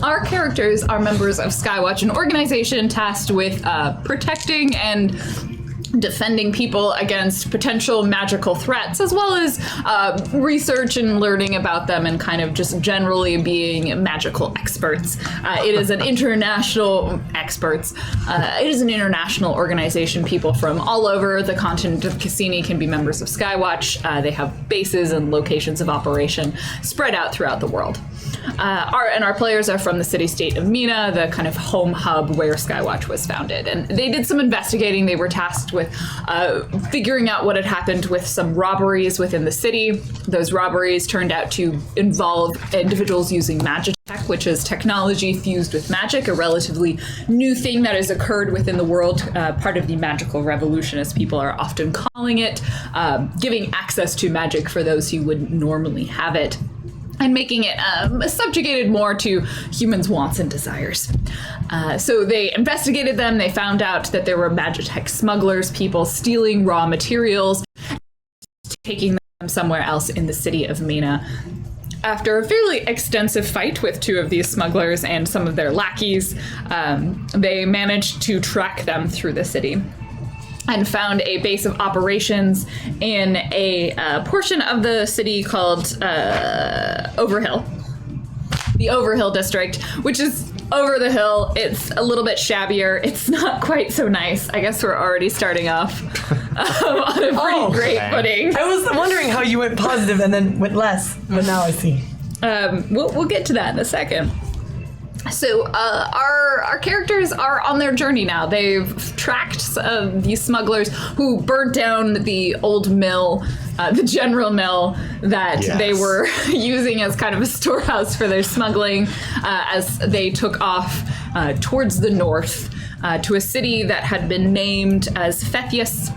our characters are members of Skywatch, an organization tasked with protecting and defending people against potential magical threats, as well as research and learning about them and kind of just generally being magical experts. It is an international organization. People from all over the continent of Cassini can be members of Skywatch. They have bases and locations of operation spread out throughout the world. Our players are from the city-state of Mina, the kind of home hub where Skywatch was founded. And they did some investigating. They were tasked with figuring out what had happened with some robberies within the city. Those robberies turned out to involve individuals using magitech, which is technology fused with magic, a relatively new thing that has occurred within the world, part of the magical revolution, as people are often calling it, giving access to magic for those who wouldn't normally have it, and making it subjugated more to humans' wants and desires. So they investigated them. They found out that there were magitech smugglers, people stealing raw materials, taking them somewhere else in the city of Mina. After a fairly extensive fight with two of these smugglers and some of their lackeys, they managed to track them through the city and found a base of operations in a portion of the city called Overhill. The Overhill district, which is over the hill. It's a little bit shabbier. It's not quite so nice. I guess we're already starting off on a pretty great footing. I was wondering how you went positive and then went less, but now I see. We'll get to that in a second. So our characters are on their journey now. They've tracked these smugglers who burnt down the old mill, the general mill that they were using as kind of a storehouse for their smuggling, as they took off towards the north to a city that had been named as Fethius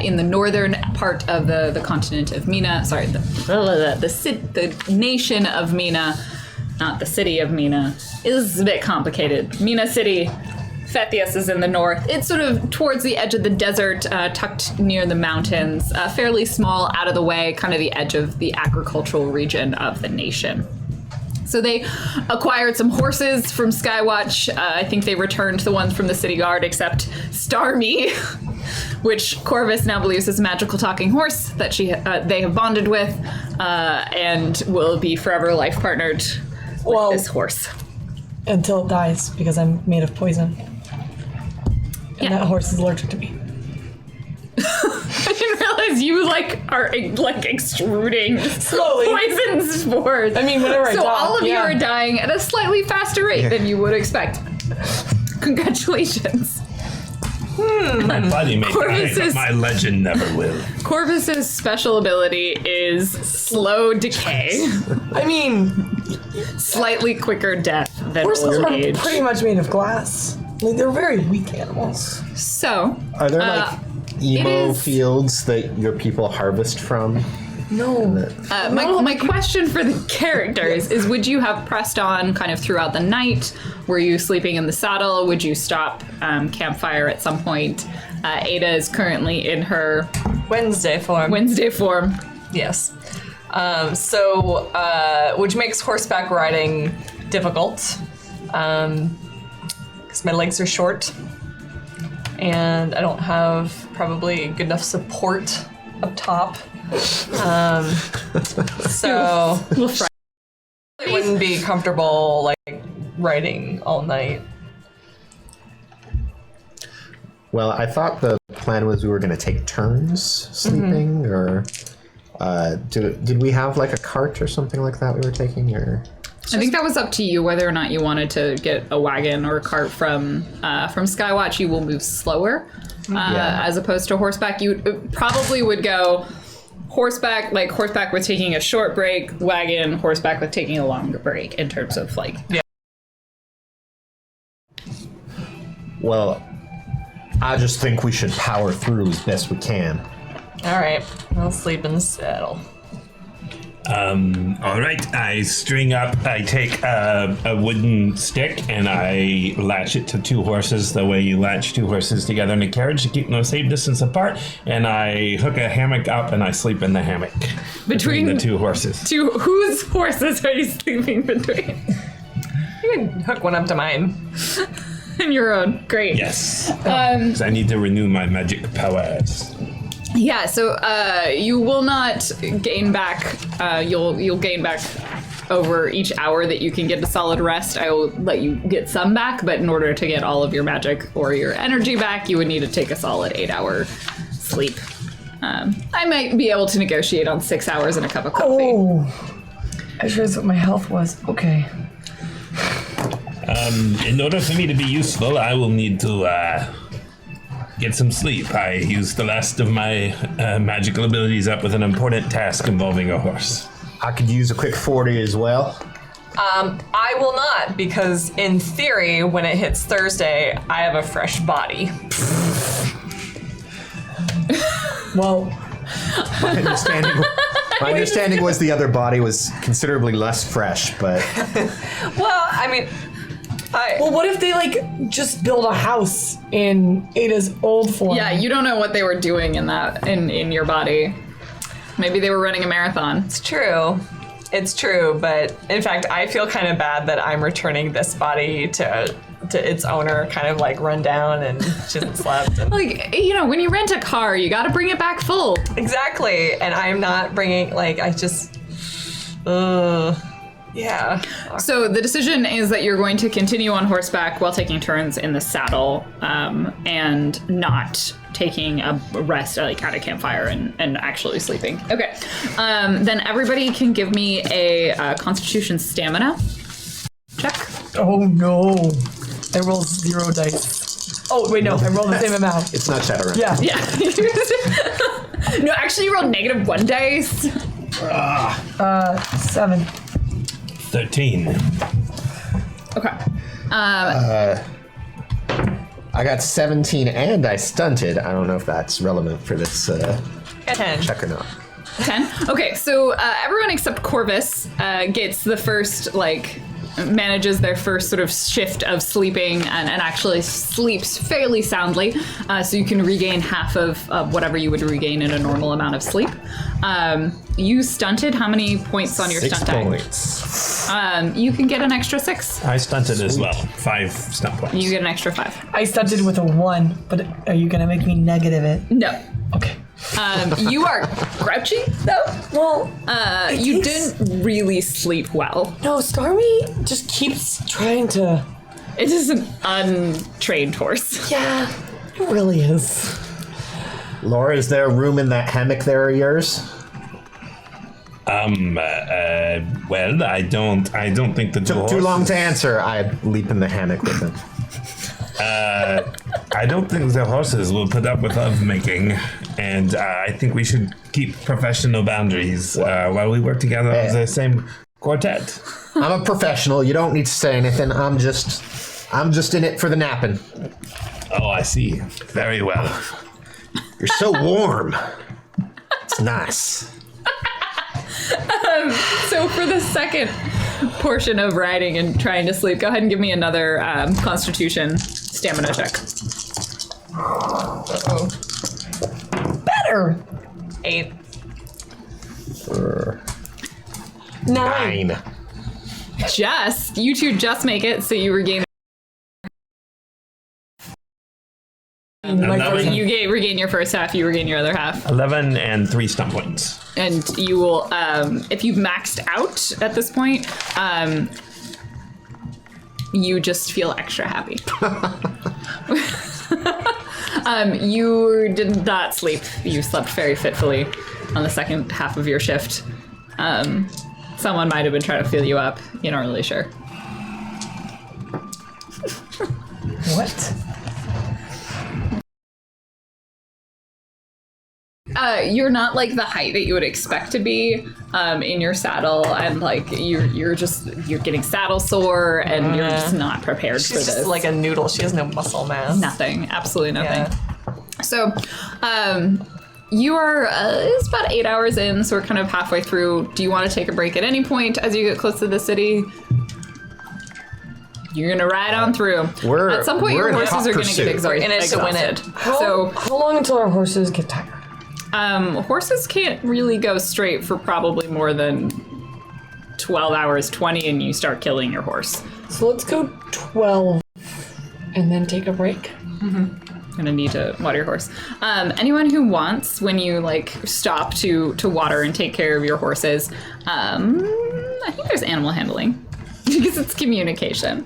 in the northern part of the continent of Mina. Sorry, the nation of Mina. Not the city of Mina. Is a bit complicated. Mina City, Fethius is in the north. It's sort of towards the edge of the desert, tucked near the mountains, fairly small, out of the way, kind of the edge of the agricultural region of the nation. So they acquired some horses from Skywatch. I think they returned the ones from the city guard, except Starmie, which Corvus now believes is a magical talking horse that they have bonded with, and will be forever life partnered with this horse. Until it dies, because I'm made of poison. And that horse is allergic to me. I didn't realize you are extruding slowly poison spores. I mean, whenever I die. So all of you are dying at a slightly faster rate than you would expect. Congratulations. My body may die, but my legend never will. Corvus's special ability is slow decay. I mean, slightly quicker death than horses old are age. pretty much made of glass. Like, they're very weak animals. So, are there emo fields that your people harvest from? No. My question for the characters is, would you have pressed on kind of throughout the night? Were you sleeping in the saddle? Would you stop campfire at some point? Ada is currently in her Wednesday form. Yes. Which makes horseback riding difficult, because my legs are short, and I don't have probably good enough support up top. So I wouldn't be comfortable riding all night. Well, I thought the plan was we were going to take turns sleeping, or did we have a cart or something like that we were taking, or? I think that was up to you whether or not you wanted to get a wagon or a cart from Skywatch. You will move slower as opposed to horseback. You probably would go horseback with taking a short break, wagon, horseback with taking a longer break in terms of Well, I just think we should power through as best we can. All right, I'll sleep in the saddle. All right, I string up, I take a wooden stick and I latch it to two horses the way you latch two horses together in a carriage to keep them a safe distance apart, and I hook a hammock up and I sleep in the hammock between the two horses. Whose horses are you sleeping between? You could hook one up to mine. And your own. Great. Yes. 'Cause I need to renew my magic powers. Yeah, so you will not gain back. You'll gain back over each hour that you can get a solid rest. I will let you get some back, but in order to get all of your magic or your energy back, you would need to take a solid 8-hour sleep. I might be able to negotiate on 6 hours and a cup of coffee. Oh, I sure that's what my health was. Okay. In order for me to be useful, I will need to get some sleep. I used the last of my magical abilities up with an important task involving a horse. I could use a quick 40 as well. I will not, because in theory, when it hits Thursday, I have a fresh body. Well, My understanding was the other body was considerably less fresh, but Well, I mean, well, what if they like just build a house in Ada's old form? Yeah, you don't know what they were doing in that in your body. Maybe they were running a marathon. it's true. It's true, but in fact, I feel kind of bad that I'm returning this body to its owner, kind of like run down and she hasn't slept. And Like, you know, when you rent a car, you got to bring it back full. exactly, and I'm not bringing, like, I just, yeah. So the decision is that you're going to continue on horseback while taking turns in the saddle, and not taking a rest like at a campfire and actually sleeping. Okay. Then everybody can give me a Constitution stamina check. Oh no. I rolled 0 dice. Oh wait, no, I rolled the same amount. it's not Shadowrun. Yeah. Yeah. No, actually, you rolled -1 dice. 7. 13. Okay. I got 17 and I stunted. I don't know if that's relevant for this 10. check or not. 10. Okay, so everyone except Corvus gets the first, manages their first sort of shift of sleeping and actually sleeps fairly soundly. So you can regain half of whatever you would regain in a normal amount of sleep. You stunted. How many points on your 6 stunt die? points. You can get an extra 6. I stunted as well. 5 stunt points. You get an extra 5. I stunted with a 1, but are you gonna make me negative it? No. Okay. You are grouchy, though. Well, You didn't really sleep well. no, Stormy just keeps trying to. It is an untrained horse. Yeah, it really is. Laura, is there room in that hammock there of yours? Well, I don't think the Took too long to answer. I leap in the hammock with him. I don't think the horses will put up with lovemaking, and I think we should keep professional boundaries while we work together as the same quartet. I'm a professional. You don't need to say anything. I'm just in it for the napping. Oh, I see. Very well. You're so warm. It's nice. So for the second portion of riding and trying to sleep, go ahead and give me another Constitution stamina check. Better. 8. 9. You two just make it, so you regain. You regain your first half. You regain your other half, 11 and 3 stunt points. and you will. If you've maxed out at this point, you just feel extra happy. You did not sleep. You slept very fitfully on the second half of your shift. Someone might have been trying to fill you up. You're not really sure. What? You're not like the height that you would expect to be in your saddle, and like you're getting saddle sore, and you're just not prepared for She's this. just like a noodle. She has no muscle mass. Nothing, absolutely nothing. Yeah. So, you are, it's about 8 hours in, so we're kind of halfway through. Do you want to take a break at any point as you get close to the city? You're gonna ride on through. At some point, we're your in horses hot are gonna get pursuit. In it to win it. exhausted. So, How long until our horses get tired? horses can't really go straight for probably more than 12 hours, 20, and you start killing your horse. So let's go 12 and then take a break. Gonna need to water your horse. Anyone who wants, when you like stop to water and take care of your horses, I think there's animal handling because it's communication.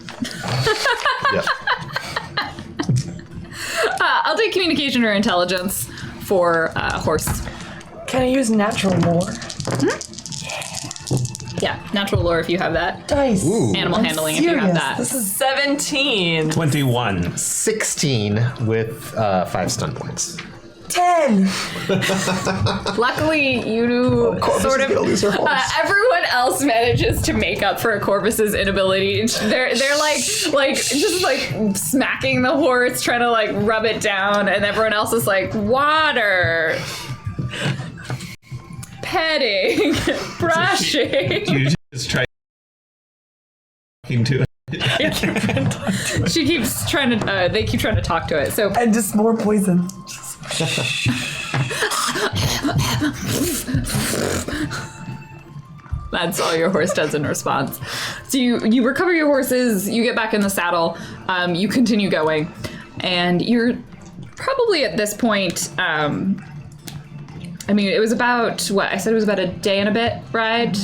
Yep. I'll take communication or intelligence for horse. Can I use natural lore? Yeah, natural lore if you have that. Dice. Ooh. Animal handling if you have Serious. that. This is 17. 21. 16 with 5 stun points. 10. Luckily, you sort of. gonna lose her horse. Everyone else manages to make up for Corvus's inability. They're like just like smacking the horse, trying to like rub it down, and everyone else is like water, petting, brushing. You just try talking to it. She keeps trying to. They keep trying to talk to it. So And just more poison. that's all your horse does in response. So you recover your horses, you get back in the saddle, you continue going, and you're probably at this point, I mean, it was about, what, I said it was about a day and a bit ride?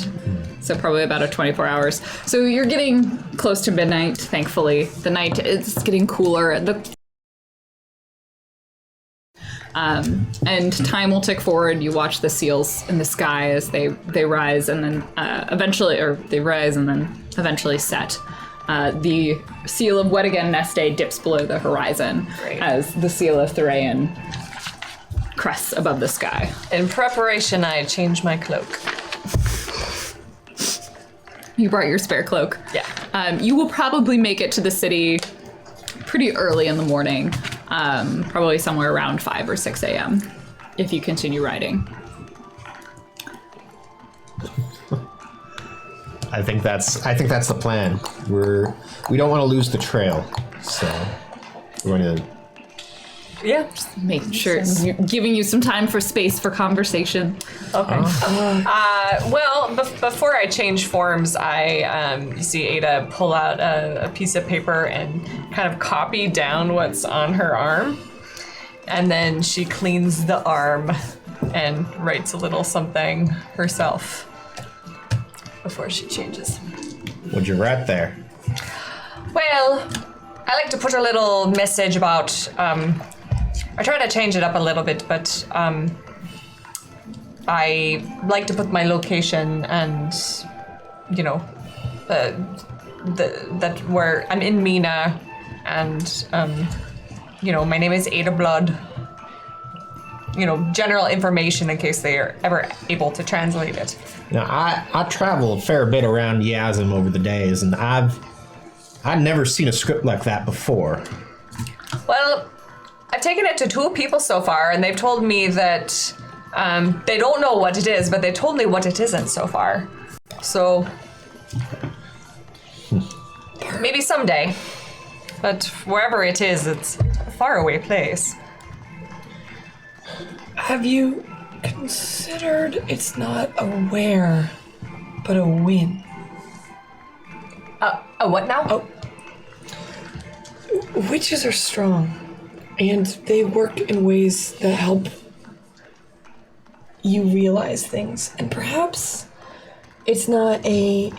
So probably about 24 hours. So you're getting close to midnight, thankfully. The night is getting cooler. And time will tick forward. You watch the seals in the sky as they rise and then eventually set. The seal of Wedigan Neste dips below the horizon as the seal of Thrain crests above the sky. In preparation, I change my cloak. You brought your spare cloak. Yeah. You will probably make it to the city pretty early in the morning, probably somewhere around 5 or 6 a.m. if you continue riding. I think that's the plan. We don't want to lose the trail, so we're going to. Yeah. Making sure, giving you some time for space for conversation. Okay. Well, before I change forms, you see Ada pull out a piece of paper and kind of copy down what's on her arm. And then she cleans the arm and writes a little something herself before she changes. What'd you write there? Well, I like to put a little message about, I try to change it up a little bit, but I like to put my location and, you know, that where I'm in Mina, and you know, my name is Ada Blood. You know, general information in case they are ever able to translate it. Now, I travel a fair bit around Yazim over the days, and I've never seen a script like that before. Well, I've taken it to 2 people so far, and they've told me that they don't know what it is, but they told me what it isn't so far. So maybe someday. But wherever it is, it's a faraway place. Have you considered it's not a where, but a win? A what now? Oh. Witches are strong, and they work in ways that help you realize things. And perhaps it's not a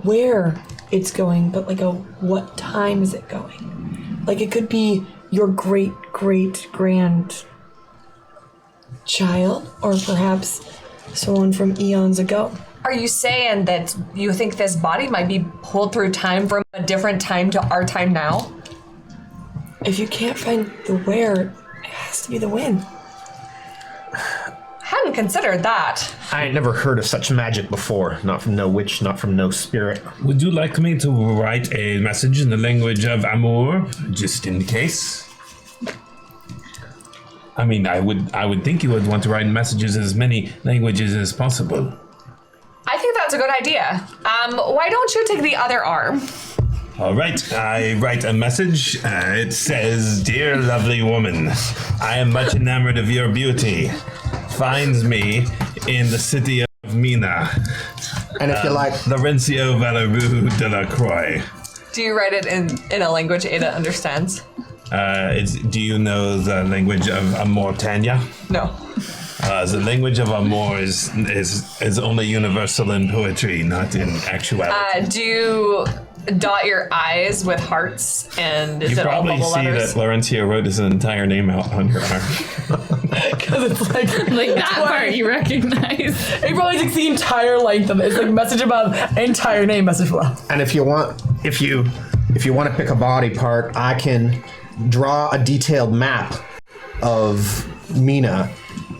where it's going, but like a what time is it going? Like it could be your great-great-grand child, or perhaps someone from eons ago. Are you saying that you think this body might be pulled through time from a different time to our time now? If you can't find the where, it has to be the when. Hadn't considered that. I ain't never heard of such magic before. Not from no witch, not from no spirit. Would you like me to write a message in the language of Amour, just in case? I mean, I would think you would want to write messages in as many languages as possible. I think that's a good idea. Why don't you take the other arm? All right, I write a message. It says, "Dear lovely woman, I am much enamored of your beauty. Find me in the city of Mina. And if you like, Laurencio Valeru de la Croix. Do you write it in a language Ada understands? Do you know the language of Amortania? No. The language of Amor is only universal in poetry, not in actuality. Do you dot your eyes with hearts and is You it all probably bubble see letters? that Laurentia wrote his entire name out on your arm. Because it's like that part you recognize. it probably takes the entire length of it. It's like message above, entire name, message below. And if you want to pick a body part, I can draw a detailed map of Mina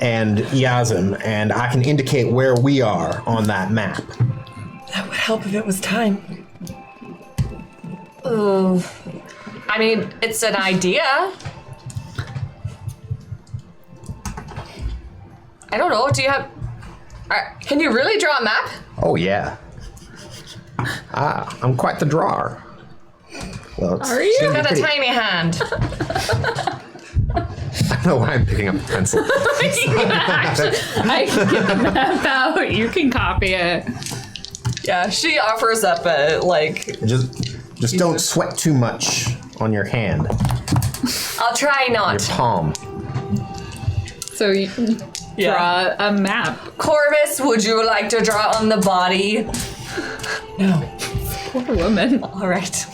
and Yazim, and I can indicate where we are on that map. That would help if it was time. I mean, it's an idea. I don't know. Do you have? Can you really draw a map? Oh yeah. I'm quite the drawer. Well, Are you? You've got a tiny hand. I don't know why I'm picking up the pencil. I can get the map out. You can copy it. Yeah, she offers up a Just don't sweat too much on your hand, I'll try your not. palm. So you draw a map. Corvus, would you like to draw on the body? No. Poor woman. All right.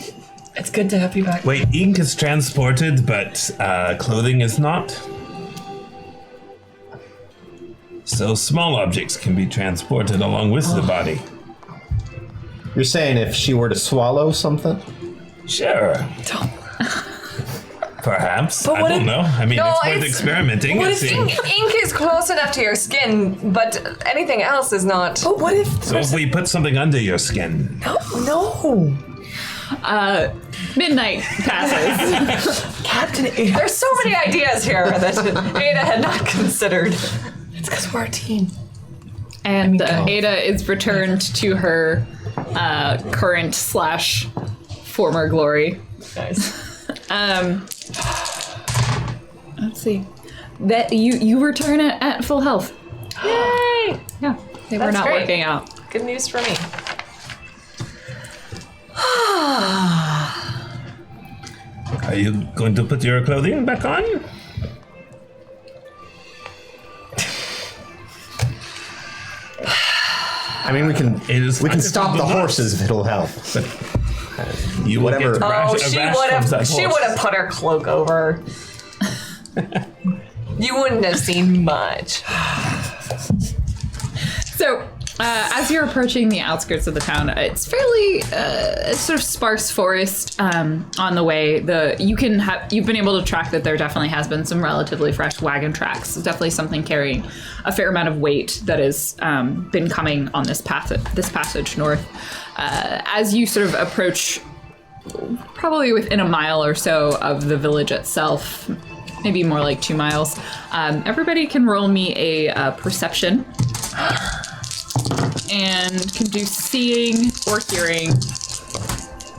It's good to have you back. Wait, ink is transported, but clothing is not? So small objects can be transported along with the body. You're saying if she were to swallow something? Sure. Don't. Perhaps. But I what don't if- know. I mean, No, it's worth it's- experimenting. what and if seeing. Ink is close enough to your skin, but anything else is not. But what if? So if we put something under your skin, No. Midnight passes. Captain Ada. There's so many ideas here that Ada had not considered. It's because we're a team. And go. Ada is returned to her current / former glory. Nice. Let's see. That you return at full health. Yay! Yeah, they were That's not great. working out. Good news for me. are you going to put your clothing back on? I mean, we can It is we can fine stop if the you do not. horses if it'll help. But You will Whatever. get a rash, Oh, a she rash would from have. that She horse. would have put her cloak over. You wouldn't have seen much. So, as you're approaching the outskirts of the town, it's fairly sort of sparse forest on the way. You've been able to track that there definitely has been some relatively fresh wagon tracks. Definitely something carrying a fair amount of weight that has been coming on this passage north. As you sort of approach, probably within a mile or so of the village itself, maybe more like 2 miles, everybody can roll me a perception. And can do seeing or hearing.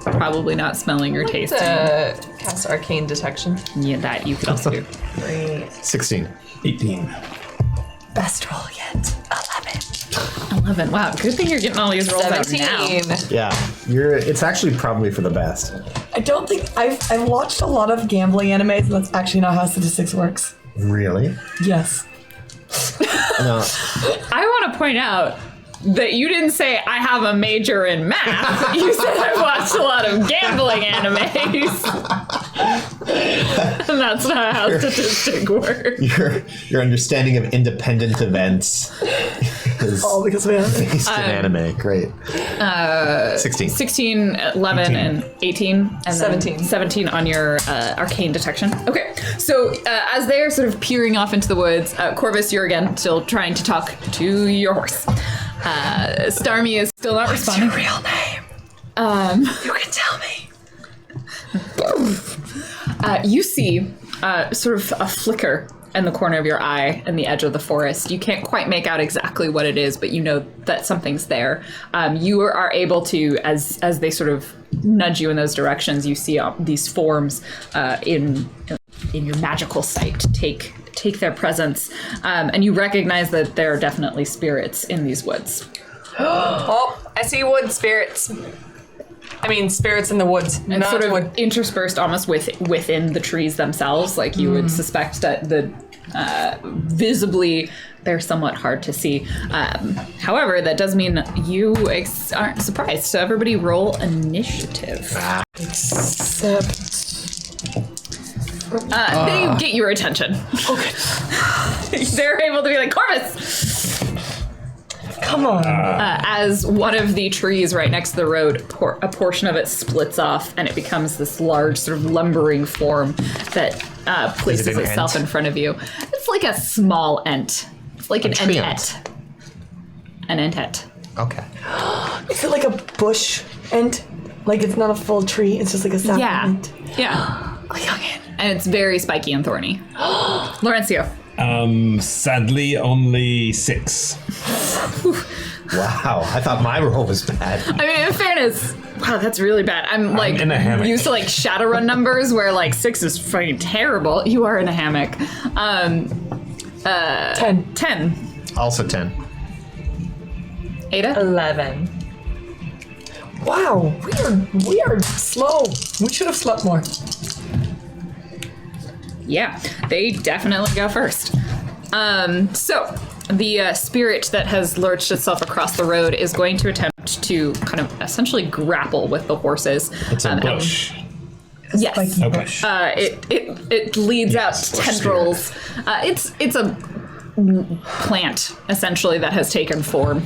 Probably not smelling or tasting. Cast arcane detection. Yeah, that you could also do. 16. 18. Best roll yet. 11. Wow, good thing you're getting all these rolls out now. 17. Yeah, it's actually probably for the best. I don't think I've watched a lot of gambling animes, and that's actually not how statistics works. Really? Yes. No. I want to point out that you didn't say I have a major in math. You said I've watched a lot of gambling animes. And that's not how statistics work. Your understanding of independent events is All because we have. based in anime. Great. 16. 16, 11, and 18. And 17. Then 17 on your arcane detection. Okay, so as they're sort of peering off into the woods, Corvus, you're again still trying to talk to your horse. Starmie is still not responding. Your real name. You can tell me. You see sort of a flicker in the corner of your eye in the edge of the forest. You can't quite make out exactly what it is, but you know that something's there. You are able to, as they sort of nudge you in those directions, you see these forms in your magical sight take their presence, and you recognize that there are definitely spirits in these woods. Oh, I see wood spirits. I mean, spirits in the woods. And not sort of wood. interspersed almost within the trees themselves. Like you would suspect that the visibly they're somewhat hard to see. However, that does mean you aren't surprised. So everybody roll initiative. Except. They get your attention. Okay. They're able to be like, Corvus! Come on. As one of the trees right next to the road, a portion of it splits off and it becomes this large sort of lumbering form that places an itself ent? in front of you. It's like a small ent. It's like an tree entet. An entet. Okay. Is it like a bush ent? Like it's not a full tree, it's just like a sapling Yeah. ent? Yeah. A young ent. And it's very spiky and thorny. Laurencio. Sadly, only 6. Wow. I thought my roll was bad. I mean, in fairness, wow, that's really bad. I'm like in a hammock. used to like Shadowrun numbers where like 6 is fucking terrible. You are in a hammock. 10. 10. Also 10. Ada? 11. Wow, we are slow. We should have slept more. Yeah, they definitely go first. So the spirit that has lurched itself across the road is going to attempt to kind of essentially grapple with the horses. It's a bush. Yes. Spiky Okay. bush. It leads out tendrils. It's a plant essentially that has taken form.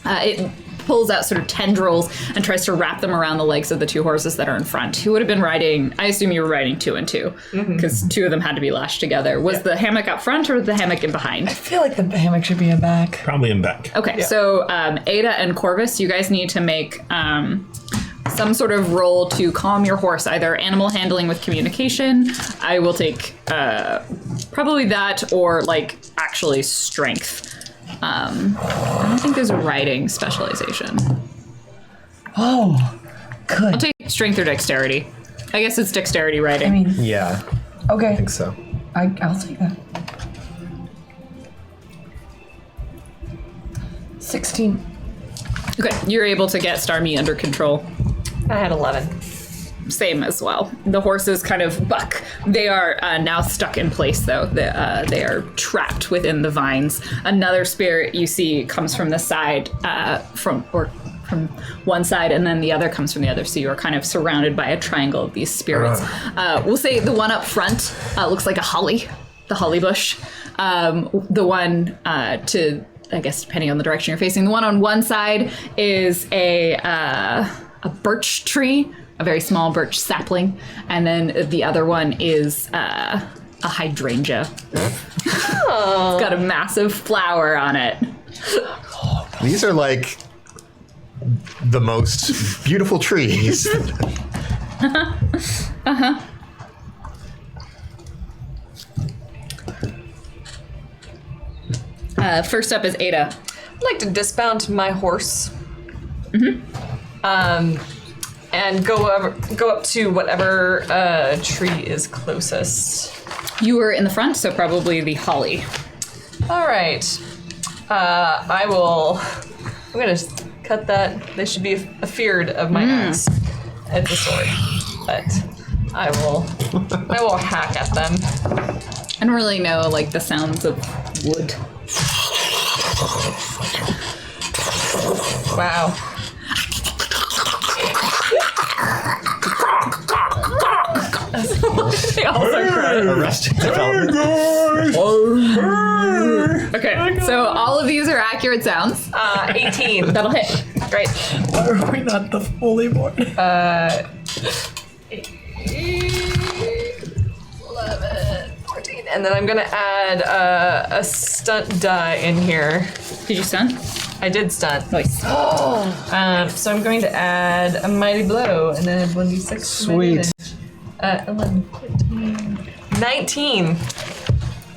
It pulls out sort of tendrils and tries to wrap them around the legs of the 2 horses that are in front. Who would have been riding? I assume you were riding 2 and 2 because 2 of them had to be lashed together. Was the hammock up front or the hammock in behind? I feel like the hammock should be in back. Probably in back. Okay, so Ada and Corvus, you guys need to make some sort of roll to calm your horse, either animal handling with communication. I will take probably that, or like actually strength. I don't think there's a riding specialization. Oh, good. I'll take strength or dexterity. I guess it's dexterity riding. I mean, Yeah, okay. I think so. I'll take that. 16. Okay, you're able to get Starmie under control. I had 11. Same as well. The horses kind of buck. They are now stuck in place, though. They are trapped within the vines. Another spirit you see comes from the side, from one side, and then the other comes from the other. So you are kind of surrounded by a triangle of these spirits. We'll say the one up front looks like a holly, the holly bush. The one to, I guess, depending on the direction you're facing, the one on one side is a birch tree. A very small birch sapling, and then the other one is a hydrangea. It's got a massive flower on it. These are the most beautiful trees. First up is Ada. I'd like to dismount my horse. And go up to whatever tree is closest. You were in the front, so probably the holly. All right. I'm gonna cut that. They should be afeared of my axe at the sword, but I will hack at them. I don't really know like the sounds of wood. Wow. They also cry. Arrested development. Okay, so all of these are accurate sounds. 18. That'll hit. Great. Are we not the fully born? 11, 14. And then I'm gonna add a stunt die in here. Did you stun? I did stunt. Nice. So I'm going to add a mighty blow and then 1d6. Sweet. 11, 15, 19.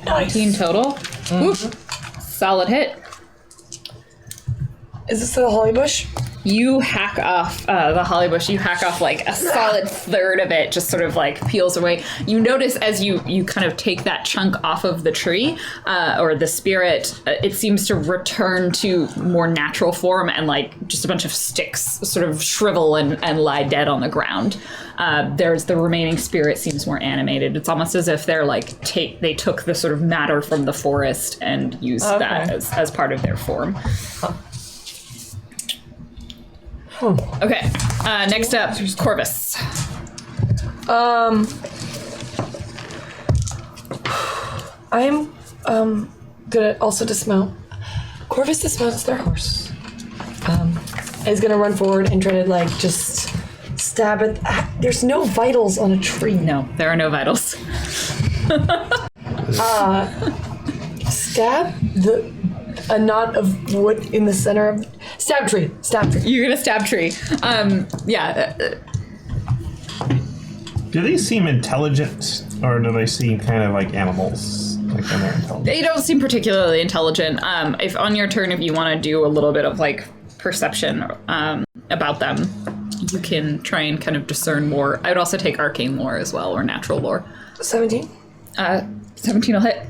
19 total. Woo. Solid hit. Is this the holly bush? You hack off the holly bush. You hack off like a solid third of it, just sort of like peels away. You notice as you kind of take that chunk off of the tree or the spirit, it seems to return to more natural form, and like just a bunch of sticks sort of shrivel and lie dead on the ground. There's the remaining spirit seems more animated. It's almost as if they're like they took the sort of matter from the forest and used that as part of their form. Okay, next up, Corvus. I'm gonna also dismount. Corvus dismounts their horse. Is gonna run forward and try to like just stab it. There's no vitals on a tree. No, there are no vitals. Stab a knot of wood in the center of stab tree. You're gonna stab tree. Yeah. Do they seem intelligent, or do they seem kind of like animals? Like they're not intelligent? They don't seem particularly intelligent. If on your turn, if you want to do a little bit of like perception about them, you can try and kind of discern more. I would also take arcane lore as well, or natural lore. 17. 17 will hit.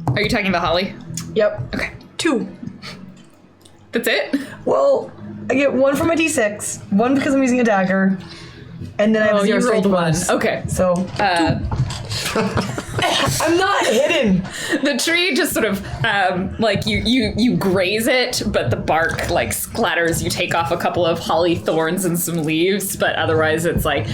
Are you talking about Holly? Yep. Okay. 2. That's it? Well, I get 1 from a d6, 1 because I'm using a dagger, and then I have a 0 you rolled strength 1. bonus. Okay. So, 2. I'm not hidden. The tree just sort of, like, you graze it, but the bark, like, splatters. You take off a couple of holly thorns and some leaves, but otherwise it's like...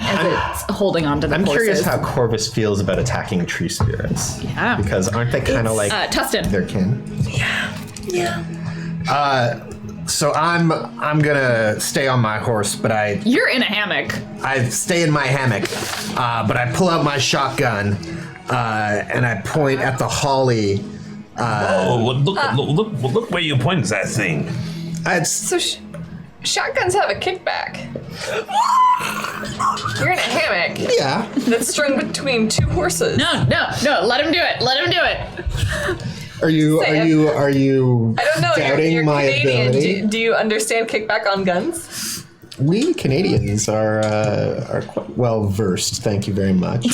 it's holding on to the I'm horses. curious how Corvus feels about attacking tree spirits. Yeah. Because aren't they kind of like Tustin. their kin? Yeah. So I'm gonna stay on my horse, but You're in a hammock. I stay in my hammock, but I pull out my shotgun and I point at the holly. Look where you point that thing. So shotguns have a kickback. You're in a hammock Yeah. that's strung between 2 horses. No, let him do it. Are you Sam. are you I don't know. doubting You're my Canadian. ability? Do you understand kickback on guns? We Canadians are quite well versed. Thank you very much.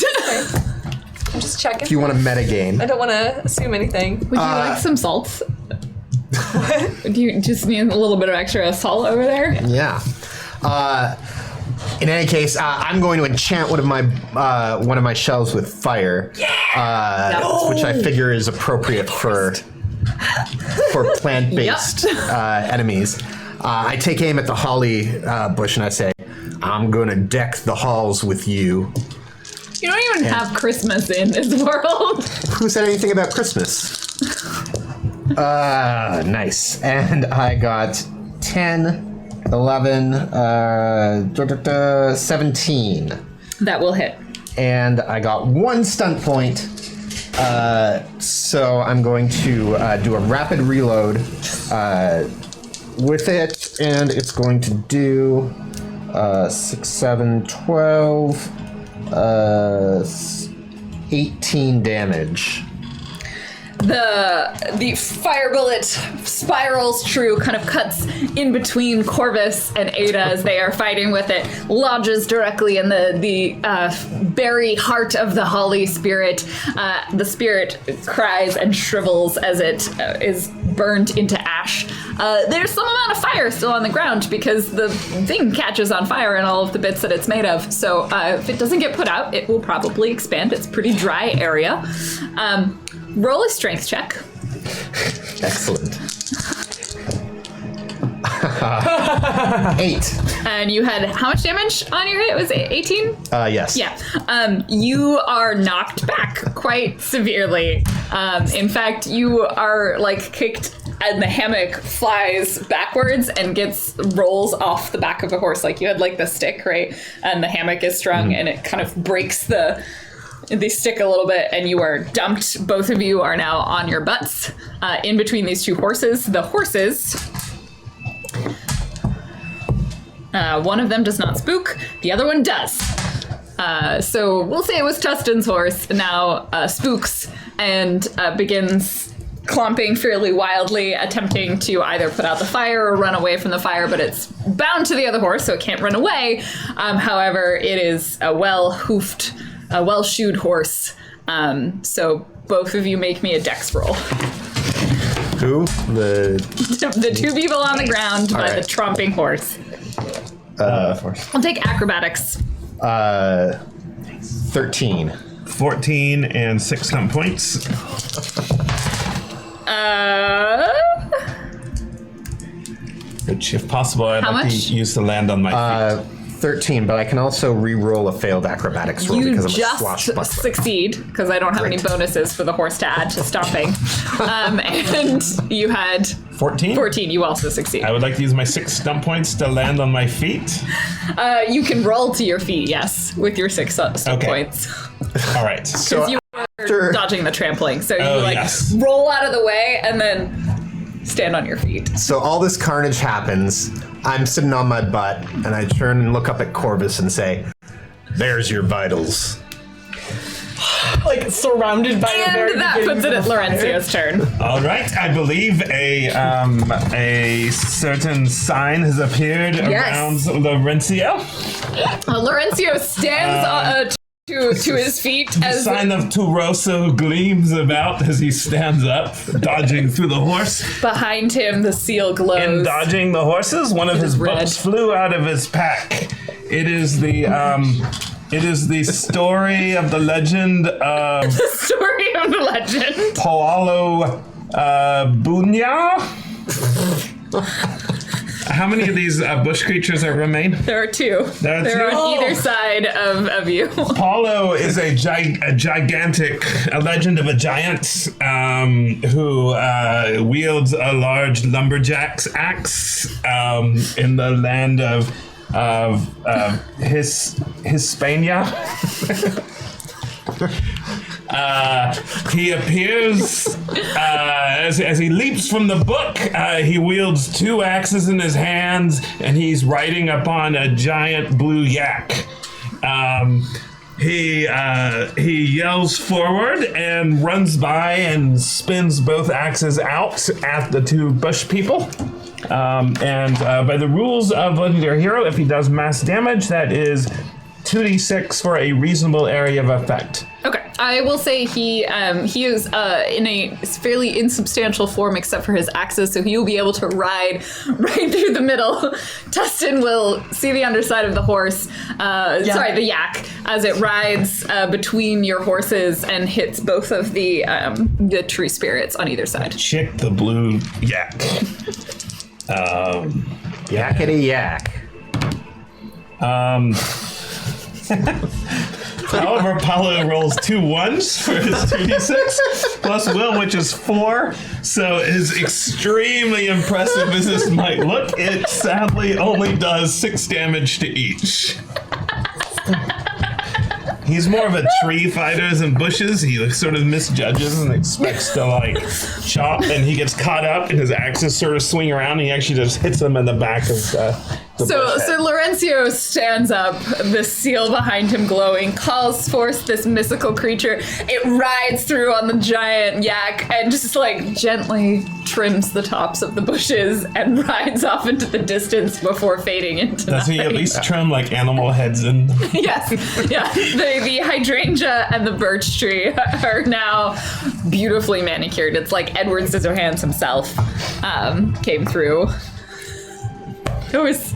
I'm just checking. If you want to metagame, I don't want to assume anything. Would you like some salts? Do you just need a little bit of extra salt over there? yeah. In any case, I'm going to enchant one of my shells with fire, which I figure is appropriate for plant-based enemies. I take aim at the holly bush and I say, "I'm gonna deck the halls with you." You don't even have Christmas in this world. Who said anything about Christmas? Nice. And I got 10. 11, 17. That will hit. And I got 1 stunt point. So I'm going to do a rapid reload with it. And it's going to do 6, 7, 12, 18 damage. The fire bullet spirals true, kind of cuts in between Corvus and Ada as they are fighting with it, lodges directly in the very heart of the holly spirit. The spirit cries and shrivels as it is burned into ash. There's some amount of fire still on the ground because the thing catches on fire in all of the bits that it's made of. So if it doesn't get put out, it will probably expand. It's a pretty dry area. Roll a strength check. Excellent. 8. And you had how much damage on your hit? Was it 18? Yes. Yeah. You are knocked back quite severely. In fact, you are like kicked and the hammock flies backwards and rolls off the back of a horse. Like you had like the stick, right? And the hammock is strung and it kind of breaks the stick a little bit and you are dumped. Both of you are now on your butts in between these 2 horses. The horses, one of them does not spook, the other one does. So we'll say it was Tustin's horse now spooks and begins clomping fairly wildly, attempting to either put out the fire or run away from the fire, but it's bound to the other horse, so it can't run away. However, it is a well-hoofed, a well-shoed horse. So both of you make me a dex roll. Who? The two people on the ground by right. the tromping horse. I'll take acrobatics. 13. 14 and 6 stump points. Which, if possible, I'd How like much? to use to land on my feet. 13, but I can also re-roll a failed acrobatics roll You because I'm a just swashbuckler. succeed, because I don't have any bonuses for the horse to add to stomping. And you had 14? 14, you also succeed. I would like to use my 6 stump points to land on my feet. You can roll to your feet, yes, with your 6 stump Okay. points. All right. Because you were dodging the trampling, so you yes. roll out of the way and then stand on your feet. So all this carnage happens. I'm sitting on my butt, and I turn and look up at Corvus and say, "There's your vitals." Like surrounded by a very And that puts it at Laurencio's turn. All right. I believe a certain sign has appeared around Laurencio. Laurencio stands to his feet The as sign of Turoso gleams about as he stands up, dodging through the horse. behind him the seal glows. In dodging the horses, one of his red. books flew out of his pack. It is the story of the legend of The story of the legend. Paolo Bunya. How many of these bush creatures are remain? There are 2. There are They're two? on either side of you. Paulo is a legend of a giant who wields a large lumberjack's axe in the land of Hispania. He appears as he leaps from the book. He wields 2 axes in his hands, and he's riding upon a giant blue yak. He yells forward and runs by and spins both axes out at the 2 bush people. And by the rules of Legendary Hero, if he does mass damage, that is 2d6 for a reasonable area of effect. Okay, I will say he is in a fairly insubstantial form except for his axes, so he will be able to ride right through the middle. Tustin will see the underside of the horse, the yak, as it rides between your horses and hits both of the tree spirits on either side. Chick the blue yak. Yakety yak. However, Paulo rolls 2 1s for his 2d6 plus will, which is 4. So, as extremely impressive as this might look, it sadly only does 6 damage to each. He's more of a tree fighter than bushes. He sort of misjudges and expects to chop, and he gets caught up, and his axes sort of swing around, and he actually just hits him in the back of the So bush head. Laurencio stands up, the seal behind him glowing, calls forth this mystical creature. It rides through on the giant yak and just gently trims the tops of the bushes and rides off into the distance before fading into Does he at least trim animal heads in? Yes, yeah. The hydrangea and the birch tree are now beautifully manicured. It's like Edward Scissorhands himself came through. It was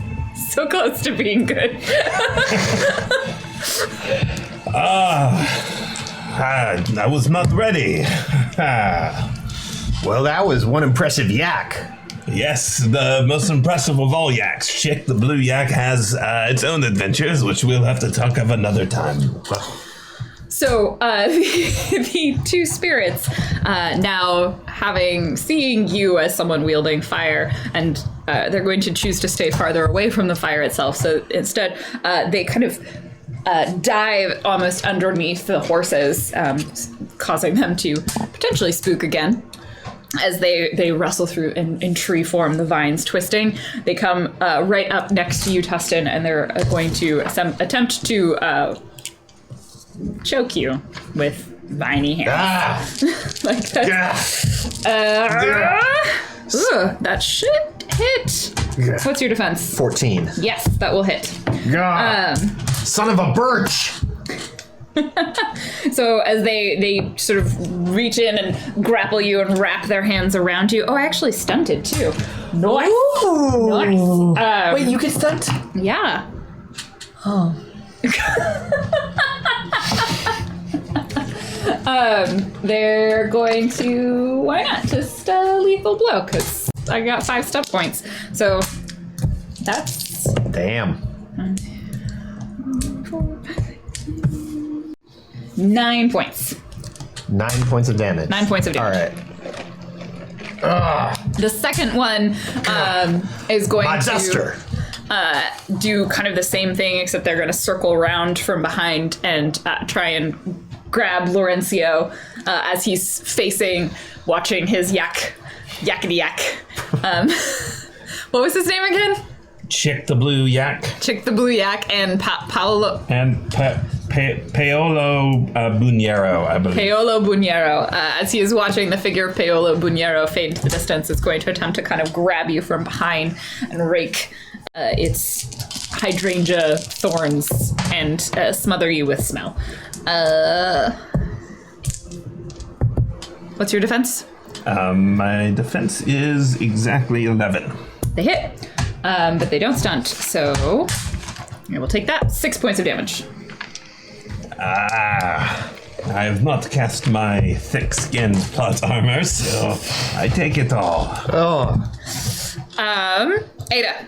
so close to being good. I was not ready. Well, that was one impressive yak. Yes, the most impressive of all yaks. Chick the blue yak has its own adventures, which we'll have to talk of another time. So the 2 spirits now seeing you as someone wielding fire, and they're going to choose to stay farther away from the fire itself. So instead, they kind of dive almost underneath the horses, causing them to potentially spook again. As they wrestle through in tree form, the vines twisting, they come right up next to you, Tustin, and they're going to attempt to choke you with viney hands. Ah! Like that. That should hit. Yeah. What's your defense? 14. Yes, that will hit. Son of a birch! So as they sort of reach in and grapple you and wrap their hands around you. Oh, I actually stunted too. Nice. Ooh. Nice. Wait, you can stunt? Yeah. Oh. They're going to, why not, just lethal blow, because I got 5 step points. So that's... Damn. 9 points. 9 points of damage. 9 points of damage. All right. The second one is going My to duster. do kind of the same thing, except they're going to circle around from behind and try and grab Laurencio as he's watching his yakety yak. What was his name again? Chick the Blue Yak Chick the Blue Yak and Paolo and Paolo Buñero, I believe. Paolo Buñero. As he is watching the figure of Paolo Buñero fade into the distance, it's going to attempt to kind of grab you from behind and rake its hydrangea thorns and smother you with smell. What's your defense? My defense is exactly 11. They hit, but they don't stunt, so I will take that. 6 points of damage. I have not cast my thick-skinned plot armor, so I take it all. Oh. Ada.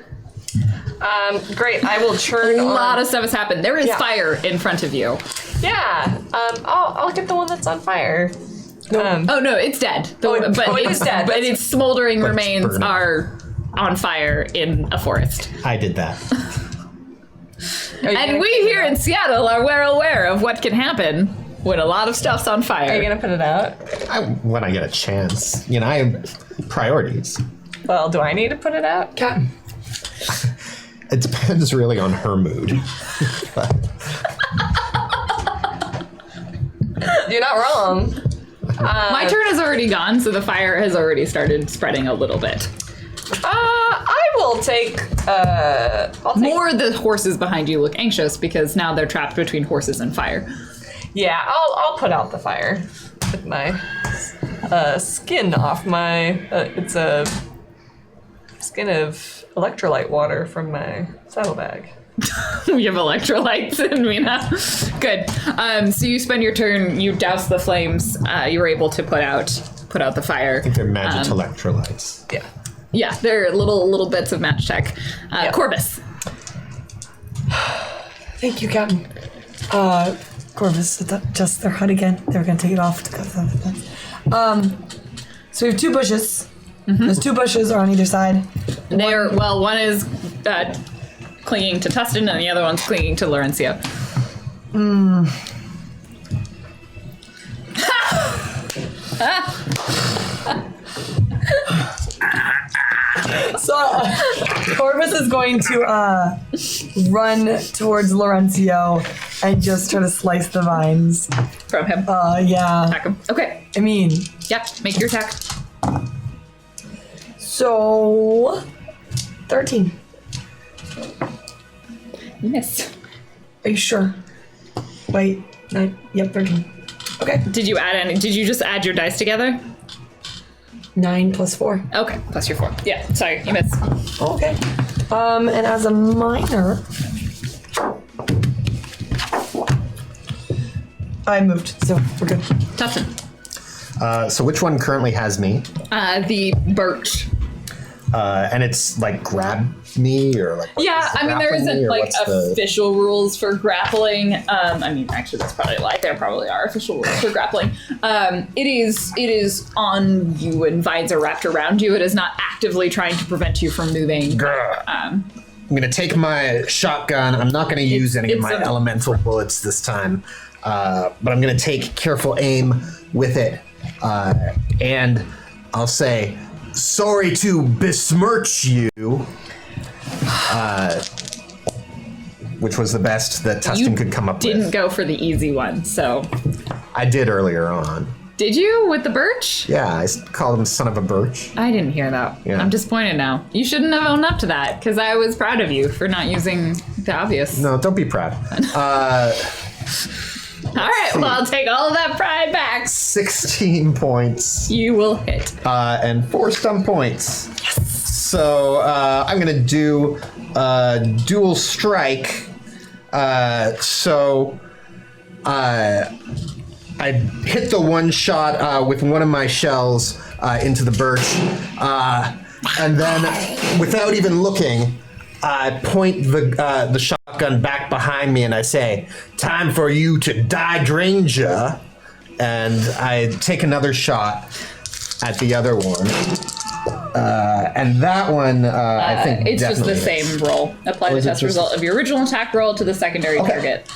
Great. I will churn A on. lot of stuff has happened. There is fire in front of you. Yeah. I'll get the one that's on fire. Oh no, it's dead. It is dead. But its smoldering But it's remains burning. are on fire in a forest. I did that. And we here in Seattle are well aware of what can happen when a lot of stuff's on fire. Are you gonna put it out? When I get a chance. You know, I have priorities. Well, do I need to put it out? Captain. It depends really on her mood. You're not wrong. My turn is already gone, so the fire has already started spreading a little bit. I will take. I'll take. More the horses behind you look anxious because now they're trapped between horses and fire. Yeah, I'll put out the fire with my skin off my. It's a skin of electrolyte water from my saddlebag. We have electrolytes in Mina. Good. So you spend your turn, you douse the flames, you were able to put out the fire. I think they're magic electrolytes. Yeah. Yeah, they're little bits of match tech. Yep. Corvus. Thank you, Captain. Corvus, just their hut again. They were gonna take it off to go to the other place. So we have 2 bushes. Mm-hmm. Those 2 bushes are on either side. One is clinging to Tustin and the other one's clinging to Laurencio. So Corvus is going to run towards Laurencio and just try to slice the vines. From him. Yeah. Attack him. Okay. I mean, Yep, make your attack. so 13. You missed. Are you sure? Wait, 9. Yep, 13. Okay. Did you just add your dice together? 9 plus 4. Okay, plus your 4. Yeah, sorry, you missed. Oh, okay. And as a minor, I moved, so we're good. Tustin. So which one currently has me? The birch. And it's like grab me or like. Yeah, I mean there grappling me, isn't or like what's the- official rules for grappling. I mean actually that's probably a lie. There probably are official rules for grappling. It is on you and vines are wrapped around you. It is not actively trying to prevent you from moving. I'm gonna take my shotgun. I'm not gonna use any of it's my a- elemental bullets this time, but I'm gonna take careful aim with it, and I'll say, "Sorry to besmirch you." which was the best that Tustin could come up Didn't with. go for the easy one, so. I did earlier on. Did you with the birch? Yeah, I called him son of a birch. I didn't hear that. Yeah. I'm disappointed now. You shouldn't have owned up to that, because I was proud of you for not using the obvious. No, don't be proud. All right, well, I'll take all of that pride back. 16 points. You will hit. And 4 stun points. Yes. So I'm gonna do dual strike. I hit the one shot with one of my shells into the birch, and then without even looking, I point the shotgun back behind me and I say, "Time for you to die, Dranger." And I take another shot at the other one. And that one, I think It's just the definitely same roll. Apply the is it test just- result of your original attack roll to the secondary target.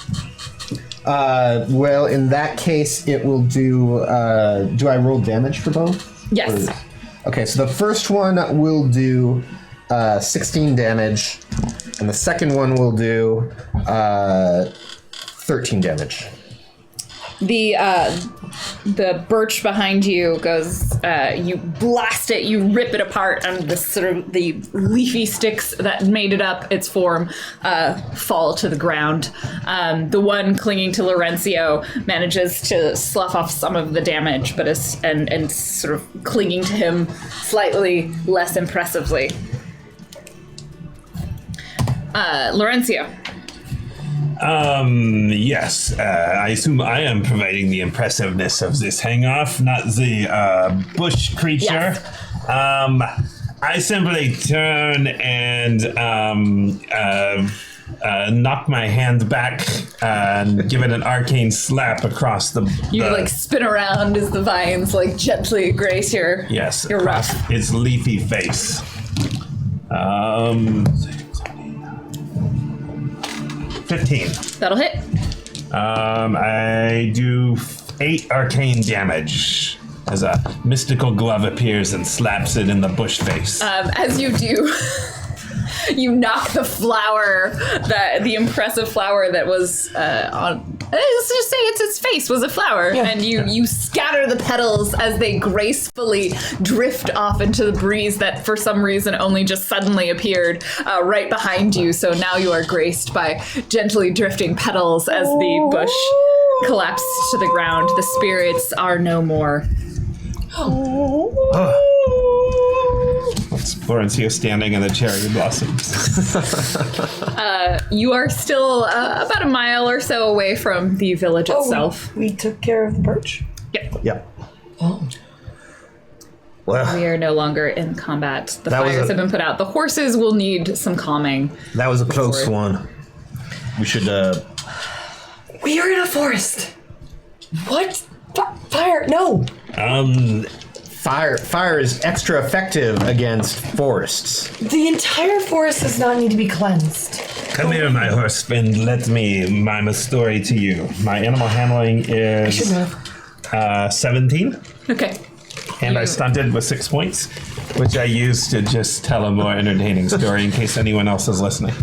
Well, in that case, it will do. Do I roll damage for both? Yes. Okay, so the first one will do 16 damage, and the second one will do 13 damage. The birch behind you goes, you blast it, you rip it apart, and the leafy sticks that made it up, its form, fall to the ground. The one clinging to Laurencio manages to slough off some of the damage, but and sort of clinging to him slightly less impressively. Laurencio. Yes. I assume I am providing the impressiveness of this hang-off, not the bush creature. Yes. I simply turn and knock my hand back and give it an arcane slap across the. You spin around as the vines gently grace your across ruff. its leafy face. 15. That'll hit. I do 8 arcane damage as a mystical glove appears and slaps it in the bush face. As you do, you knock the flower, the impressive flower that was on. Let's just say its face was a flower, and you scatter the petals as they gracefully drift off into the breeze that, for some reason, only just suddenly appeared right behind you. So now you are graced by gently drifting petals as the bush collapsed to the ground. The spirits are no more. It's Florencio standing in the cherry blossoms. You are still about a mile or so away from the village itself. We took care of the birch? Yep. Oh. Well, We are no longer in combat. The That was fires a- have been put out. The horses will need some calming. that was a close one. We should. We are in a forest. What? Fire? No. Fire is extra effective against forests. The entire forest does not need to be cleansed. Come here, my horse, and let me mime a story to you. My animal handling is Should have. 17, Okay. and I stunted with 6 points, which I used to just tell a more entertaining story in case anyone else is listening.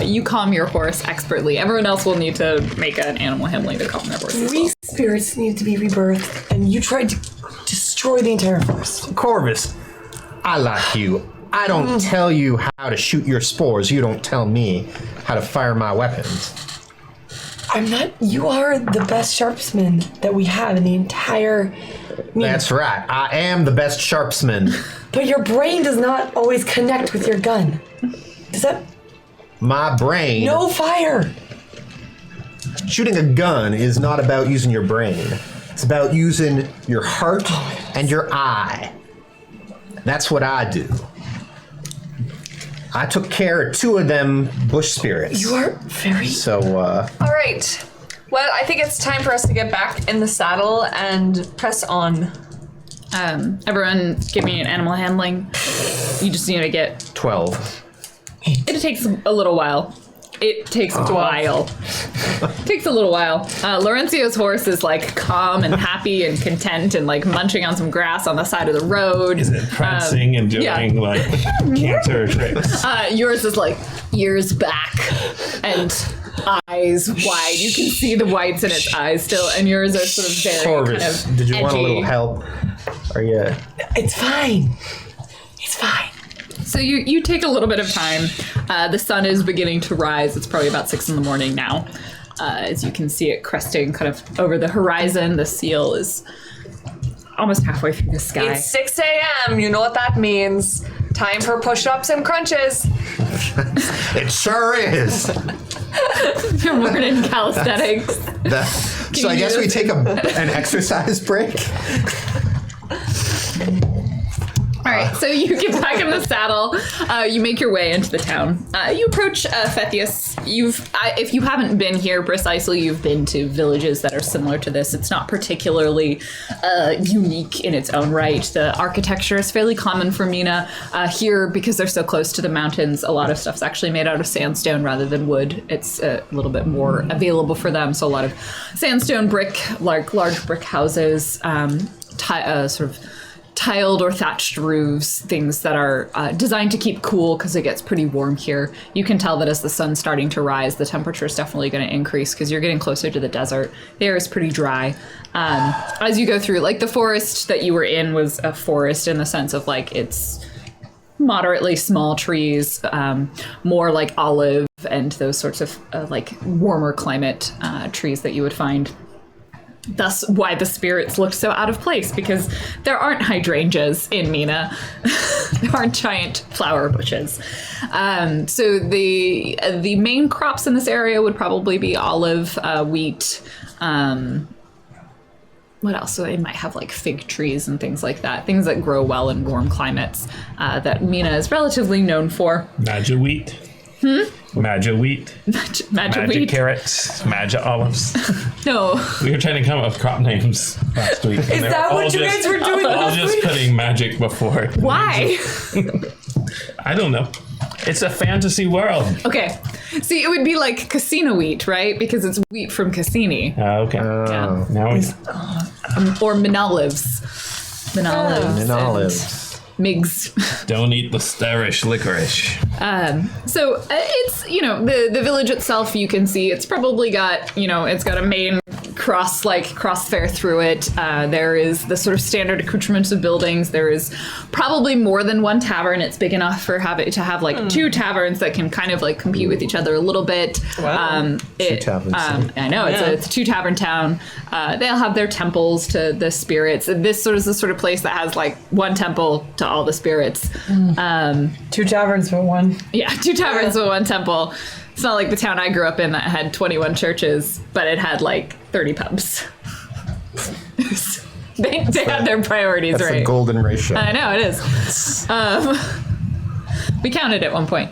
You calm your horse expertly. Everyone else will need to make an animal handling to calm their horse as well. 3 spirits need to be rebirthed, and you tried to destroy the entire forest. Corvus, I like you. I don't tell you how to shoot your spores. You don't tell me how to fire my weapons. I'm not. You are the best sharpsman that we have in the entire. That's right. I am the best sharpsman. But your brain does not always connect with your gun. Does that? My brain. No fire. Shooting a gun is not about using your brain. It's about using your heart and your eye. That's what I do. I took care of 2 of them bush spirits. You are very. So, All right. Well, I think it's time for us to get back in the saddle and press on. Everyone, give me an animal handling. You just need to get. 12. It takes a little while. It takes a while. Takes a little while. Laurencio's horse is like calm and happy and content and like munching on some grass on the side of the road. Is it prancing and doing like cancer tricks? Yours is like ears back and eyes wide. You can see the whites in its eyes still, and yours are sort of very Corvus, kind of did you want a edgy. little help? Are you? It's fine. It's fine. So you take a little bit of time. The sun is beginning to rise. It's probably about 6 a.m. now. As you can see it cresting kind of over the horizon. The seal is almost halfway through the sky. It's 6 a.m. You know what that means. Time for push-ups and crunches. It sure is. You're learning calisthenics. So I guess we take an exercise break. All right, so you get back in the saddle. You make your way into the town. You approach Fethius. If you haven't been here precisely, you've been to villages that are similar to this. It's not particularly unique in its own right. The architecture is fairly common for Mina. Here, because they're so close to the mountains, a lot of stuff's actually made out of sandstone rather than wood. It's a little bit more available for them. So a lot of sandstone brick, large brick houses, sort of tiled or thatched roofs, things that are designed to keep cool because it gets pretty warm here. You can tell that as the sun's starting to rise, the temperature is definitely going to increase because you're getting closer to the desert. The air is pretty dry. As you go through, like the forest that you were in was a forest in the sense of like it's moderately small trees, more like olive and those sorts of like warmer climate trees that you would find. Thus why the spirits look so out of place, because there aren't hydrangeas in Mina. There aren't giant flower bushes. So the main crops in this area would probably be olive, wheat. What else? So it might have like fig trees and things like that. Things that grow well in warm climates that Mina is relatively known for. Maja wheat. Maja wheat. Maja wheat. Carrots. Maja olives. No. We were trying to come up with crop names last week. Is that what you guys were doing all last just week? putting magic before it. Why? I don't know. It's a fantasy world. Okay. See, it would be like Cassina wheat, right? Because it's wheat from Cassini. Okay. Yeah. Now we Or Minolives. Minolives. Minolives. Migs. don't eat the starish licorice. So it's, the village itself, you can see it's probably got, it's got a main crossfair through it. There is the sort of standard accoutrements of buildings. There is probably more than one tavern. It's big enough for to have like two taverns that can kind of like compete with each other a little bit. Wow. Two taverns. I know, it's a two tavern town. They'll have their temples to the spirits. This is the sort of place that has like one temple to all the spirits. Two taverns for one. Yeah, two taverns with one temple. It's not like the town I grew up in that had 21 churches, but it had like 30 pubs. they had their priorities That's right. the golden ratio. I know, it is. We counted at one point.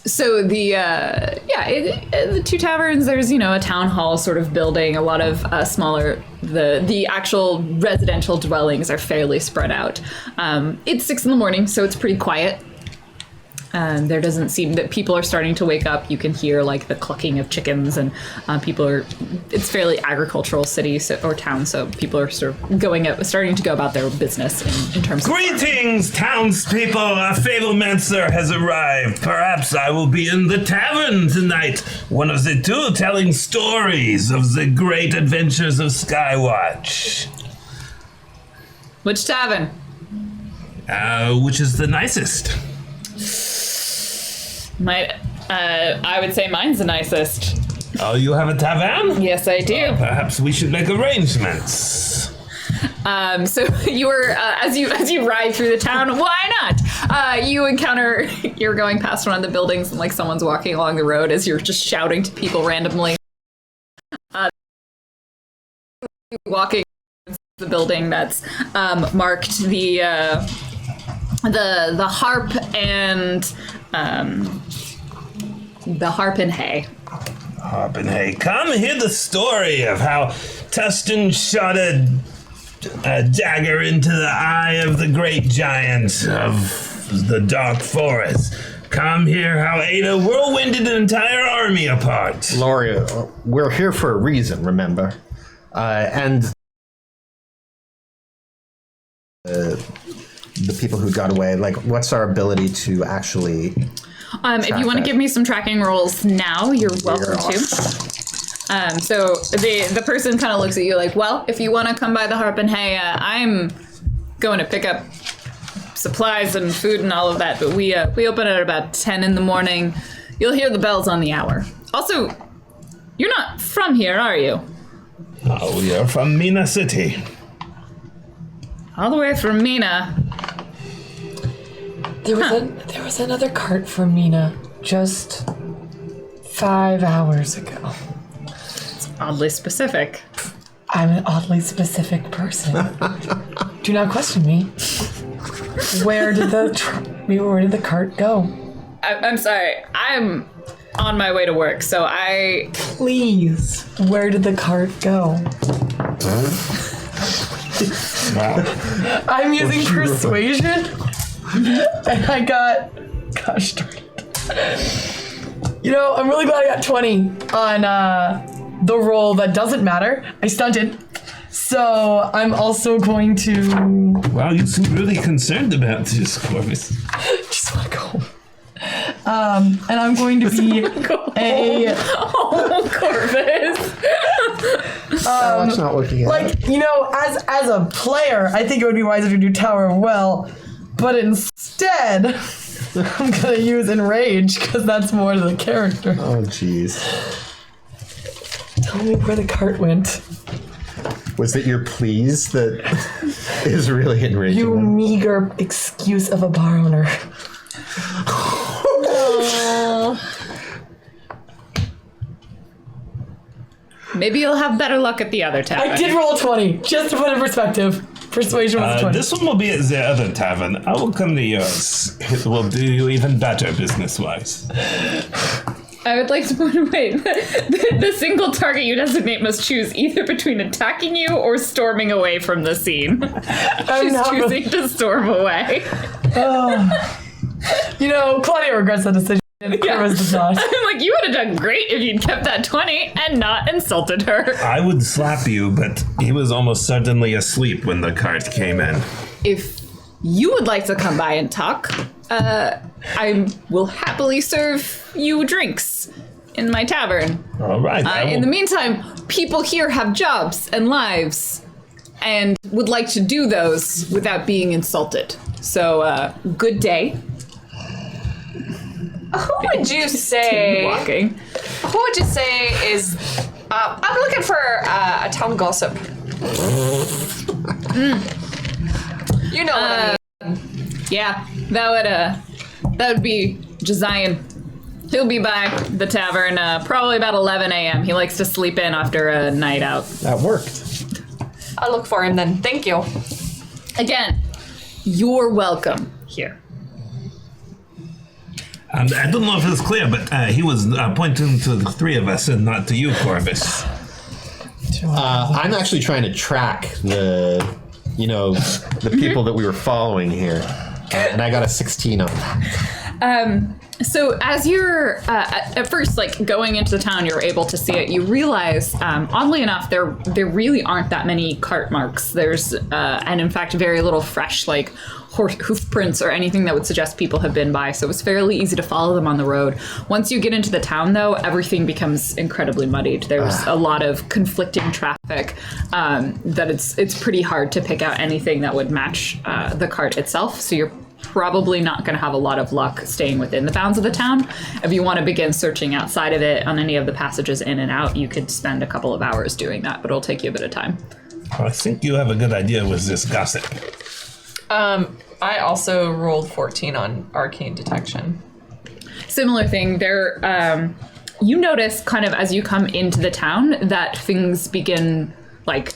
So the two taverns, there's, a town hall sort of building, a lot of smaller, the actual residential dwellings are fairly spread out. It's 6 a.m, so it's pretty quiet. There doesn't seem that people are starting to wake up. You can hear like the clucking of chickens, and it's fairly agricultural city or town, so people are sort of starting to go about their business in terms of Greetings, townspeople! A fablemancer has arrived. Perhaps I will be in the tavern tonight. One of the two telling stories of the great adventures of Skywatch. Which tavern? Which is the nicest? I would say mine's the nicest. Oh, you have a tavern? Yes, I do. Perhaps we should make arrangements. So you're as you ride through the town, why not? You're going past one of the buildings and like someone's walking along the road as you're just shouting to people randomly. Walking the building that's marked the harp and hay. Harp and hay. Come hear the story of how Tustin shot a dagger into the eye of the great giant of the dark forest. come hear how Ada whirlwinded an entire army apart. Laurie, we're here for a reason, remember? And the people who got away, like, what's our ability to actually... if you want to give me some tracking rolls now, you're welcome to. So the person kind of looks at you like, well, if you want to come by the Harp and Hay, I'm going to pick up supplies and food and all of that, but we open at about 10 in the morning. You'll hear the bells on the hour. Also, you're not from here, are you? Oh, you're from Mina City. All the way from Mina. There was another cart from Mina just 5 hours ago. It's oddly specific. I'm an oddly specific person. Do not question me. Where did the cart go? I'm sorry. I'm on my way to work, so Please, where did the cart go? Wow. I'm using persuasion, and I got, gosh darn it. You know, I'm really glad I got 20 on the roll that doesn't matter. I stunted. So I'm also going to... Wow, you seem really concerned about this, Corvus. Just want to go home. And I'm going to be a... Oh, Corvus. That's not looking at Like, you know, as a player, I think it would be wiser to do Tower of Will, but instead, I'm going to use Enrage, because that's more to the character. Oh, jeez. Tell me where the cart went. Was it your please that is really enraging You them? meager excuse of a bar owner. Maybe you'll have better luck at the other tavern. I did roll 20, just to put it in perspective. Persuasion was 20. This one will be at the other tavern. I will come to yours. It will do you even better business-wise. I would like to point out, the single target you designate must choose either between attacking you or storming away from the scene. She's choosing to storm away. You know, Claudia regrets that decision. And Corvus does not. I'm like, you would have done great if you'd kept that 20 and not insulted her. I would slap you, but he was almost certainly asleep when the cart came in. If you would like to come by and talk, I will happily serve you drinks in my tavern. All right. In the meantime, people here have jobs and lives and would like to do those without being insulted. So, good day. Who would you say? Walking. Who would you say is? I'm looking for a town gossip. You know what I mean. Yeah, that would be Josiah. He'll be by the tavern probably about 11 a.m. He likes to sleep in after a night out. That worked. I'll look for him then. Thank you. Again, you're welcome here. I don't know if it's clear, but he was pointing to the three of us and not to you, Corvus. I'm actually trying to track the people that we were following here. And I got a 16 on that. So as you're at first like going into the town, you're able to see it. You realize, oddly enough, there really aren't that many cart marks. There's and in fact very little fresh like hoof prints or anything that would suggest people have been by. So it's fairly easy to follow them on the road. Once you get into the town, though, everything becomes incredibly muddied. There's a lot of conflicting traffic that it's pretty hard to pick out anything that would match the cart itself. So you're probably not going to have a lot of luck staying within the bounds of the town. If you want to begin searching outside of it on any of the passages in and out, you could spend a couple of hours doing that, but it'll take you a bit of time. I think you have a good idea with this gossip. I also rolled 14 on arcane detection. Similar thing there. You notice kind of as you come into the town that things begin like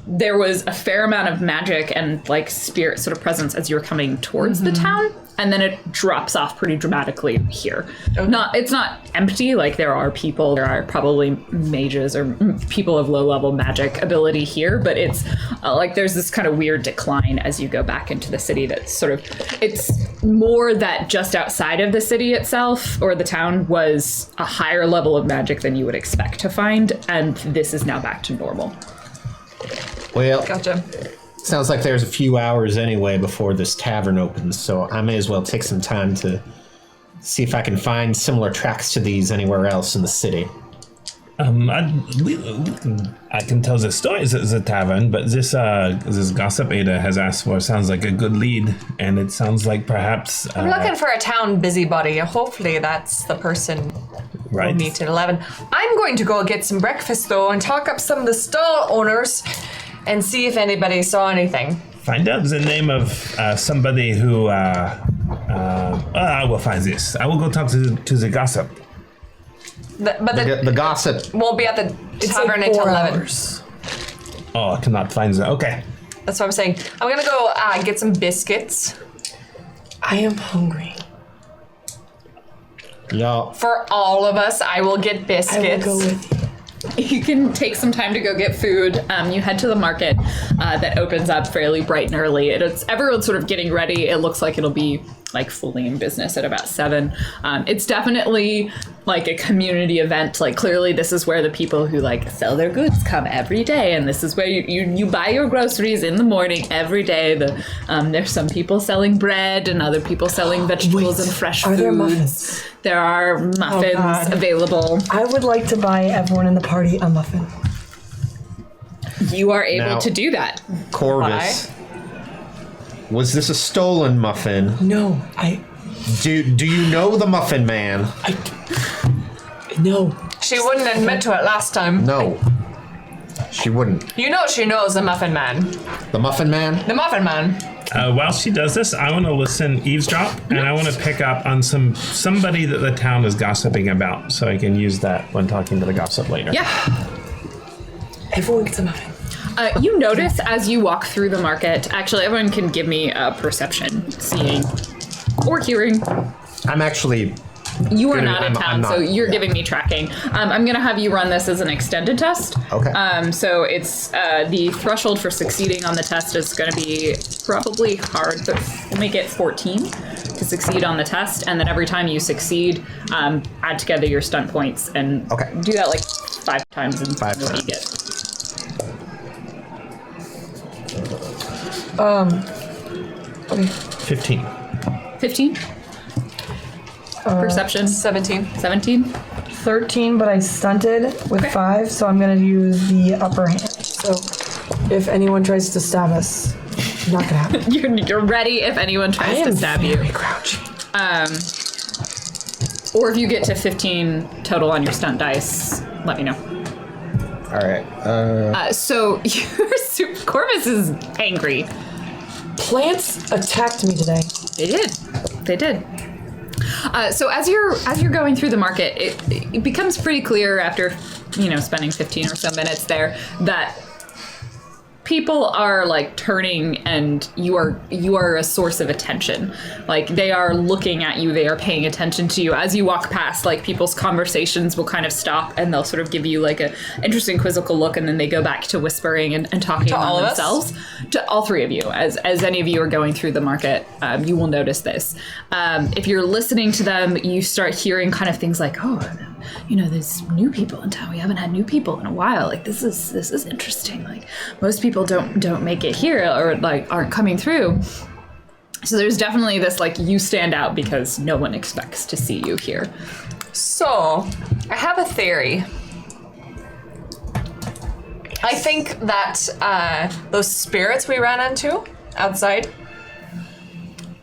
there was a fair amount of magic and like spirit sort of presence as you were coming towards the town, and then it drops off pretty dramatically here. It's not empty, like there are people, there are probably mages or people of low level magic ability here, but it's like there's this kind of weird decline as you go back into the city. That's sort of, it's more that just outside of the city itself or the town was a higher level of magic than you would expect to find, and this is now back to normal. Well, Gotcha. sounds like there's a few hours anyway before this tavern opens, so I may as well take some time to see if I can find similar tracks to these anywhere else in the city. I can tell the stories at the tavern, but this gossip Ada has asked for sounds like a good lead, and it sounds like perhaps... I'm looking for a town busybody. Hopefully that's the person right. we'll meet at 11. I'm going to go get some breakfast, though, and talk up some of the stall owners and see if anybody saw anything. Find out the name of somebody who... I will find this. I will go talk to the gossip. But The gossip. won't be at the It's tavern like until 4 11. hours. Oh, I cannot find that. Okay. That's what I'm saying. I'm gonna go get some biscuits I am hungry. Y'all, for all of us. I will get I biscuits. will go with you. You can take some time to go get food. You head to the market that opens up fairly bright and early. It's everyone's sort of getting ready. It looks like it'll be like fully in business at about 7. It's definitely like a community event. Like clearly this is where the people who like sell their goods come every day, and this is where you buy your groceries in the morning every day. There's some people selling bread and other people selling vegetables and fresh Are foods. there muffins? There are muffins God. available. I would like to buy everyone in the party a muffin. You are able Now- to do that. Corvus. Was this a stolen muffin? No, Do you know the Muffin Man? no. She wouldn't admit to it last time. No. She wouldn't. You know she knows the Muffin Man. The Muffin Man? The Muffin Man. While she does this, I want to eavesdrop, and I want to pick up on somebody that the town is gossiping about, so I can use that when talking to the gossip later. Yeah. Everyone gets a muffin. You notice as you walk through the market, actually everyone can give me a perception, seeing, or hearing. I'm actually... You are Good, not in I'm town, not, so you're yeah. giving me tracking. I'm going to have you run this as an extended test. Okay. So it's the threshold for succeeding on the test is going to be probably hard, but we'll make it 14 to succeed on the test, and then every time you succeed, add together your stunt points and Okay. do that like 5 times and 5 see what you times. get. Okay. 15. 15? Perception? 17. 17? 13, but I stunted with Okay. 5, so I'm gonna use the upper hand. So if anyone tries to stab us, not gonna happen. You're ready if anyone tries to stab you. very crouchy. Or if you get to 15 total on your stunt dice, let me know. All right. So your Corvus is angry. Plants attacked me today. They did. They did. So as you're going through the market, it becomes pretty clear after spending 15 or so minutes there that people are like turning, and you are a source of attention. Like they are looking at you, they are paying attention to you as you walk past. Like people's conversations will kind of stop, and they'll sort of give you like a interesting quizzical look, and then they go back to whispering and talking To all among of us? themselves. To all 3 of you, as any of you are going through the market, you will notice this. If you're listening to them, you start hearing kind of things like, oh, there's new people in town. We haven't had new people in a while. Like this is interesting. Like most people don't make it here, or like aren't coming through. So there's definitely this like you stand out because no one expects to see you here. So, I have a theory. I think that those spirits we ran into outside,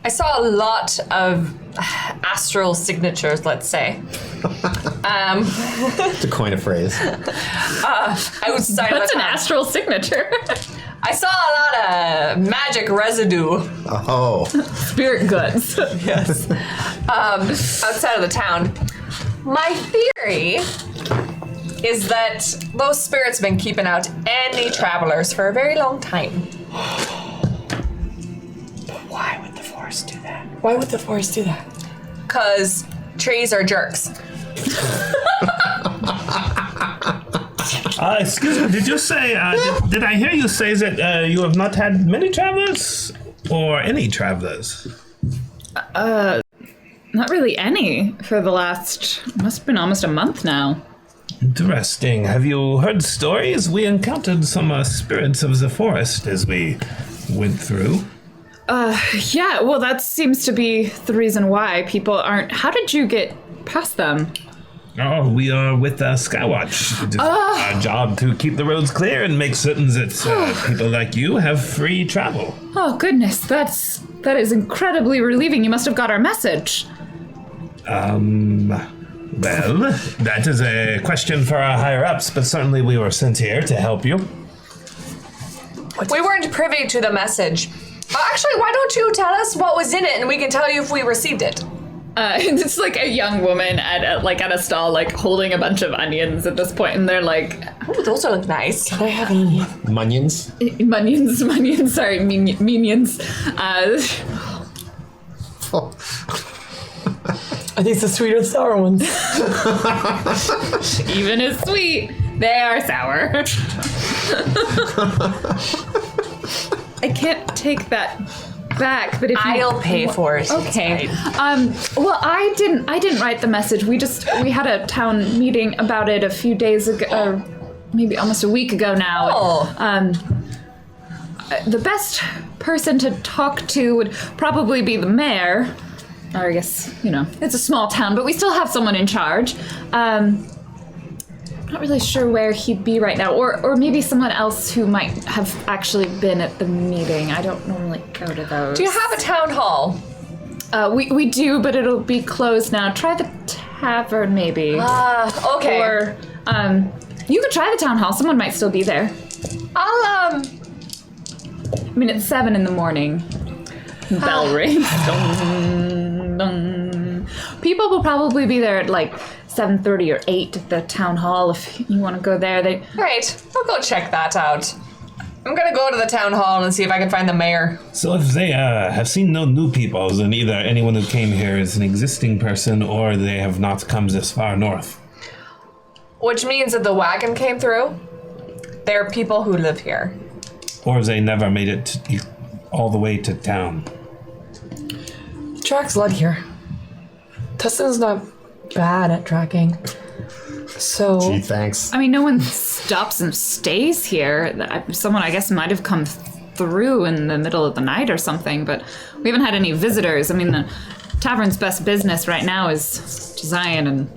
I saw a lot of astral signatures, let's say. to coin a phrase. Outside What's of an the town. astral signature? I saw a lot of magic residue. Oh. Spirit goods. Outside of the town. My theory is that those spirits have been keeping out any travelers for a very long time. Why would the forest do that? Why would the forest do that? Because trees are jerks. Excuse me, did you say, did I hear you say that you have not had many travelers? Or any travelers? Not really any for the last, must have been almost a month now. Interesting. Have you heard stories? We encountered some spirits of the forest as we went through. Yeah, well, that seems to be the reason why people aren't. How did you get past them? Oh, we are with Skywatch. It is our job to keep the roads clear and make certain that people like you have free travel. Oh, goodness, that is incredibly relieving. You must have got our message. Well, that is a question for our higher-ups, but certainly we were sent here to help you. We weren't privy to the message. Actually, why don't you tell us what was in it and we can tell you if we received it? It's like a young woman at a stall, like holding a bunch of onions at this point, and they're like, Oh, those look nice. Can I have an onion? Munions? Minions, sorry, minions. Are these the sweet or sour ones? Even as sweet, they are sour. I can't take that back, but if I'll pay for it. Okay. It's fine. Well, I didn't write the message. We had a town meeting about it a few days ago, or maybe almost a week ago now. Oh. The best person to talk to would probably be the mayor. Or I guess, it's a small town, but we still have someone in charge. Not really sure where he'd be right now, or maybe someone else who might have actually been at the meeting. I don't normally go to those. Do you have a town hall? We do, but it'll be closed now. Try the tavern, maybe. Okay. Or, you could try the town hall. Someone might still be there. I'll, It's 7 a.m. Bell rings. Dun, dun. People will probably be there at 7:30 or 8 at the town hall if you want to go there. Right, I'll go check that out. I'm gonna go to the town hall and see if I can find the mayor. So if they have seen no new people, then either anyone who came here is an existing person or they have not come this far north. Which means that the wagon came through. There are people who live here. Or they never made it all the way to town. Tracks led here. Tustin's not bad at tracking. So Gee, thanks. No one stops and stays here. Someone, I guess, might have come through in the middle of the night or something, but we haven't had any visitors. The tavern's best business right now is Zion and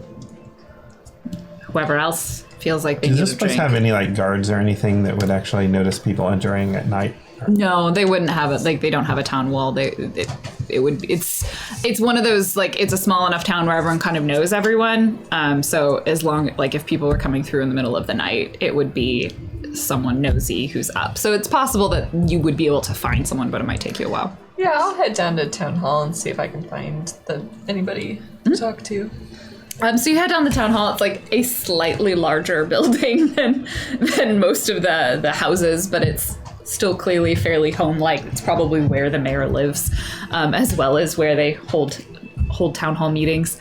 whoever else feels like they Does need this a place drink. have any guards or anything that would actually notice people entering at night? No, they wouldn't have it. They don't have a town wall. It's one of those, it's a small enough town where everyone kind of knows everyone. So as long, if people were coming through in the middle of the night, it would be someone nosy who's up. So it's possible that you would be able to find someone, but it might take you a while. Yeah, I'll head down to town hall and see if I can find anybody to talk to. So you head down the town hall. It's a slightly larger building than most of the houses, but it's still clearly fairly home-like. It's probably where the mayor lives, as well as where they hold town hall meetings.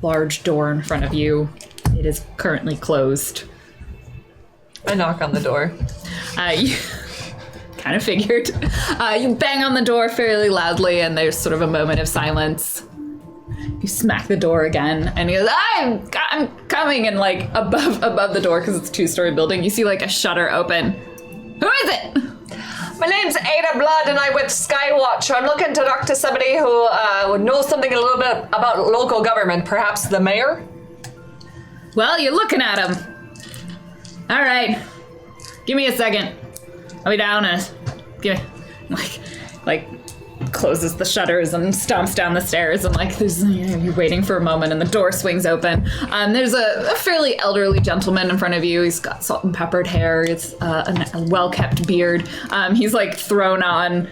Large door in front of you. It is currently closed. I knock on the door. You kind of figured. You bang on the door fairly loudly, and there's sort of a moment of silence. You smack the door again, and he goes, I'm coming, and above the door, because it's a 2-story building, you see a shutter open. Who is it? My name's Ada Blood, and I'm with Skywatch. I'm looking to talk to somebody who would know something a little bit about local government, perhaps the mayor? Well, you're looking at him. All right. Give me a second. I'll be down and closes the shutters and stomps down the stairs, and you're waiting for a moment, and the door swings open. There's a fairly elderly gentleman in front of you. He's got salt and peppered hair. It's a well-kept beard. He's thrown on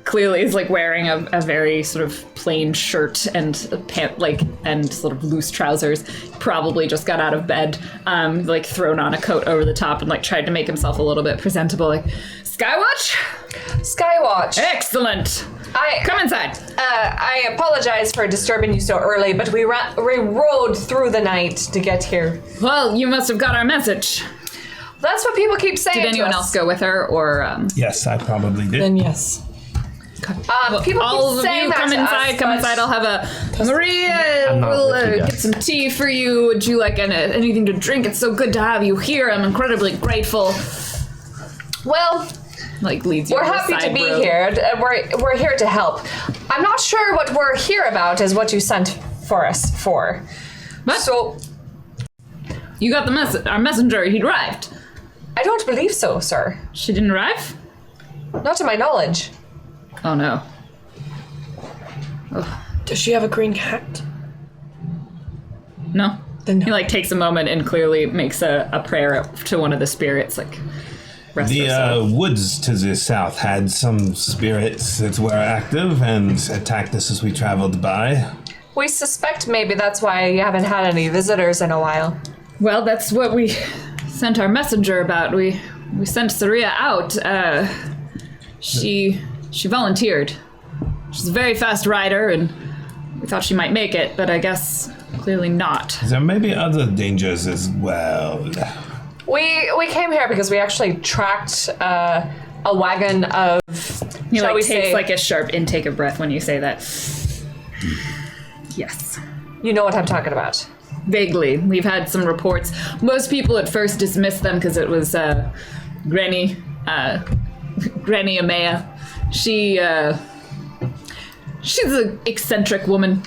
clearly is like wearing a very sort of plain shirt and a pant, and sort of loose trousers. Probably just got out of bed, like thrown on a coat over the top and like tried to make himself a little bit presentable. Like, Skywatch? Skywatch. Excellent. Come inside. I apologize for disturbing you so early, but we rode through the night to get here. Well, you must have got our message. That's what people keep saying. Did anyone else go with her, or? Yes, I probably did. Then yes. People all keep of saying you that come to inside. us, Come but- inside. I'll have a Maria. I'm not We'll with you guys. get some tea for you. Would you like anything to drink? It's so good to have you here. I'm incredibly grateful. Well, Like leads you. we're to the happy to side be road. here. We're here to help. I'm not sure what we're here about is what you sent for us for. What? So You got the message. Our messenger. He arrived. I don't believe so, sir. She didn't arrive. Not to my knowledge. Oh no. Does she have a green hat? No. Then no. He like takes a moment and clearly makes a prayer to one of the spirits. Like rest her soul. The woods to the south had some spirits that were active and attacked us as we traveled by. We suspect maybe that's why you haven't had any visitors in a while. Well, that's what we sent our messenger about. We sent Saria out. She volunteered. She's a very fast rider, and we thought she might make it, but I guess clearly not. There may be other dangers as well. We came here because we actually tracked a wagon of. He shall like we takes say, like a sharp intake of breath when you say that. Yes. you know what I'm talking about. Vaguely. We've had some reports. Most people at first dismissed them because it was Granny Amaya. She's an eccentric woman.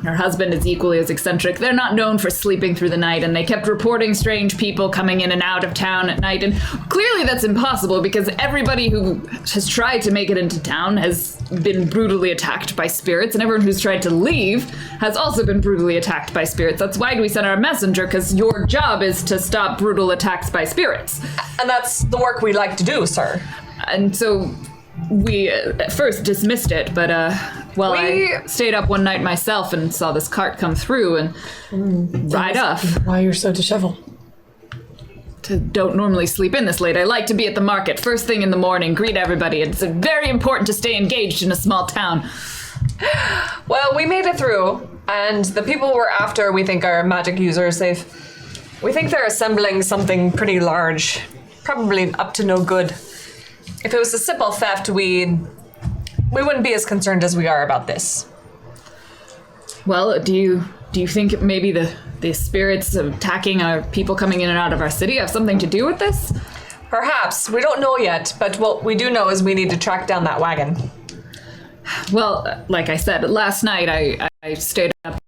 Her husband is equally as eccentric. They're not known for sleeping through the night, and they kept reporting strange people coming in and out of town at night. And clearly that's impossible because everybody who has tried to make it into town has been brutally attacked by spirits, and everyone who's tried to leave has also been brutally attacked by spirits. That's why we sent our messenger, because your job is to stop brutal attacks by spirits. And that's the work we like to do, sir. And so we at first dismissed it, but I stayed up one night myself and saw this cart come through and ride off. Why you're so disheveled? Don't normally sleep in this late. I like to be at the market first thing in the morning, greet everybody. It's very important to stay engaged in a small town. Well, we made it through, and the people we're after we think are magic users. We think they're assembling something pretty large, probably up to no good. If it was a simple theft, we wouldn't be as concerned as we are about this. Well, do you think maybe the spirits attacking our people coming in and out of our city have something to do with this? Perhaps. We don't know yet, but what we do know is we need to track down that wagon. Well, like I said, last night I stayed up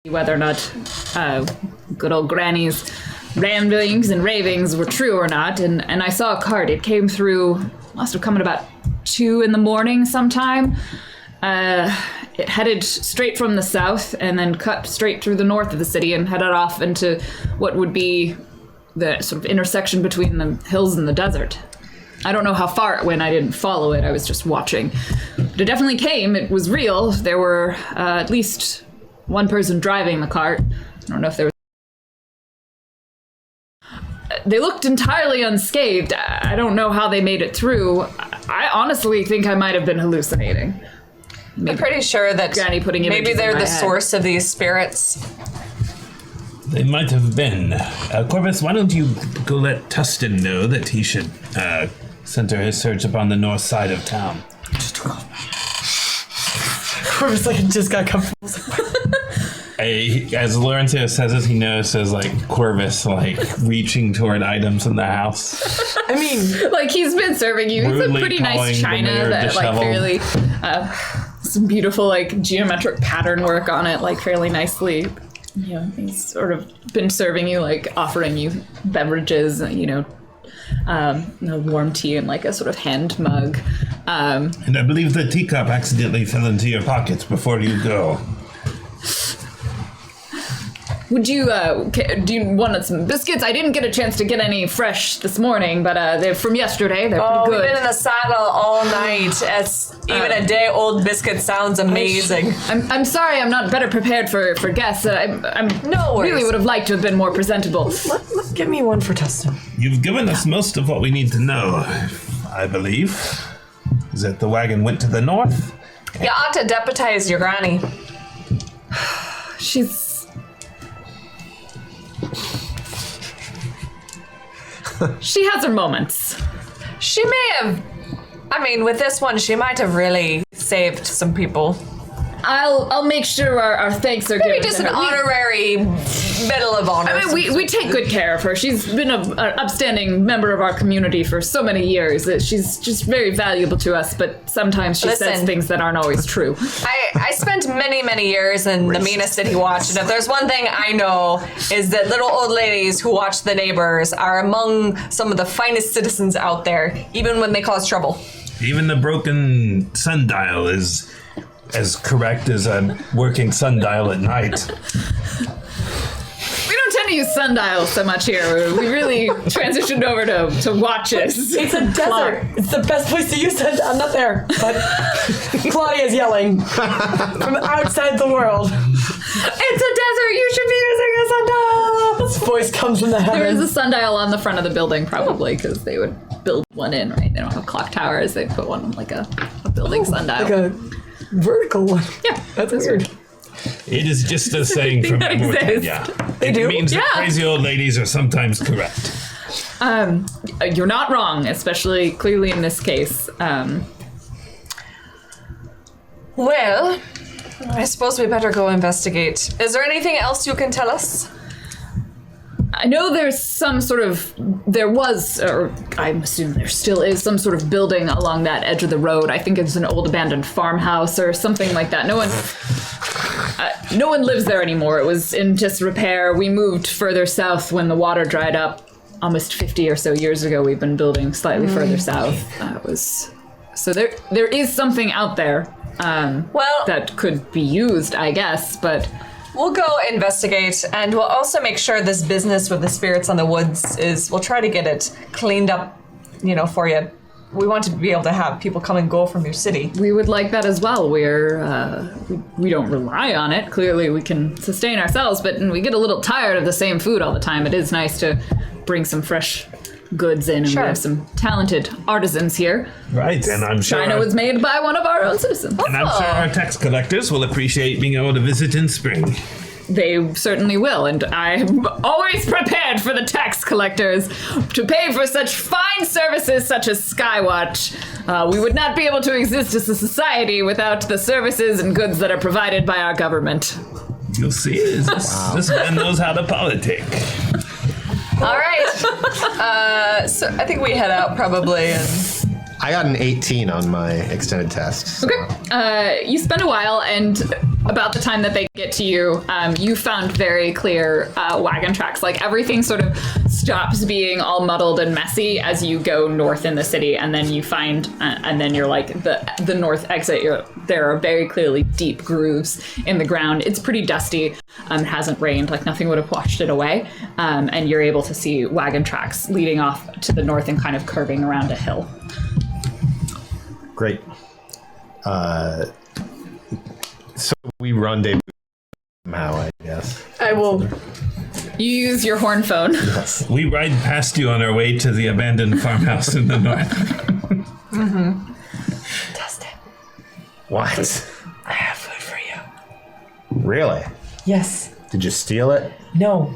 whether or not good old Granny's ramblings and ravings were true or not, and I saw a cart. It came through, must have come at about 2 a.m. sometime. It headed straight from the south and then cut straight through the north of the city and headed off into what would be the sort of intersection between the hills and the desert. I don't know how far it went. I didn't follow it. I was just watching. But it definitely came. It was real. There were at least one person driving the cart. I don't know if there was. They looked entirely unscathed. I don't know how they made it through. I honestly think I might have been hallucinating. I'm pretty sure that Granny putting maybe images in they're my the head. source of these spirits. They might have been. Corvus, why don't you go let Tustin know that he should center his search upon the north side of town. Corvus like just got comfortable. As Lorenzo says it, he notices Corvus reaching toward items in the house. I mean, Like, he's been serving you. It's a Rudely pretty calling nice the china mayor that, disheveled. fairly, some beautiful, geometric pattern work on it, fairly nicely. You know, he's sort of been serving you, offering you beverages, warm tea in, a sort of hand mug. And I believe the teacup accidentally fell into your pockets before you go. Would you, do you want some biscuits? I didn't get a chance to get any fresh this morning, but they're from yesterday. They're pretty We've good. been in the saddle all night. Even a day-old biscuit sounds amazing. I'm sorry I'm not better prepared for guests. I'm No worries. really would have liked to have been more presentable. Give me one for testing. You've given us most of what we need to know, I believe. Is that the wagon went to the north? You ought to deputize your granny. She's... She has her moments. She may have. I mean, with this one, she might have really saved some people. I'll make sure our thanks are Maybe given just to an her. honorary Medal of Honor. I mean, we take good care of her. She's been an upstanding member of our community for so many years. She's just very valuable to us, but sometimes she says Listen. things that aren't always true. I spent many, many years in the Mina City Watch, and if there's one thing I know is that little old ladies who watch the neighbors are among some of the finest citizens out there, even when they cause trouble. Even the broken sundial is as correct as a working sundial at night. We don't tend to use sundials so much here. We really transitioned over to watches. It's a desert. It's the best place to use it. I'm not there, but Claudia's yelling from outside the world. It's a desert. You should be using a sundial. This voice comes from the There is heavens. a sundial on the front of the building, probably, because they would build one in, right? They don't have clock towers. They put one like a building sundial. Like a vertical one. Yeah, That's weird. It is just a saying from that Britannia. It do? means that Yeah. crazy old ladies are sometimes correct. You're not wrong, especially clearly in this case. Well, I suppose we better go investigate. Is there anything else you can tell us? I know there was, or I assume there still is, some sort of building along that edge of the road. I think it's an old abandoned farmhouse or something like that. No one lives there anymore. It was in disrepair. We moved further south when the water dried up almost 50 or so years ago. We've been building slightly further south. So there is something out there Well, that could be used, I guess, but... we'll go investigate, and we'll also make sure this business with the spirits on the woods we'll try to get it cleaned up, for you. We want to be able to have people come and go from your city. We would like that as well. We don't rely on it. Clearly, we can sustain ourselves, but we get a little tired of the same food all the time. It is nice to bring some fresh goods in, and Sure. we have some talented artisans here. Right, and I'm sure China was made by one of our own citizens. and I'm sure our tax collectors will appreciate being able to visit in spring. They certainly will, and I'm always prepared for the tax collectors to pay for such fine services such as Skywatch. We would not be able to exist as a society without the services and goods that are provided by our government. You'll see, this man knows how to politic. All right. So I think we head out probably. And I got an 18 on my extended test. So. Okay. You spend a while, and about the time that they get to you, you found very clear wagon tracks. Like everything sort of stops being all muddled and messy as you go north in the city, and then you find, and then you're like the north exit. There are very clearly deep grooves in the ground. It's pretty dusty. It hasn't rained. Like nothing would have washed it away, and you're able to see wagon tracks leading off to the north and kind of curving around a hill. Great. So we rendezvous somehow, I guess. I will. You use your horn phone. We ride past you on our way to the abandoned farmhouse in the north. Test it. What? I have food for you. Really? Yes. Did you steal it? No.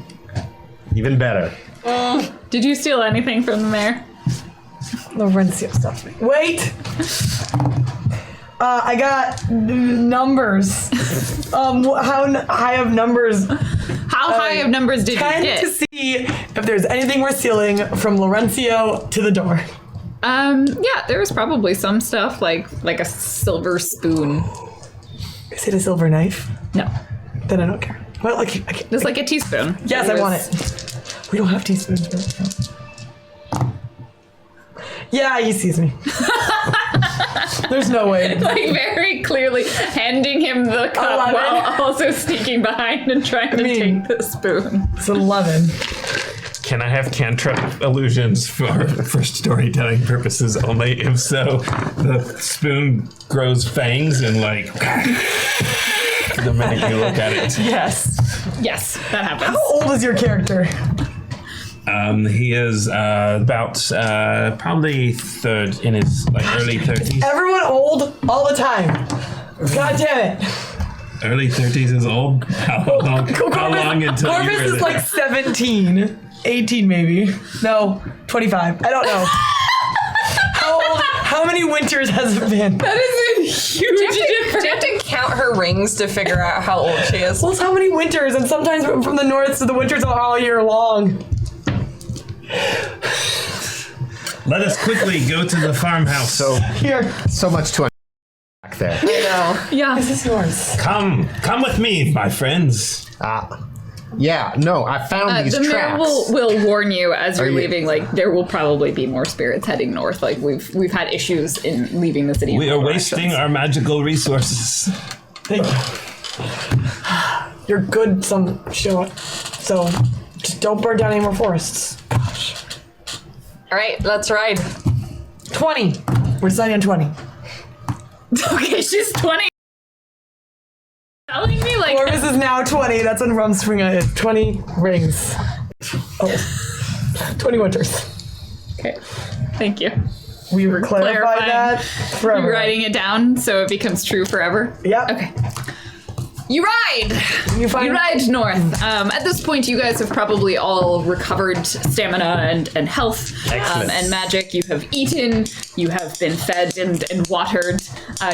Even better. Did you steal anything from the mayor? Lorenzo stopped me. Wait! I got numbers. How high of numbers? How high of numbers did you 10 get? to see if there's anything we're stealing from Lorenzo to the door. Yeah, there was probably some stuff like a silver spoon. Is it a silver knife? No, Then I don't care. Well, I can't. just like a teaspoon. Yes, I want it. We don't have teaspoons. Yeah, he sees me. There's no way. Like very very clearly handing him the cup 11. while also sneaking behind and trying to take the spoon. It's 11. Can I have cantrip illusions for storytelling purposes only? If so, the spoon grows fangs and like the minute you look at it. Yes. Yes, that happens. How old is your character? He is about probably third in his early 30s. Everyone old all the time. God damn it. Early 30s is old. How long until you Corvus really- is like 17. 18 maybe. No, 25. I don't know. How old? How many winters has it been? That is a huge Do you difference. have to count her rings to figure out how old she is? Well, it's how many winters, and sometimes from the north, so the winters are all year long. Let us quickly go to the farmhouse. Here. So much to unpack there. I know. Yeah. This is yours. Come with me, my friends. Yeah, no, I found these The mayor tracks. will warn you as you're you- leaving. Like there will probably be more spirits heading north. Like we've had issues in leaving the city. We in are all wasting directions. our magical resources. Thank you. You're good so just don't burn down any more forests. Gosh. All right, let's ride. 20. We're deciding on 20. Okay, she's 20. Telling me like Corvus is now 20. That's when Rumspringa is. 20 rings. Oh. 20 winters. Okay, thank you. We were clarified clarifying. that forever. You're writing it down so it becomes true forever. Yeah. Okay. You ride. You find You ride north. At this point, you guys have probably all recovered stamina and health and magic. You have eaten. You have been fed and watered.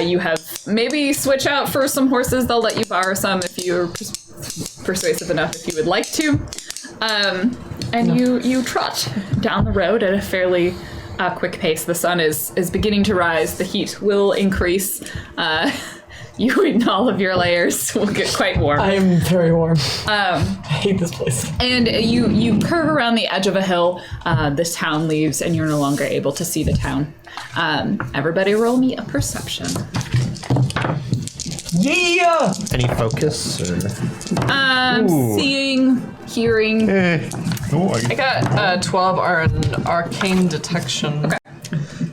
You have maybe switch out for some horses. They'll let you borrow some if you're persuasive enough if you would like to. And you trot down the road at a fairly quick pace. The sun is beginning to rise. The heat will increase. You in all of your layers will get quite warm. I am very warm. I hate this place. And you curve around the edge of a hill. This town leaves, and you're no longer able to see the town. Everybody roll me a perception. Yeah! Any focus? Or? Seeing, hearing. I got 12 on arcane detection. Okay.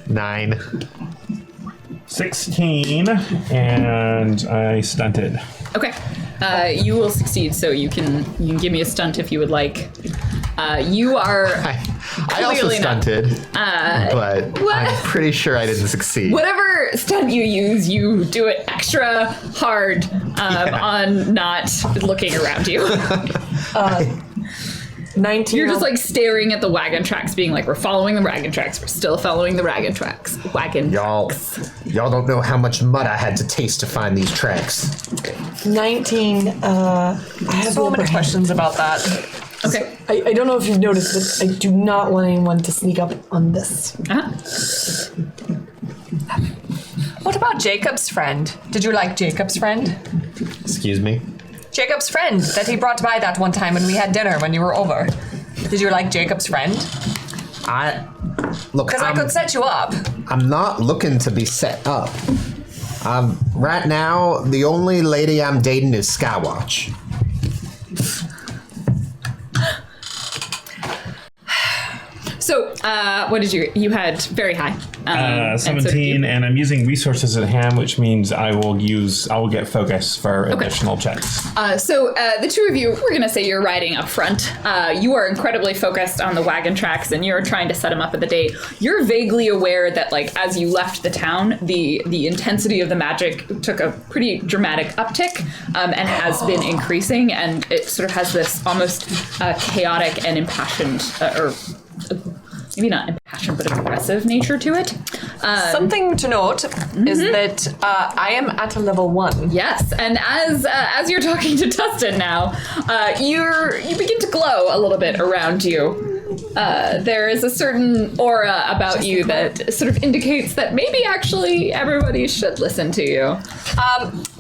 9. 16, and I stunted. Okay. You will succeed, so you can give me a stunt if you would like. You are I also Clearly not. stunted, but what? I'm pretty sure I didn't succeed. whatever stunt you use, you do it extra hard on not looking around you. 19. You're just like staring at the wagon tracks, being like, "We're following the wagon tracks. We're still following the wagon tracks." Y'all don't know how much mud I had to taste to find these tracks. 19. I have So the many upper hand. questions about that. Okay. I don't know if you've noticed, but I do not want anyone to sneak up on this. Uh-huh. What about Jacob's friend? Did you like Jacob's friend? Excuse me? Jacob's friend that he brought by that one time when we had dinner when you were over. Did you like Jacob's friend? Look, Because I could set you up. I'm not looking to be set up. Right now, the only lady I'm dating is Skywatch. So, what did you had very high? And so did 17, you. and I'm using resources at hand, which means I will get focus for additional checks. So the two of you, we're gonna say you're riding up front. You are incredibly focused on the wagon tracks, and you're trying to set them up at the date. You're vaguely aware that, like, as you left the town, the intensity of the magic took a pretty dramatic uptick, and has been increasing, and it sort of has this almost chaotic and impassioned, or maybe not impassioned, but aggressive nature to it. Something to note is that I am at a level 1. Yes, and as you're talking to Tustin now, you begin to glow a little bit around you. There is a certain aura about you that sort of indicates that maybe actually everybody should listen to you.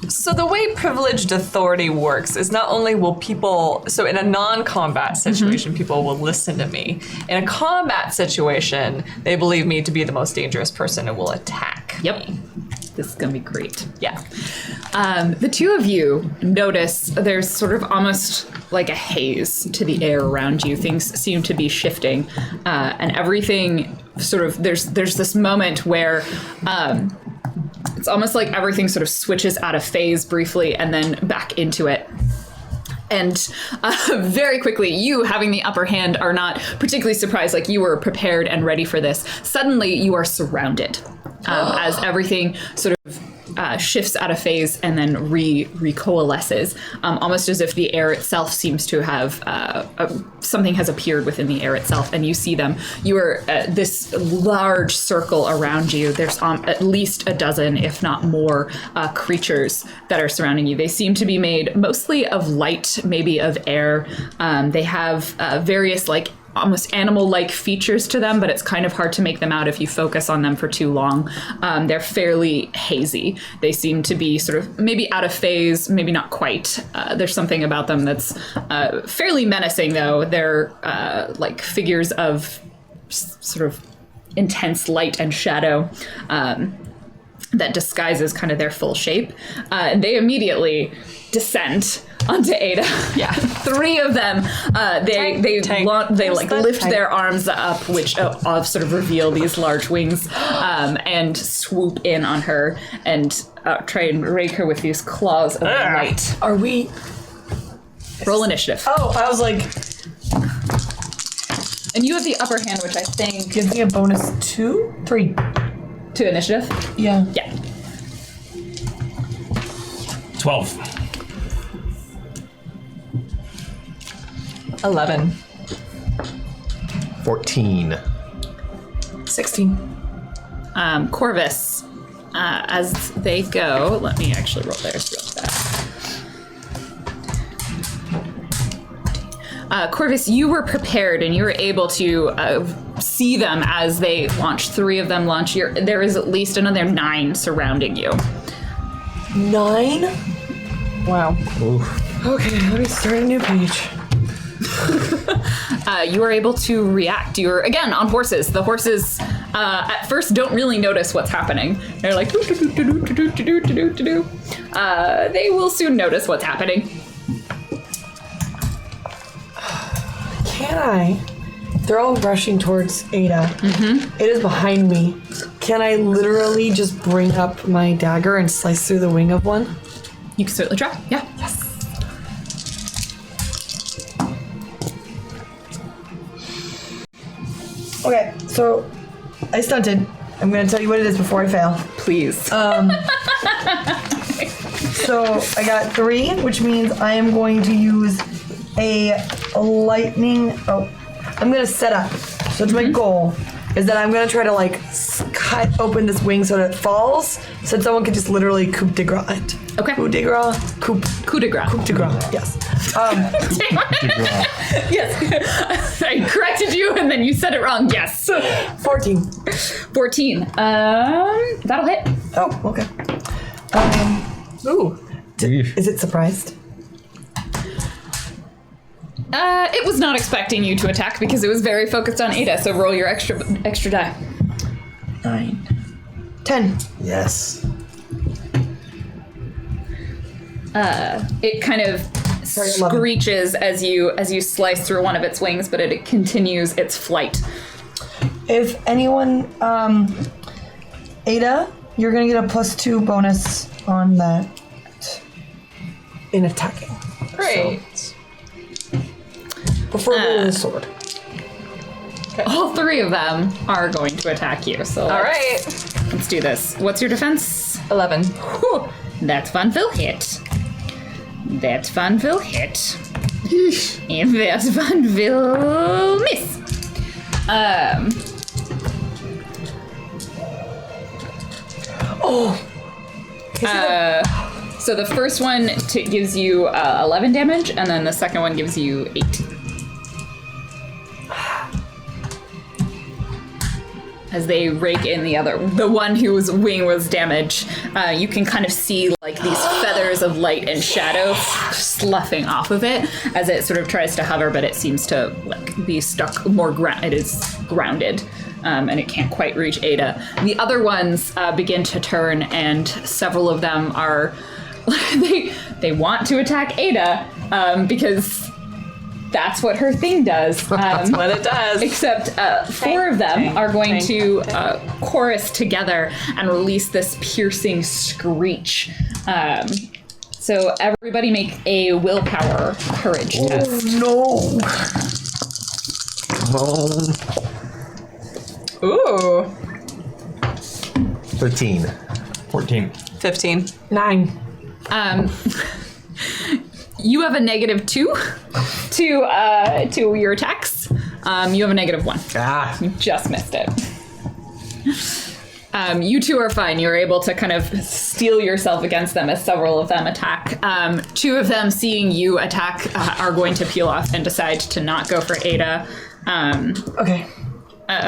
So the way privileged authority works is not only will people, so in a non-combat situation, people will listen to me. In a combat situation, they believe me to be the most dangerous person and will attack. Yep. me. This is gonna be great. Yeah. The two of you notice there's sort of almost like a haze to the air around you. Things seem to be shifting, and everything sort of there's this moment where it's almost like everything sort of switches out of phase briefly and then back into it. And very quickly, you having the upper hand are not particularly surprised, like you were prepared and ready for this. Suddenly, you are surrounded as everything sort of shifts out of phase and then recoalesces, almost as if the air itself seems to have something has appeared within the air itself, and you see them. You are this large circle around you. There's at least a dozen, if not more, creatures that are surrounding you. They seem to be made mostly of light, maybe of air. They have various almost animal-like features to them, but it's kind of hard to make them out if you focus on them for too long. They're fairly hazy. They seem to be sort of maybe out of phase, maybe not quite. There's something about them that's fairly menacing, though. They're like figures of sort of intense light and shadow that disguises kind of their full shape. They immediately descend onto Ada. Yeah. Three of them. They lift their arms up, which sort of reveal these large wings, and swoop in on her and try and rake her with these claws of light. Are we... Roll initiative. Oh, I was like, And you have the upper hand, which I think gives me a bonus 2? 3. to initiative. Yeah. Yeah. 12. 11. 14. 16. Corvus, as they go, let me actually roll theirs real fast. Corvus, you were prepared and you were able to see them as they launch. 3 of them launch. There is at least another 9 surrounding you. 9? Wow. Oof. Okay, let me start a new page. You are able to react. You're, again, on horses. The horses, at first, don't really notice what's happening. They're like, do-do-do-do-do-do-do-do-do-do. They will soon notice what's happening. Can I? They're all rushing towards Ada. Mm-hmm. It is behind me. Can I literally just bring up my dagger and slice through the wing of one? You can certainly try. Yeah. Yes. Okay, so I stunted. I'm going to tell you what it is before I fail. Please. So I got 3, which means I am going to use a lightning. Oh, I'm going to set up. So that's my goal. Is that I'm going to try to cut open this wing so that it falls, so that someone could just literally coup de grace it. Okay. Coup de grace. Coup Coup de grace. de grace. Yes. Yes. I corrected you and then you said it wrong. Yes. 14. 14. That'll hit. Oh, okay. Ooh. Is it surprised? It was not expecting you to attack because it was very focused on Ada, so roll your extra die. 9. 10. Yes. It kind of 11. screeches as you slice through one of its wings, but it continues its flight. If anyone, Ada, you're gonna get a +2 bonus on that in attacking. Great. Preferably with a sword. All 3 of them are going to attack you. So All right. let's do this. What's your defense? 11. Whew, that fun will hit. That fun will hit. And that one will miss. So the first one gives you 11 damage, and then the second one gives you 8. As they rake in the one whose wing was damaged, you can kind of see these feathers of light and shadow sloughing off of it as it sort of tries to hover, but it seems to be stuck more it is grounded. and it can't quite reach Ada. The other ones begin to turn, and several of them are they want to attack Ada because that's what her thing does. That's what it does. Except 4 of them are going to chorus together and release this piercing screech. So everybody make a willpower courage test. No. Ooh. 13. 14. 15. 9. You have a -2 to your attacks. You have a -1. Ah. You just missed it. You two are fine. You're able to kind of steel yourself against them as several of them attack. 2 of them, seeing you attack, are going to peel off and decide to not go for Ada. Okay.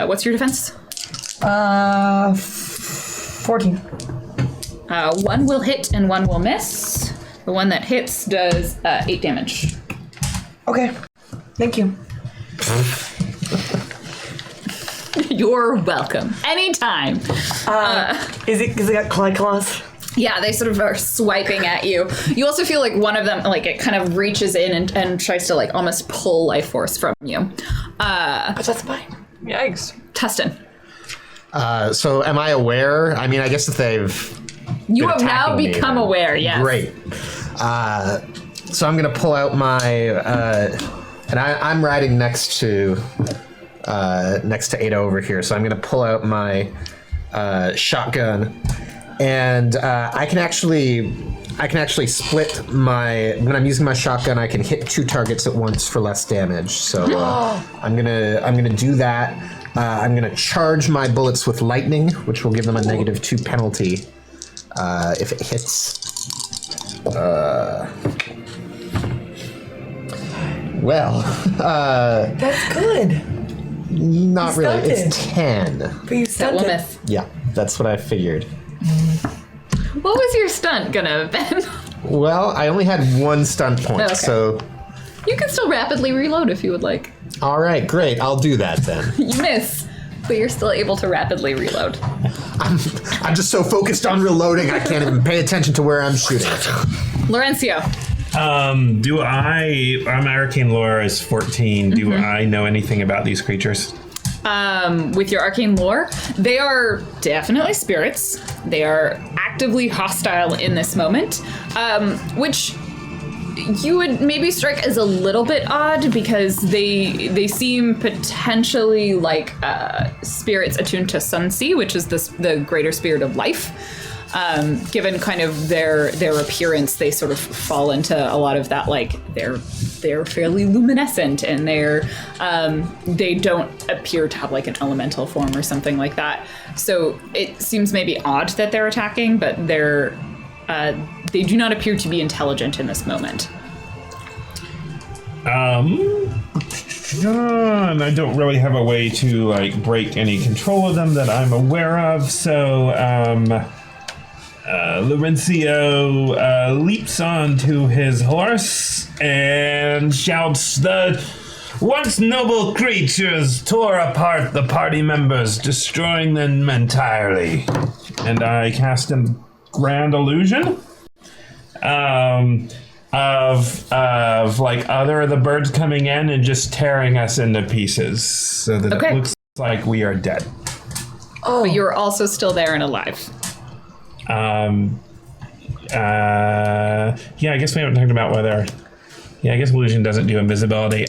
What's your defense? 14. 1 will hit and 1 will miss. The one that hits does 8 damage. Okay. Thank you. You're welcome. Anytime. Is it got claws? Yeah, they sort of are swiping at you. You also feel like one of them, like, it kind of reaches in and tries to, like, almost pull life force from you. But that's fine. Yikes. Tustin. So am I aware? I mean, I guess if they've You been have now attacking me, become then- aware, yes. Great. So I'm gonna pull out my, and I'm riding next to Ada over here. So I'm gonna pull out my shotgun, and I can actually split my. When I'm using my shotgun, I can hit 2 targets at once for less damage. So I'm gonna do that. I'm gonna charge my bullets with lightning, which will give them a -2 penalty if it hits. That's good. Not You really. stunned It's 10. But you That stunned will it. miss. Yeah, that's what I figured. What was your stunt gonna have been? Well, I only had 1 stunt point, Okay. so You can still rapidly reload if you would like. all right, great. I'll do that then. You miss, but you're still able to rapidly reload. I'm just so focused on reloading, I can't even pay attention to where I'm shooting. Lorenzo. My arcane lore is 14. Do I know anything about these creatures? With your arcane lore, they are definitely spirits. They are actively hostile in this moment, which you would maybe strike as a little bit odd because they seem potentially like spirits attuned to Sunse, which is the greater spirit of life. Given kind of their appearance, they sort of fall into a lot of that, like they're fairly luminescent and they don't appear to have like an elemental form or something like that. So it seems maybe odd that they're attacking, but they do not appear to be intelligent in this moment. And I don't really have a way to like break any control of them that I'm aware of, so Laurencio leaps onto his horse and shouts, "The once noble creatures tore apart the party members, destroying them entirely." And I cast a grand illusion of like other of the birds coming in and just tearing us into pieces so that Okay. it looks like we are dead. But you're also still there and alive. Yeah, I guess we haven't talked about whether. Yeah, I guess illusion doesn't do invisibility.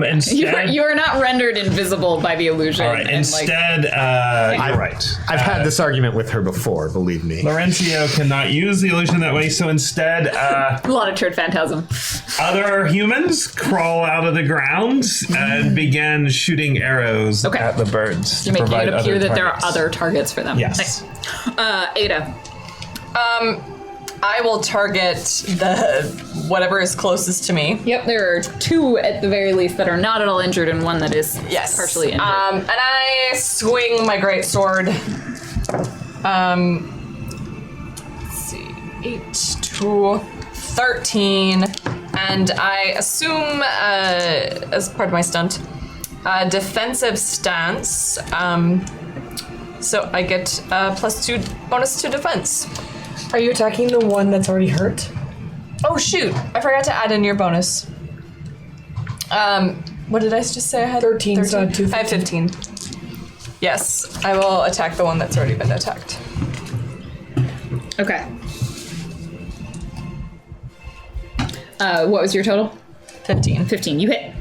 Instead, You are not rendered invisible by the illusion. all right. and, Instead, you're right. I've had this argument with her before, believe me. Laurencio cannot use the illusion that way, so instead, a lot of turd phantasm. other humans crawl out of the ground and begin shooting arrows Okay. at the birds. You're to making it provide appear other that there are targets. other targets for them. Yes. Nice. Ada. I will target the whatever is closest to me. Yep, there are 2 at the very least that are not at all injured and 1 that is Yes. partially injured. And I swing my great sword. Let's see, 8 to 13, and I assume as part of my stunt, defensive stance. So I get +2 bonus to defense. Are you attacking the one that's already hurt? Oh shoot! I forgot to add in your bonus. What did I just say? I had 13. So I had 2. I have 15. Yes, I will attack the one that's already been attacked. Okay. What was your total? 15. 15. You hit.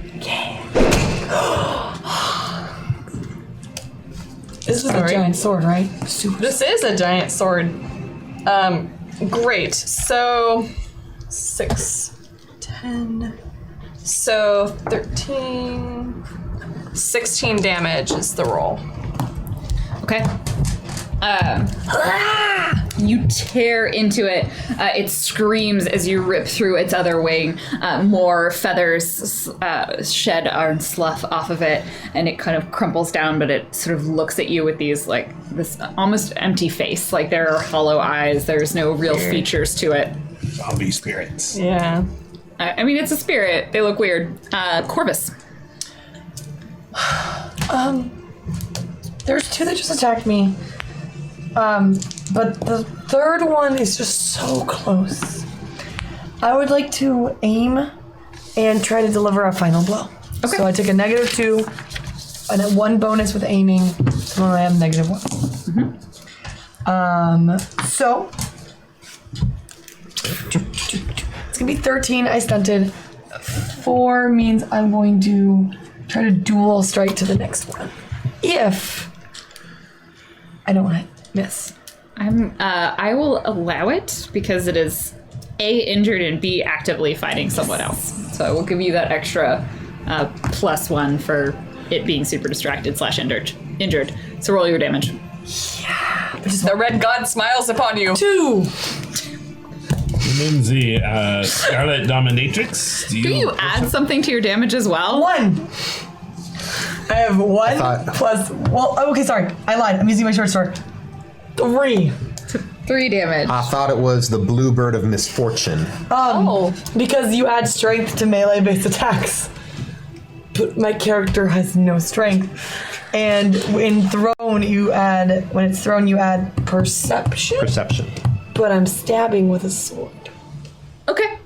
This is a giant sword, right? This is a giant sword. Great. So 6, 10. So 13, 16 damage is the roll. Okay. You tear into it. It screams as you rip through its other wing. More feathers shed and slough off of it, and it kind of crumples down, but it sort of looks at you with these, like, this almost empty face. Like, there are hollow eyes. There's no real features to it. Zombie spirits. Yeah. I mean, it's a spirit. They look weird. Corvus. There's 2 that just attacked me. But the third one is just so close. I would like to aim and try to deliver a final blow. Okay. So I take a -2 and then 1 bonus with aiming. So I have -1. So it's gonna be 13. I stunted. 4 means I'm going to try to dual strike to the next one. If I don't miss. I will allow it because it is A, injured, and B, actively fighting someone else. So I will give you that extra +1 for it being super distracted / injured. So roll your damage. The red god smiles upon you. 2. Lindsay, Scarlet Dominatrix. Do you add something to your damage as well? 1. I have 1 plus. Well, okay, sorry. I lied. I'm using my short sword. 3. 3 damage. I thought it was the bluebird of misfortune. Because you add strength to melee-based attacks. But my character has no strength. And when it's thrown, you add perception. Perception. But I'm stabbing with a sword. Okay.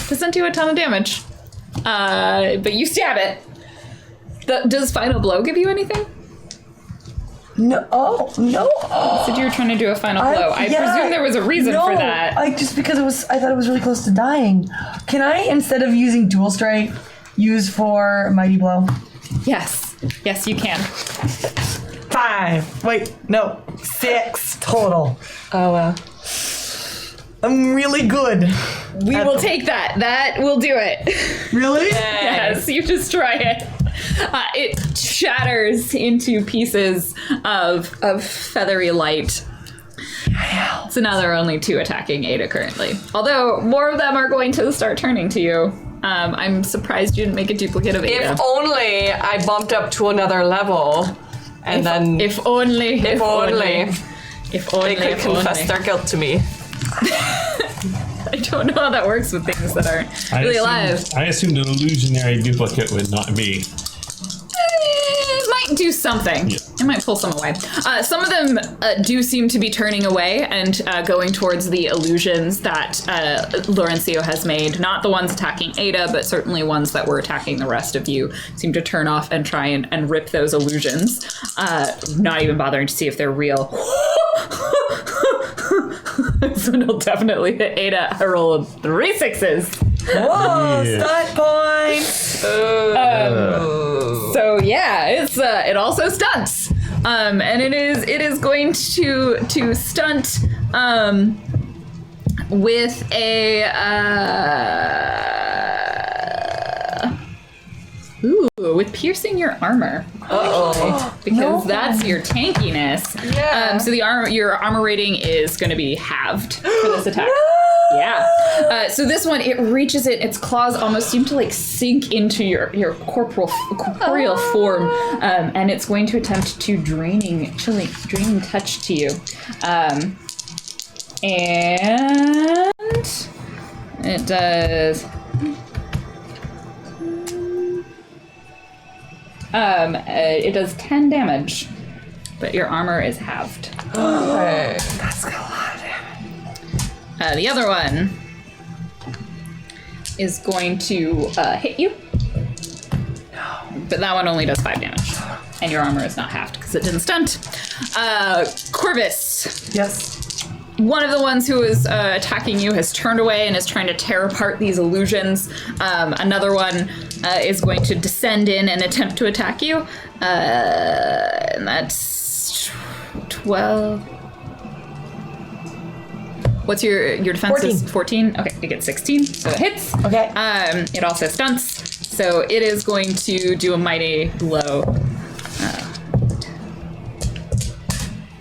Doesn't do a ton of damage. But you stab it. Does Final Blow give you anything? No. Oh, no. You said you were trying to do a final blow. I presume there was a reason for that. Just because I thought it was really close to dying. Can I, instead of using dual strike, use for mighty blow? Yes. Yes, you can. 5. Wait, no. 6 total. Oh, wow. I'm really good. We will take that. That will do it. Really? Yes, you just try it. It shatters into pieces of feathery light. So now there are only 2 attacking Ada currently. Although more of them are going to start turning to you. I'm surprised you didn't make a duplicate of Ada. If only I bumped up to another level, and then If only they could confess only. their guilt to me. I don't know how that works with things that aren't really alive. I assumed an illusionary duplicate would not be. It might do something. Yeah. It might pull some away. Some of them do seem to be turning away and going towards the illusions that Laurencio has made. Not the ones attacking Ada, but certainly ones that were attacking the rest of you seem to turn off and try and rip those illusions, not even bothering to see if they're real. So it'll definitely hit Ada. I roll of 3 6s. Whoa, Yeah. stunt points. So yeah, it also stunts, and it is going to stunt with a with piercing your armor. Because that's your tankiness. Yeah. So your armor rating is going to be halved for this attack. Yeah. So this one, it reaches its claws almost seem to like sink into your corporeal form, and it's going to attempt to draining touch to you, and it does It does 10 damage, but your armor is halved. Okay. That's a lot of damage. The other one is going to hit you. But that one only does 5 damage. And your armor is not halved because it didn't stunt. Corvus. Yes. One of the ones who is attacking you has turned away and is trying to tear apart these illusions. Another one is going to descend in and attempt to attack you. And that's 12. What's your defense? 14. Is 14? Okay, you get 16, so it hits. Okay. It also stunts, so it is going to do a mighty blow.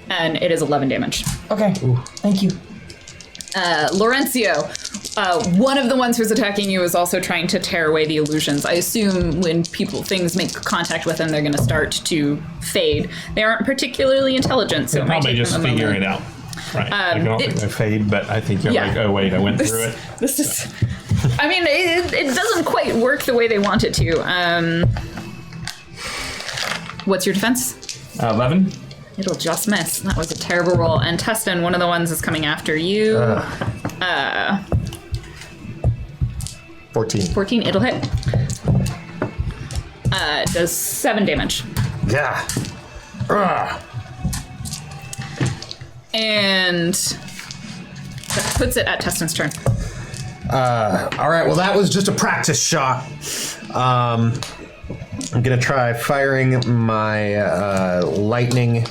And it is 11 damage. Okay. Thank you. Laurencio, one of the ones who's attacking you is also trying to tear away the illusions. I assume when things make contact with them, they're going to start to fade. They aren't particularly intelligent, so They it might probably take just them a figure moment. it out. Right. I don't think they fade, but I think you're Yeah. like, oh wait, I went through it. This is. I mean, it doesn't quite work the way they want it to. What's your defense? 11. It'll just miss. That was a terrible roll. And Tustin, one of the ones is coming after you. 14. 14, it'll hit. It does 7 damage. Yeah. And that puts it at Tustin's turn. All right. Well, that was just a practice shot. I'm gonna try firing my lightning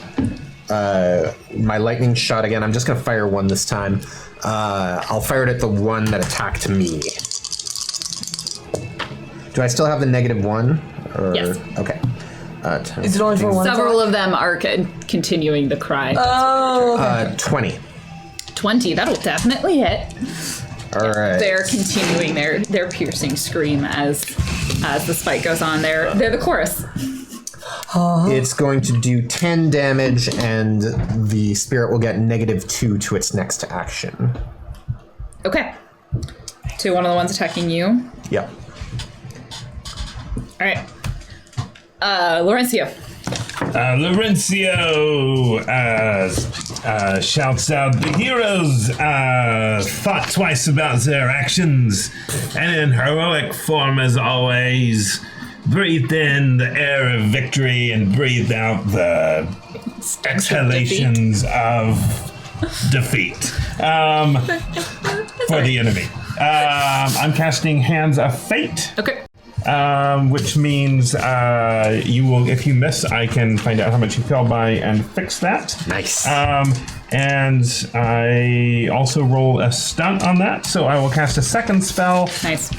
shot again. I'm just gonna fire one this time. I'll fire it at the one that attacked me. Do I still have the -1? Or, Yes. Okay. Is it only for one? Several of them are continuing the cry. Oh. 20. 20, that'll definitely hit. All right. They're continuing their piercing scream as the spike goes on. They're the chorus. It's going to do 10 damage, and the spirit will get -2 to its next action. Okay. To one of the ones attacking you. Yep. All right. Laurencio. Laurencio shouts out, "The heroes thought twice about their actions, and in heroic form as always, breathed in the air of victory and breathed out the exhalations of defeat for the enemy." I'm casting Hands of Fate. Okay. Which means you will, if you miss, I can find out how much you fell by and fix that. Nice. And I also roll a stunt on that, so I will cast a second spell. Nice.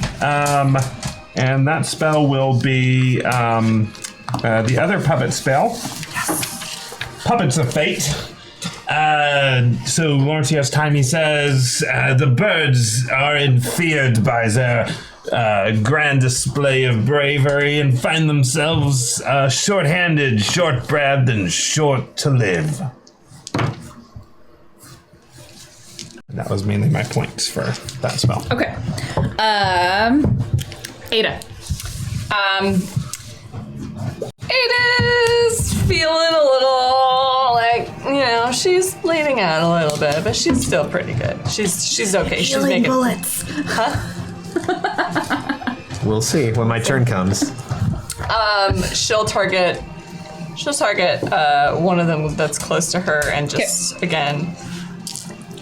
And that spell will be the other puppet spell. Yes. Puppets of Fate. So Laurencio's time, he says, "The birds are enfeared by their grand display of bravery and find themselves short-handed, short-breathed, and short to live." That was mainly my points for that spell. Okay. Ada. Ada's feeling a little like, she's bleeding out a little bit, but she's still pretty good. She's okay. She's Healing making bullets. We'll see when my turn comes. She'll target one of them that's close to her and just again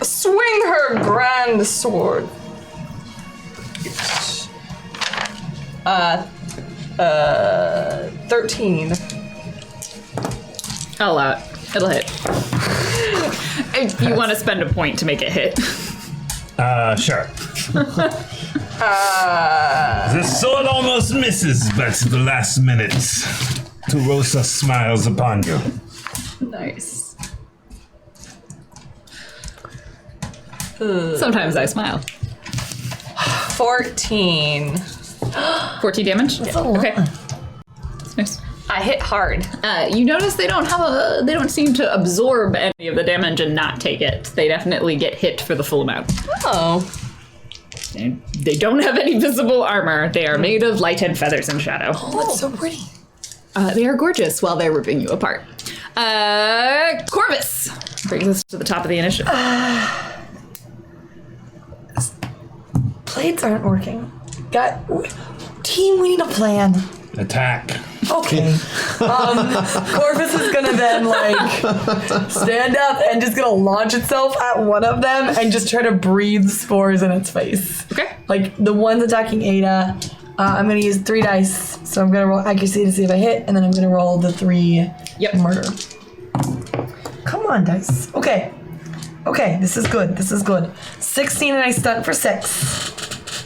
swing her grand sword. 13. I'll allow it. It'll hit. If you want to spend a point to make it hit. Sure. The sword almost misses, but at the last minute, Turosa smiles upon you. Nice. Sometimes I smile. 14. 14 damage? That's a lot. Okay. That's nice. I hit hard. You notice they don't seem to absorb any of the damage and not take it. They definitely get hit for the full amount. Oh. They don't have any visible armor. They are made of light and feathers and shadow. Oh, that's so pretty. They are gorgeous while they're ripping you apart. Corvus brings us to the top of the initiative. Plates aren't working. Team, we need a plan. Attack. Okay. Corvus is gonna then stand up and just gonna launch itself at one of them and just try to breathe spores in its face. Okay. Like the ones attacking Ada, I'm gonna use 3 dice. So I'm gonna roll accuracy to see if I hit, and then I'm gonna roll the 3 murder. Come on, dice. Okay. Okay, this is good. This is good. 16 and I stunt for 6.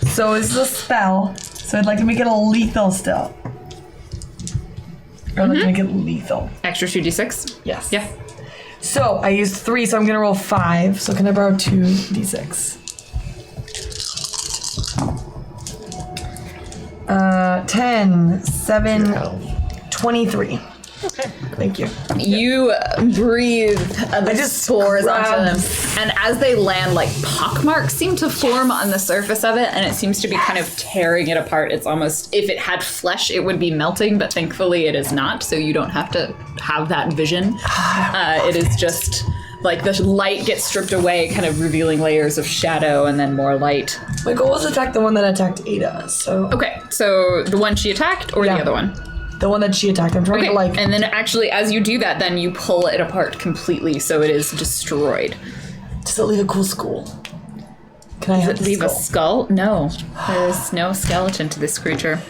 So this is a spell. So I'd like to make it a lethal still. I'd like to make it lethal. Extra 2d6? Yes. Yeah. So I used 3, so I'm gonna roll 5. So can I borrow 2d6? 10, 7, 23. Okay. Thank you. You breathe the just spores onto grab- them, and as they land, like pockmarks seem to form on the surface of it, and it seems to be kind of tearing it apart. It's almost, if it had flesh, it would be melting, but thankfully it is not, so you don't have to have that vision. It is just like the light gets stripped away, kind of revealing layers of shadow and then more light. My goal was to attack the one that attacked Ada, so... Okay, so the one she attacked or the other one? The one that she attacked. I'm trying Okay, to and then actually as you do that, then you pull it apart completely so it is destroyed. Does it leave a cool skull? Can I have the Leave a skull? skull? No, there is no skeleton to this creature.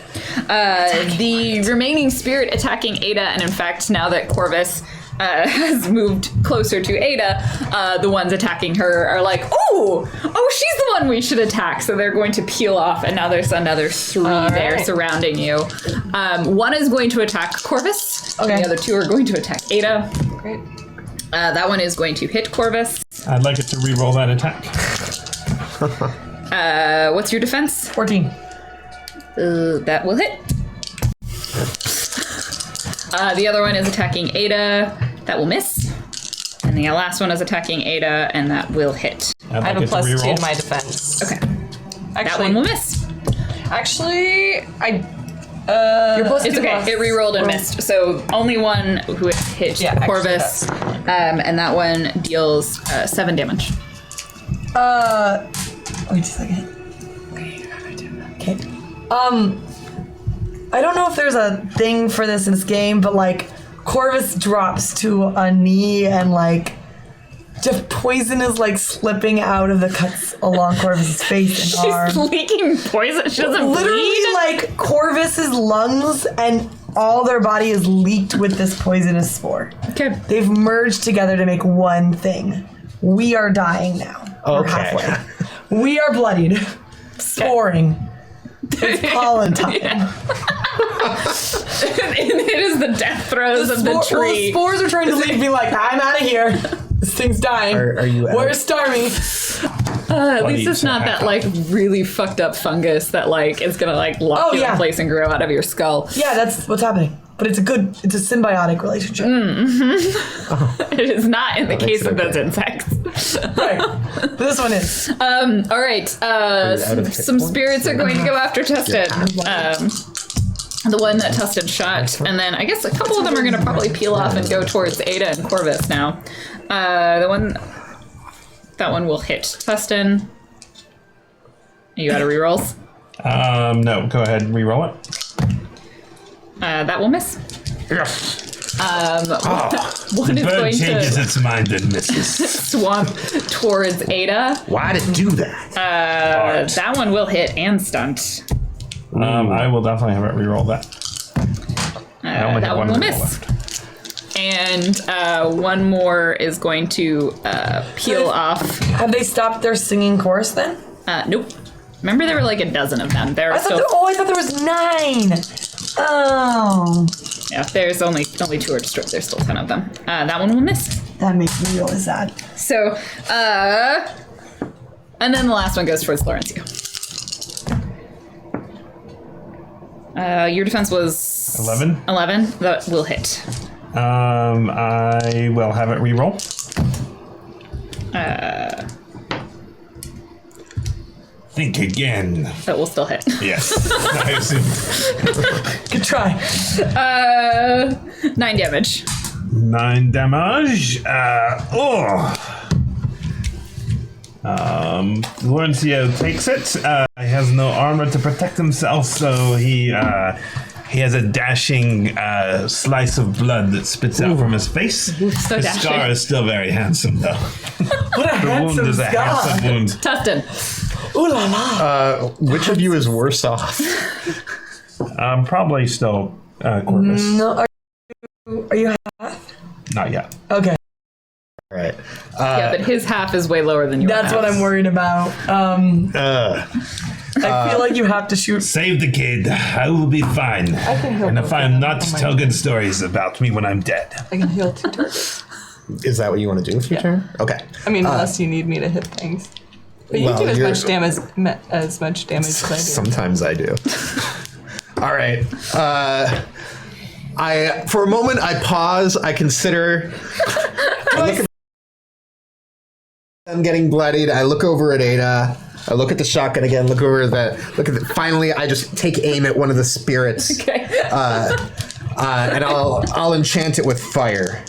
The remaining spirit attacking Ada, and in fact, now that Corvus has moved closer to Ada, the ones attacking her are like, oh, she's the one we should attack. So they're going to peel off, and now there's another 3 there surrounding you. One is going to attack Corvus. Okay. The other 2 are going to attack Ada. Great. That one is going to hit Corvus. I'd like it to re-roll that attack. What's your defense? 14. That will hit. The other one is attacking Ada. That will miss. And the last one is attacking Ada, and that will hit. I'd I have a like it to +2 re-roll. to my defense. Okay. That Actually, one will miss. Actually, You're plus It's 2 okay. plus. It re-rolled and missed. So only one who hit Yeah, Corvus. And that one deals 7 damage. Wait a second. Okay. I don't know if there's a thing for this in this game, but Corvus drops to a knee and just poison is slipping out of the cuts along Corvus's face and arm. She's leaking poison. She doesn't bleed. Literally, Corvus's lungs and all their body is leaked with this poisonous spore. Okay. They've merged together to make one thing. We are dying now. We're Okay. halfway. We are bloodied. Sporing. It's pollen time. It is the death throes of the tree. The spores are trying to leave me I'm out of here. This thing's dying. Are you out? Where's Starmie? At What least do it's you not have? that lock fucked up fungus that is gonna lock you in place and grow out of your skull. Yeah, that's what's happening. But it's a symbiotic relationship. It is not in the case it of those okay. insects. Right. But this one is. All right. out of hit Some points? spirits are going to go after Tustin. The one that Tustin shot, and then I guess a couple of them are going to probably peel off and go towards Ada and Corvus now. That one will hit Tustin. You got a rerolls? No, go ahead and re-roll it. That will miss. Yes. One The is bird going changes to its mind and misses. swamp towards Ada. Why'd it do that? That one will hit and stunt. I will definitely have it re-roll that. I only That have one will re-roll miss. left. And one more is going to peel off. Have they stopped their singing chorus then? Nope. Remember, there were a dozen of them. There are I thought there was 9. Oh. yeah. There's only 2 are destroyed. There's still 10 of them. That one will miss. That makes me really sad. So, and then the last one goes towards Florencio. Your defense was 11. 11. That will hit. I will have it re-roll. Think again. That will still hit. Yes. I assume. try. 9 damage. 9 damage. Laurencio takes it. He has no armor to protect himself, so he has a dashing slice of blood that spits out from his face. So His dashing. scar is still very handsome, though. What a The wound handsome is a scar. handsome wound. Tustin. Ooh la la. Which of you is worse off? Probably still Corvus. No, are you Not yet. okay? All right. Yeah, but his half is way lower than yours. That's what I'm worried about. I feel like you have to shoot. Save the kid. I will be fine. And if I'm not, tell good stories about me when I'm dead. I can heal 2 targets. Is that what you want to do with your turn? Okay. I mean, unless you need me to hit things. But you well, do as you're- much damage as I do. Sometimes I do. All right. I for a moment I pause. I consider. I look at I'm getting bloodied. I look over at Ada. I look at the shotgun again. Look over at that. Look at. Finally, I just take aim at one of the spirits. Okay. And I'll enchant it with fire.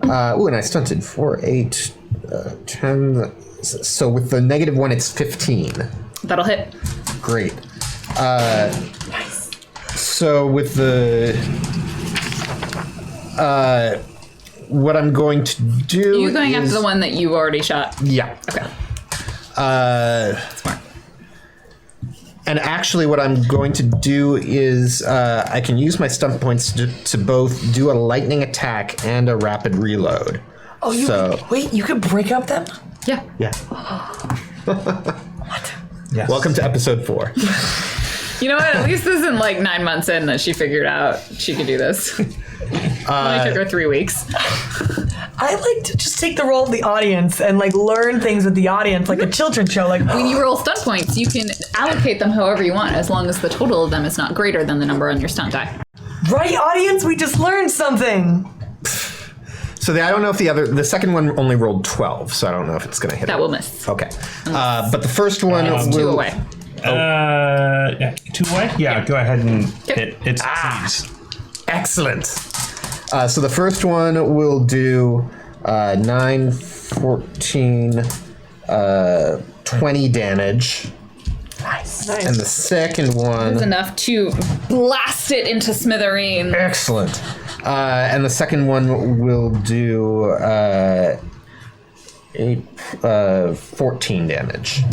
Ooh, and I stunted 4, 8, 10. So with the -1, it's 15. That'll hit. Great. So with the what I'm going to do You're going is, after the one that you already shot. Yeah. Okay. Smart. And actually, what I'm going to do is I can use my stunt points to both do a lightning attack and a rapid reload. Oh, you wait. You could break up them. Yeah. Yeah. Yes. Welcome to episode 4. You know what? At least this isn't like 9 months in that she figured out she could do this. Only took her 3 weeks. I like to just take the role of the audience and like learn things with the audience, like a children's show. Like When you roll stunt points, you can allocate them however you want, as long as the total of them is not greater than the number on your stunt die. right, audience, we just learned something. So I don't know if the second one only rolled 12, so I don't know if it's going to hit. That will miss. Okay. But the first one will... 2 away. Yeah, 2 away? Yeah, go ahead and hit. It's please. Excellent. So the first one will do 9, 14, 20 damage. Nice. And the second one... Enough to blast it into smithereens. Excellent. And the second one will do 14 damage.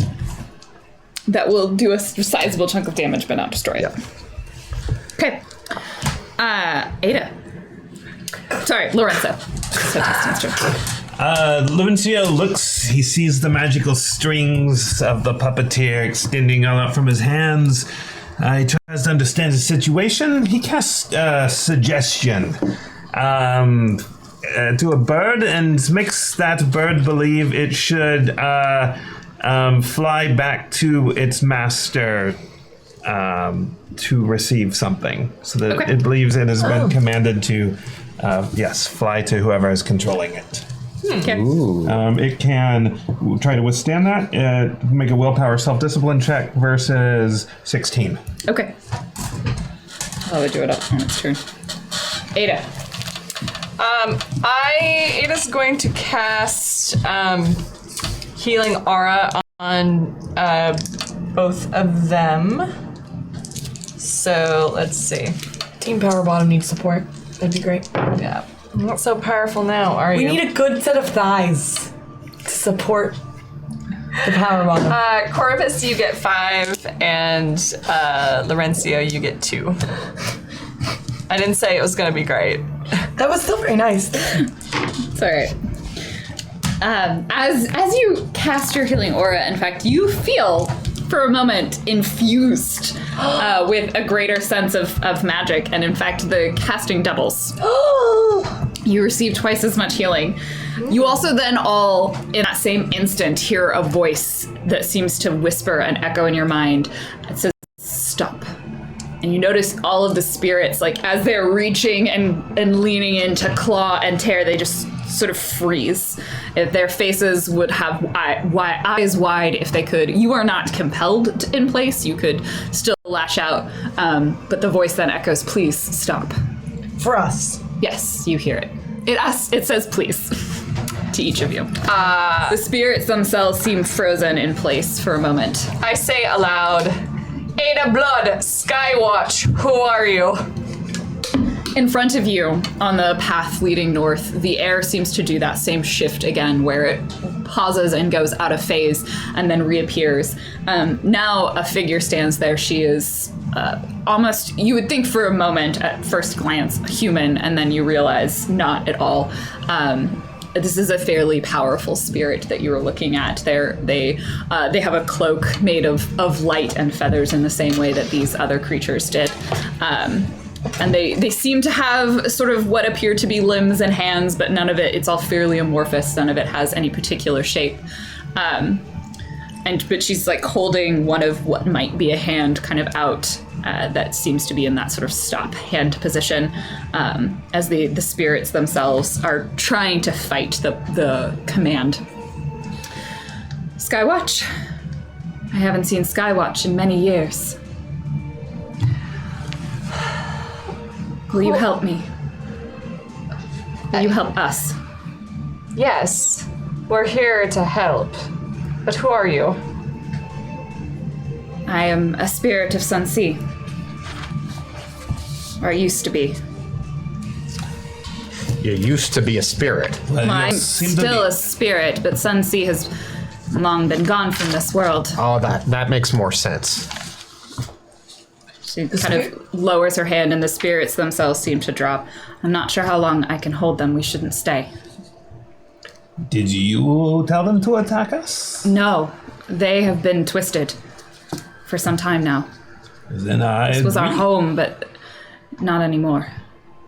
That will do a sizable chunk of damage, but not destroy it. Yeah. Okay. Ada. Sorry, Lorenzo. So Tustin's turn. Laurencio looks, he sees the magical strings of the puppeteer extending all out from his hands. He tries to understand the situation. He casts suggestion to a bird and makes that bird believe it should fly back to its master to receive something. So that Okay. it believes it has been commanded to, fly to whoever is controlling it. Okay. It can try to withstand that. Make a willpower self-discipline check versus 16. Okay. I would do it up on its turn. Ada. Ada's going to cast Healing Aura on both of them. So let's see. Team Power Bottom needs support. That'd be great. Yeah. I'm not so powerful now, are We you? need a good set of thighs to support the Power Bottom. Corvus, you get 5, and Laurencio, you get 2. I didn't say it was going to be great. That was still very nice. It's all right. As you cast your healing aura, in fact, you feel for a moment infused with a greater sense of magic, and in fact, the casting doubles. You receive twice as much healing. You also then all, in that same instant, hear a voice that seems to whisper and echo in your mind. It says, "Stop." And you notice all of the spirits, like as they're reaching and leaning in to claw and tear, they just sort of freeze. If their faces would have eyes wide if they could. You are not compelled in place. You could still lash out, but the voice then echoes, "Please stop." For us. Yes, you hear it. It says please to each of you. The spirits themselves seem frozen in place for a moment. I say aloud, Ada Blood, Skywatch, who are you? In front of you, on the path leading north, the air seems to do that same shift again, where it pauses and goes out of phase and then reappears. Now a figure stands there. She is almost, you would think for a moment at first glance, human, and then you realize not at all. This is a fairly powerful spirit that you are looking at. They have a cloak made of light and feathers in the same way that these other creatures did. And they seem to have sort of what appear to be limbs and hands, but none of it, it's all fairly amorphous. None of it has any particular shape. But she's like holding one of what might be a hand kind of out that seems to be in that sort of stop hand position as the spirits themselves are trying to fight the command. Skywatch? I haven't seen Skywatch in many years. Will you help me? Will you help us? Yes, we're here to help. But who are you? I am a spirit of Sunsi. Or I used to be. You used to be a spirit. I'm still a spirit, but Sunsi has long been gone from this world. Oh, that makes more sense. She kind of lowers her hand and the spirits themselves seem to drop. I'm not sure how long I can hold them. We shouldn't stay. Did you tell them to attack us? No, they have been twisted for some time now. Then I This was our home, but not anymore.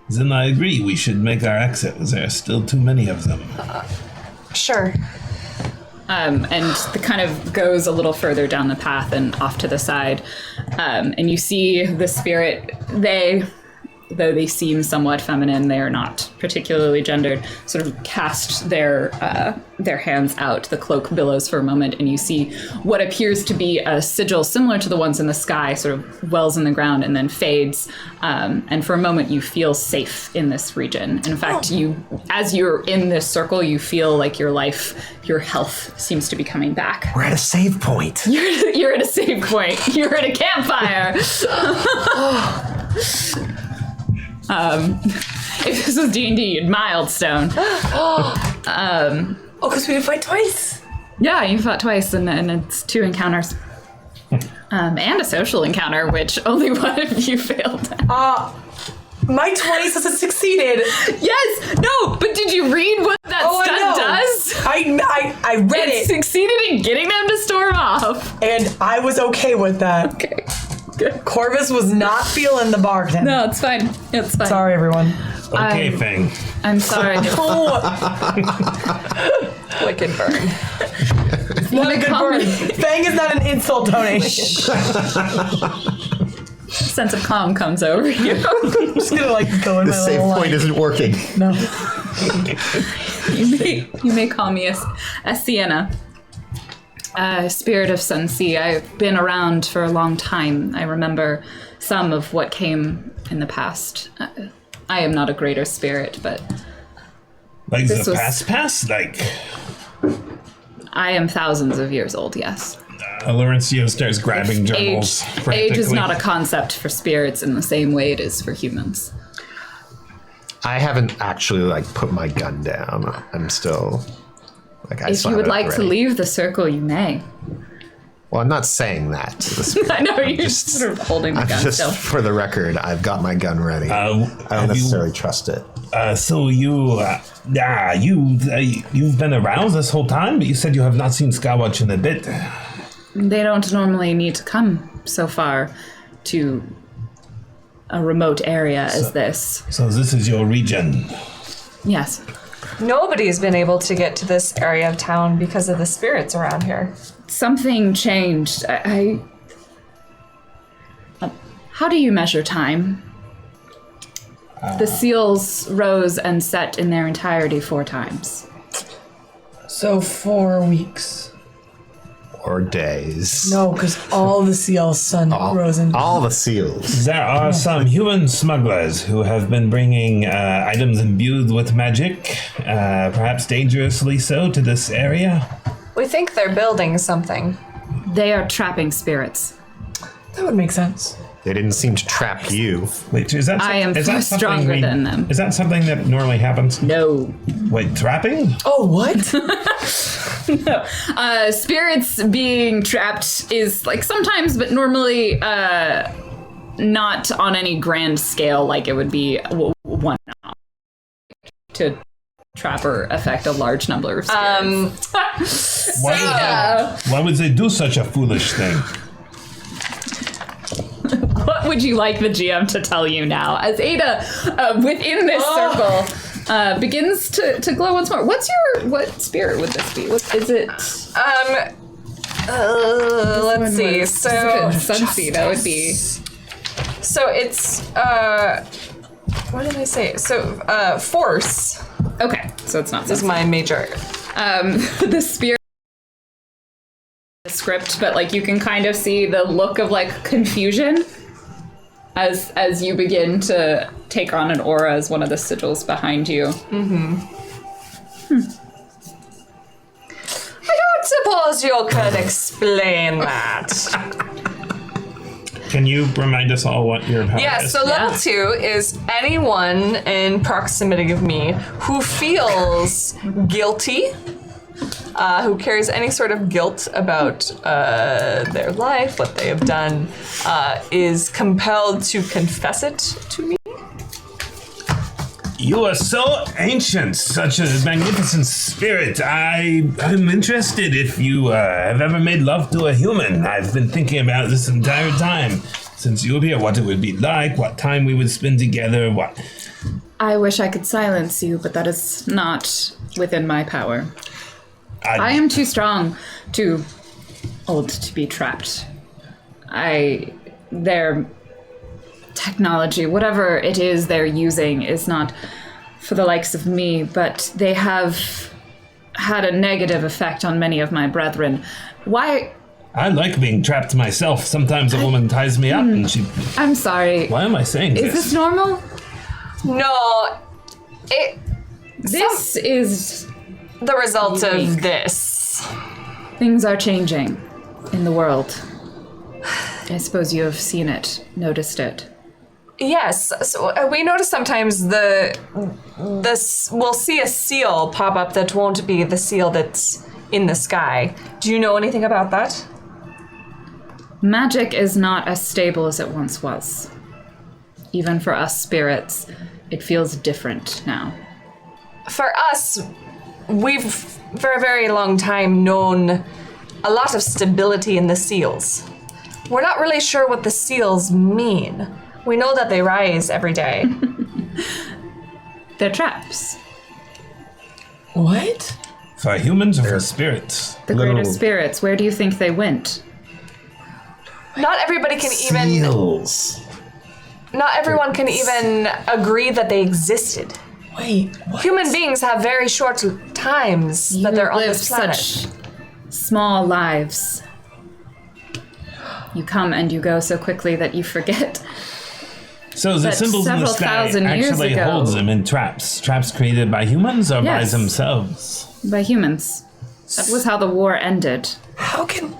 Then I agree. We should make our exit. There are still too many of them. Sure. And it kind of goes a little further down the path and off to the side. And you see the spirit, though they seem somewhat feminine, they are not particularly gendered, sort of cast their hands out. The cloak billows for a moment, and you see what appears to be a sigil similar to the ones in the sky, sort of wells in the ground and then fades. And for a moment, you feel safe in this region. In fact, as you're in this circle, you feel like your life, your health seems to be coming back. We're at a save point. You're at a save point. You're at a campfire. If this was D&D, you'd Milestone. Because we did fight twice. Yeah, you fought twice, and it's 2 encounters. And a social encounter, which only one of you failed at. My 20 says it succeeded. Yes! No! But did you read what that stunt does? I read It it, succeeded in getting them to storm off. and I was okay with that. Okay. Good. Corvus was not feeling the bargain. No, it's fine. It's fine. Sorry, everyone. Okay, Fang. I'm sorry. Oh, Wicked burn. not a good call burn. me- Fang is not an insult, Tony. Sense of calm comes over you. I'm just gonna go in The my save little point isn't working. No. You may call me a Sienna. Spirit of Sunsi. I've been around for a long time. I remember some of what came in the past. I am not a greater spirit, but Like This the was- past? Like, I am thousands of years old, yes. Laurencio starts grabbing journals Age is frantically. not a concept for spirits in the same way it is for humans. I haven't actually put my gun down. I'm still I If still you would have it like to ready. leave the circle, you may. Well, I'm not saying that to the spirit. I know you're just- sort of holding the I'm gun just still. for the record, I've got my gun ready. I don't necessarily trust it. So you've been around this whole time, but you said you have not seen Skywatch in a bit. They don't normally need to come so far to a remote area as this. So this is your region. Yes. Nobody's been able to get to this area of town because of the spirits around here. Something changed. How do you measure time? The seals rose and set in their entirety 4 times. So 4 weeks. Or days. No, because all the seals' sun rose and All the seals. There are some human smugglers who have been bringing items imbued with magic, perhaps dangerously so, to this area. We think they're building something. They are trapping spirits. that would make sense. They didn't seem to trap you. Wait, is that I am is that something stronger than them. Is that something that normally happens? No. Wait, trapping? Oh, what? Spirits being trapped is like sometimes, but normally not on any grand scale like it would be one to trap or affect a large number of spirits. Why would they do such a foolish thing? What would you like the GM to tell you now? As Ada, within this circle, begins to glow once more. What spirit would this be? What is it? Let's see. So Sunseed, that would be. So it's what did I say? So force Okay, so it's not is my major. the spirit script, but like you can kind of see the look of like confusion as you begin to take on an aura as one of the sigils behind you. I don't suppose you could explain that. Can you remind us all what your power Yeah, is? so level 2 is anyone in proximity of me who feels guilty, who carries any sort of guilt about their life, what they have done, is compelled to confess it to me. You are so ancient, such a magnificent spirit. I'm interested if you have ever made love to a human. I've been thinking about this entire time since you were here, what it would be like, what time we would spend together, what... I wish I could silence you, but that is not within my power. I am too strong, too old to be trapped. Their technology, whatever it is they're using, is not for the likes of me, but they have had a negative effect on many of my brethren. Why? I like being trapped myself. Sometimes a woman ties me up and she... I'm sorry. Why am I saying Is this normal? No, This is... the result Unique. of this. Things are changing in the world. I suppose you have seen it, noticed it. Yes, so we notice sometimes we'll see a seal pop up that won't be the seal that's in the sky. Do you know anything about that? Magic is not as stable as it once was. Even for us spirits, it feels different now. For us, we've for a very long time known a lot of stability in the seals. We're not really sure what the seals mean. We know that they rise every day. They're traps. What? For humans or for spirits? The greater spirits, where do you think they went? Not everybody can even. Seals. Not everyone can even agree that they existed. Wait, what? Human beings have very short times that they're on live this planet. such small lives. You come and you go so quickly that you forget. So the But symbols in the several sky thousand years actually ago- holds them in traps. Traps created by humans or by Yes. themselves? By humans. That was how the war ended. How can...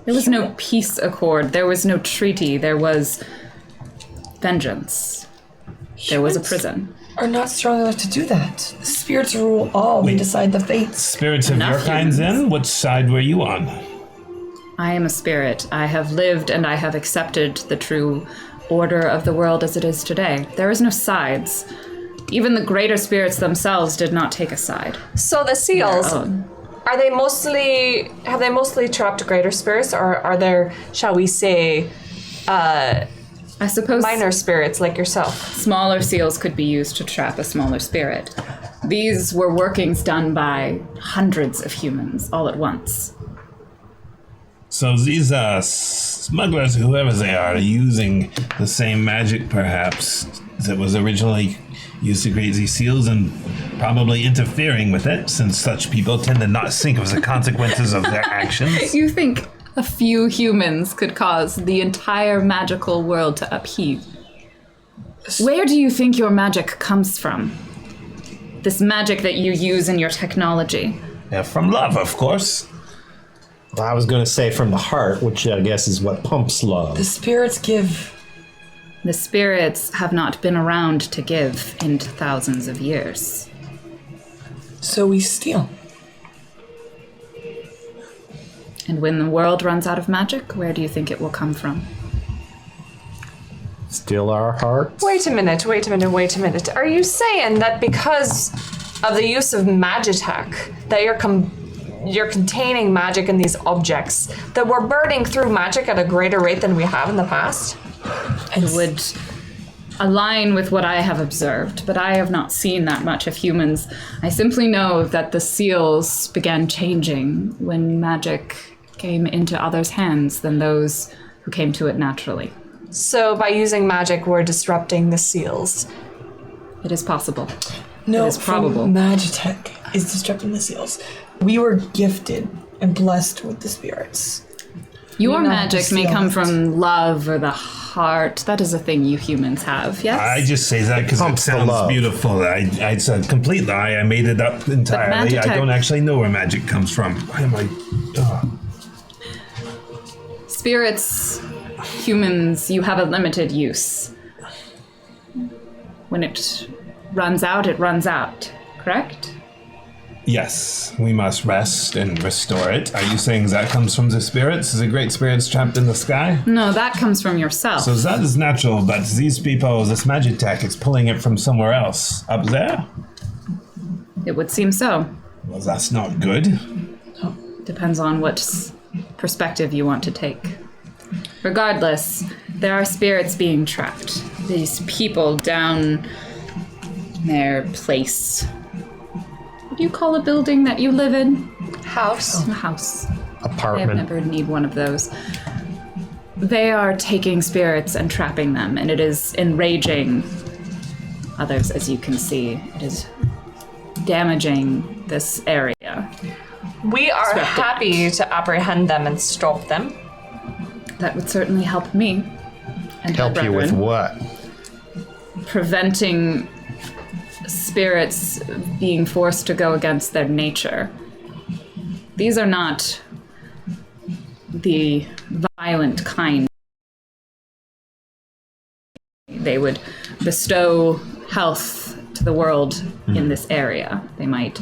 There was no peace accord. There was no treaty. There was vengeance. There was a prison. are not strong enough to do that. The spirits rule all. They decide the fates. Spirits of Enough your kind, humans. then? Which side were you on? I am a spirit. I have lived and I have accepted the true order of the world as it is today. There is no sides. Even the greater spirits themselves did not take a side. So the seals, Oh. have they mostly trapped greater spirits, or are there, shall we say, I suppose minor spirits like yourself? smaller seals could be used to trap a smaller spirit. These were workings done by hundreds of humans all at once. So these smugglers, whoever they are using the same magic, perhaps, It was originally used to create these seals and probably interfering with it, since such people tend to not think of the consequences of their actions. You think a few humans could cause the entire magical world to upheave? Where do you think your magic comes from? This magic that you use in your technology. Yeah, from love, of course. Well, I was going to say from the heart, which I guess is what pumps love. The spirits give. The spirits have not been around to give in thousands of years. So we steal. And when the world runs out of magic, where do you think it will come from? Steal our hearts? Wait a minute. Are you saying that because of the use of magitech, that you're containing magic in these objects, that we're burning through magic at a greater rate than we have in the past? It would align with what I have observed, but I have not seen that much of humans. I simply know that the seals began changing when magic came into others' hands than those who came to it naturally. So by using magic, we're disrupting the seals. It is possible. No, It is probable. Magitech is disrupting the seals. We were gifted and blessed with the spirits. Your know, magic may seal come it. from love or the heart. That is a thing you humans have, yes? I just say that because it Pumps the sounds love. beautiful. It's a complete lie. I made it up entirely. I Magitech- don't actually know where magic comes from. Why am I... Spirits, humans, you have a limited use. When it runs out, correct? Yes, we must rest and restore it. Are you saying that comes from the spirits? The great spirits trapped in the sky? No, that comes from yourself. So that is natural, but these people, this magitech, is pulling it from somewhere else. Up there? It would seem so. Well, that's not good. Depends on what perspective you want to take. Regardless, there are spirits being trapped. These people down their place. What do you call a building that you live in? House. A house. I have Apartment. never need one of those. They are taking spirits and trapping them, and it is enraging others, as you can see. It is damaging this area. We are Swept it. happy to apprehend them and stop them. That would certainly help me. And Help my you with brethren. what? Preventing spirits being forced to go against their nature. These are not the violent kind. They would bestow health to the world in this area. They might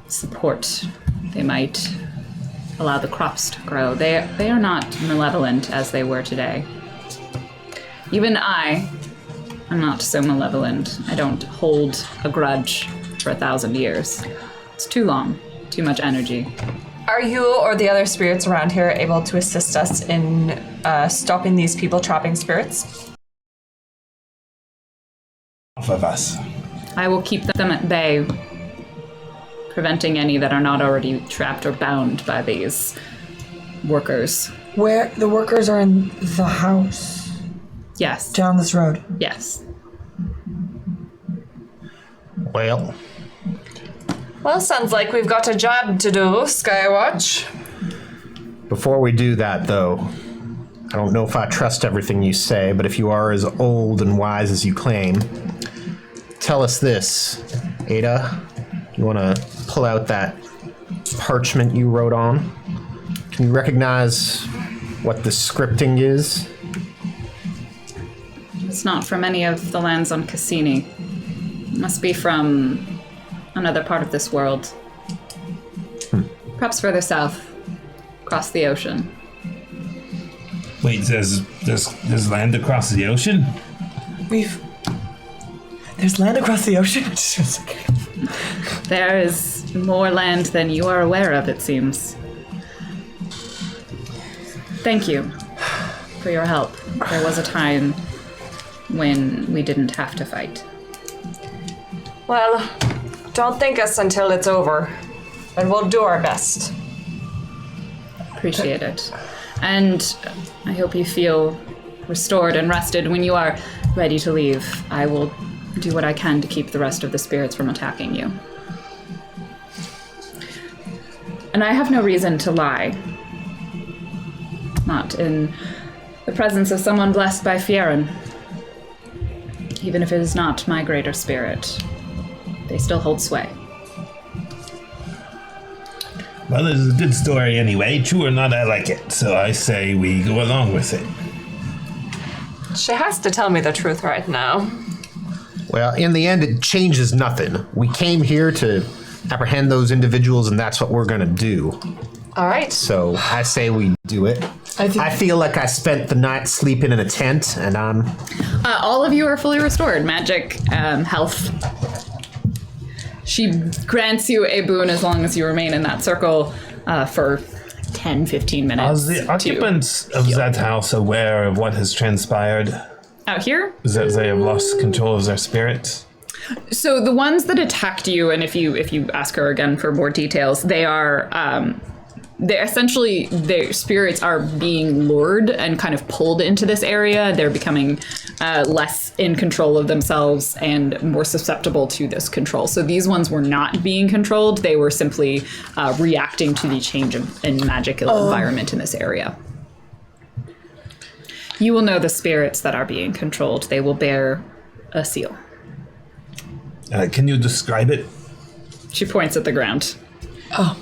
support, they might allow the crops to grow. They are not malevolent as they were today. Even I'm not so malevolent. I don't hold a grudge for 1,000 years. It's too long, too much energy. Are you or the other spirits around here able to assist us in stopping these people trapping spirits? Off of us. I will keep them at bay, preventing any that are not already trapped or bound by these workers. Where the workers are in the house Yes. down this road. Yes. Well, Well, sounds like we've got a job to do, Skywatch. before we do that, though, I don't know if I trust everything you say, but if you are as old and wise as you claim, tell us this. Ada, you want to pull out that parchment you wrote on? Can you recognize what the scripting is? It's not from any of the lands on Cassini. It must be from another part of this world. Perhaps further south, across the ocean. Wait, there's land across the ocean? There's land across the ocean. Just feels like- There is more land than you are aware of, it seems. Thank you for your help. There was a time when we didn't have to fight. Well, don't thank us until it's over, but we'll do our best. Appreciate it. And I hope you feel restored and rested, when you are ready to leave, I will do what I can to keep the rest of the spirits from attacking you. And I have no reason to lie. Not in the presence of someone blessed by Fierin. Even if it is not my greater spirit, they still hold sway. Well, it's a good story anyway. True or not, I like it. So I say we go along with it. She has to tell me the truth right now. Well, in the end, it changes nothing. We came here to apprehend those individuals, and that's what we're gonna do. All right. So I say we do it. I feel like I spent the night sleeping in a tent, and I'm... All of you are fully restored. Magic, health. She grants you a boon as long as you remain in that circle for 10, 15 minutes. Are the occupants of that house aware of what has transpired? Out here? Is that they have lost control of their spirits? So the ones that attacked you, and if you ask her again for more details, they are they're essentially, their spirits are being lured and kind of pulled into this area. They're becoming less in control of themselves and more susceptible to this control. So these ones were not being controlled. They were simply reacting to the change in magical environment in this area. You will know the spirits that are being controlled. They will bear a seal. Can you describe it? She points at the ground. Oh.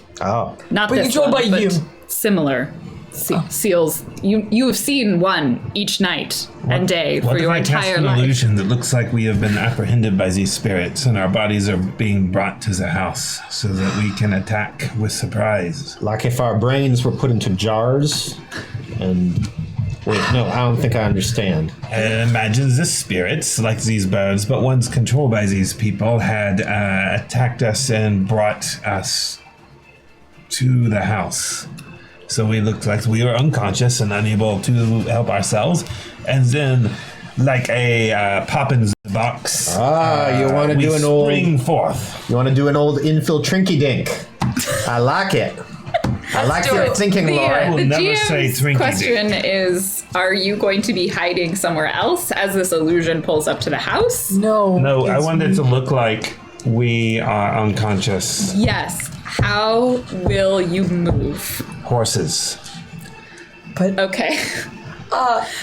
Not But this controlled one, by but you. similar seals. You have seen one each night and day for your What if I cast entire an life. illusion that looks like we have been apprehended by these spirits and our bodies are being brought to the house so that we can attack with surprise? Like if our brains were put into jars and... Wait, no, I don't think I understand. Imagine the spirits, like these birds, but ones controlled by these people, had attacked us and brought us to the house. So we looked like we were unconscious and unable to help ourselves. And then, like a pop in the box, You want to we do an old... spring forth. You want to do an old infiltrinky dink. I like it. I like do your it. thinking, Laura. will The never say GM's Twinkie question is, are you going to be hiding somewhere else as this illusion pulls up to the house? No. No, I it's want it to look like we are unconscious. Yes. How will you move? Horses. But Okay.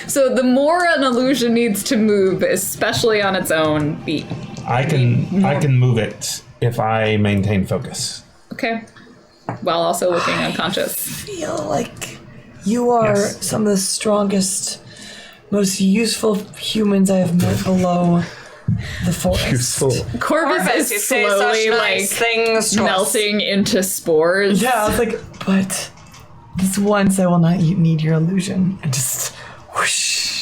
So the more an illusion needs to move, especially on its own, I can move it if I maintain focus. okay. While also looking unconscious. feel like you are Yes. some of the strongest, most useful humans I have met below the forest. Useful. Corvus You is say slowly such nice things to us. melting into spores. Yeah, I was like, but this once I will not need your illusion. And just whoosh.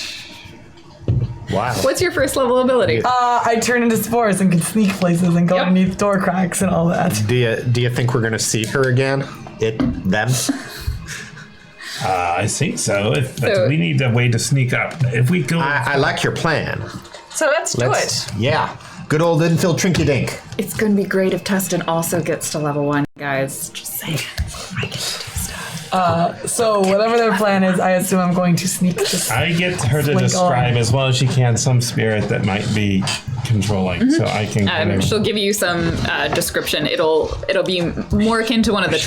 Wow. What's your first level ability? I turn into spores and can sneak places and go Yep. underneath door cracks and all that. Do you think we're gonna see her again? Them? I think so. But So- we need a way to sneak up. If we go, I like your plan. So let's do it. Yeah. Good old infiltrinky dink. It's going to be great if Tustin also gets to level 1, guys. Just saying. I get to do stuff. So whatever their plan is, I assume I'm going to sneak just I get her to Slink describe on. as well as she can some spirit that might be controlling, so I can. kind of- She'll give you some description. It'll be more akin to one of the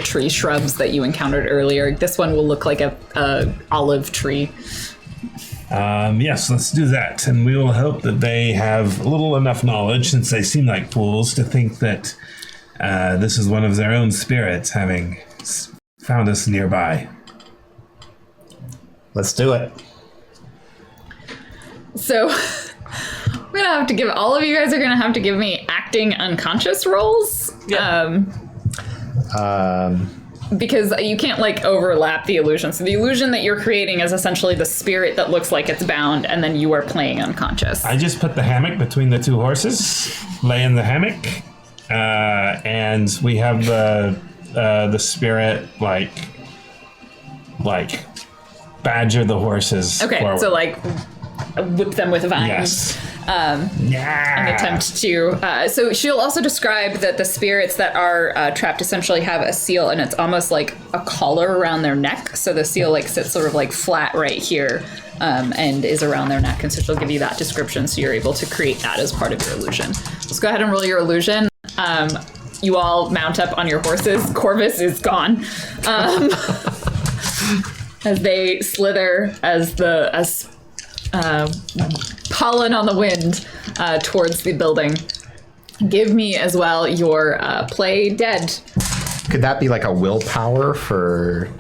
tree shrubs that you encountered earlier. This one will look like a olive tree. Yes, let's do that, and we will hope that they have little enough knowledge, since they seem like fools, to think that this is one of their own spirits having found us nearby. Let's do it. So we're gonna have to give all of you guys are gonna have to give me acting unconscious rolls. Yeah. Because you can't like overlap the illusion. So the illusion that you're creating is essentially the spirit that looks like it's bound, and then you are playing unconscious. I just put the hammock between the two horses, lay in the hammock, and we have the spirit like badger the horses. Okay, forward. so like whip them with vines. Yes. an attempt to. So she'll also describe that the spirits that are trapped essentially have a seal, and it's almost like a collar around their neck. So the seal like sits sort of like flat right here, and is around their neck. And so she'll give you that description, so you're able to create that as part of your illusion. Let's go ahead and roll your illusion. You all mount up on your horses. Corvus is gone. As they slither as pollen on the wind towards the building. Give me as well your play dead. Could that be like a willpower for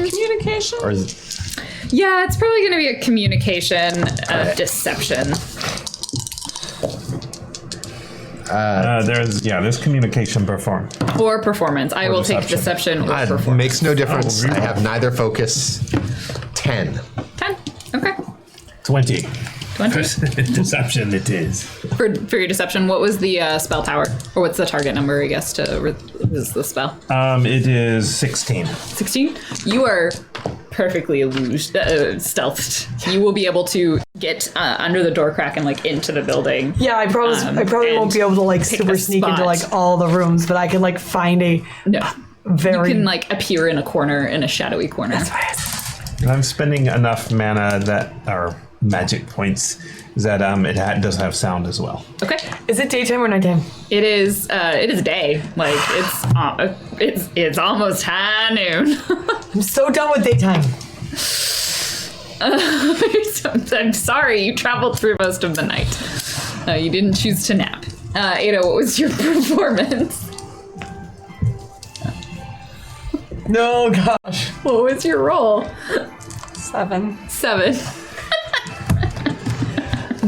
Communication? or is Yeah, it's probably going to be a communication deception. There's communication perform. Or performance. I will take deception or performance. makes no difference. I have neither focus. 10. 10. Okay. 20. 20. Deception it is. For your deception, what was the spell tower? Or what's the target number, I guess, to is the spell? It is 16. 16? You are perfectly stealthed. You will be able to get under the door crack and like into the building. Yeah, I probably won't be able to like pick super a sneak into spot. like all the rooms, but I can like find a No. very. You can like appear in a corner, in a shadowy corner. I'm spending enough mana that are magic points that it does have sound as well. Okay. Is it daytime or nighttime? It is day. Like it's almost high noon. I'm so done with daytime. I'm sorry, you traveled through most of the night. You didn't choose to nap. Ada, what was your performance? No, gosh. What was your roll? 7. 7.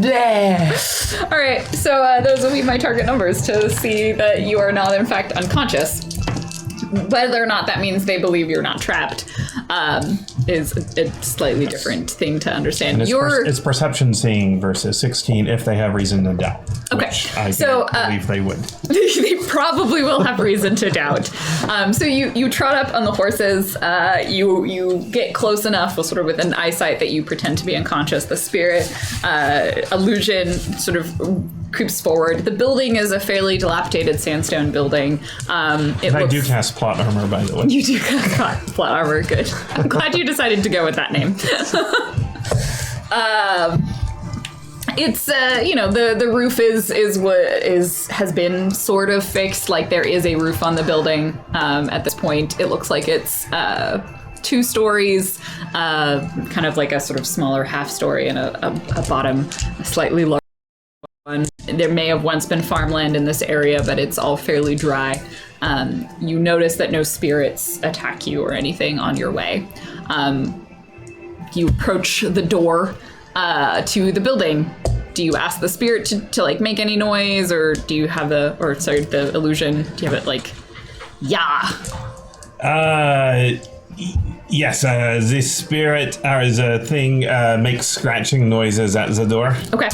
Bleh. All right, so those will be my target numbers to see that you are not, in fact, unconscious. Whether or not that means they believe you're not trapped is a slightly different thing to understand. And it's perception seeing versus 16 if they have reason to doubt. Okay, Which I so believe they would. they probably will have reason to doubt. So you trot up on the horses. You get close enough, sort of within eyesight, that you pretend to be unconscious. The spirit illusion sort of creeps forward. The building is a fairly dilapidated sandstone building. I do cast plot armor, by the way. You do cast plot armor. Good. I'm glad you decided to go with that name. It's the roof has been sort of fixed. Like there is a roof on the building at this point. It looks like it's 2 stories, kind of like a sort of smaller half story and a bottom, a slightly larger one. There may have once been farmland in this area, but it's all fairly dry. You notice that no spirits attack you or anything on your way. You approach the door to the building. Do you ask the spirit to like make any noise, or do you have the illusion? Do you have it like, yeah? Yes, the spirit or the thing makes scratching noises at the door. Okay.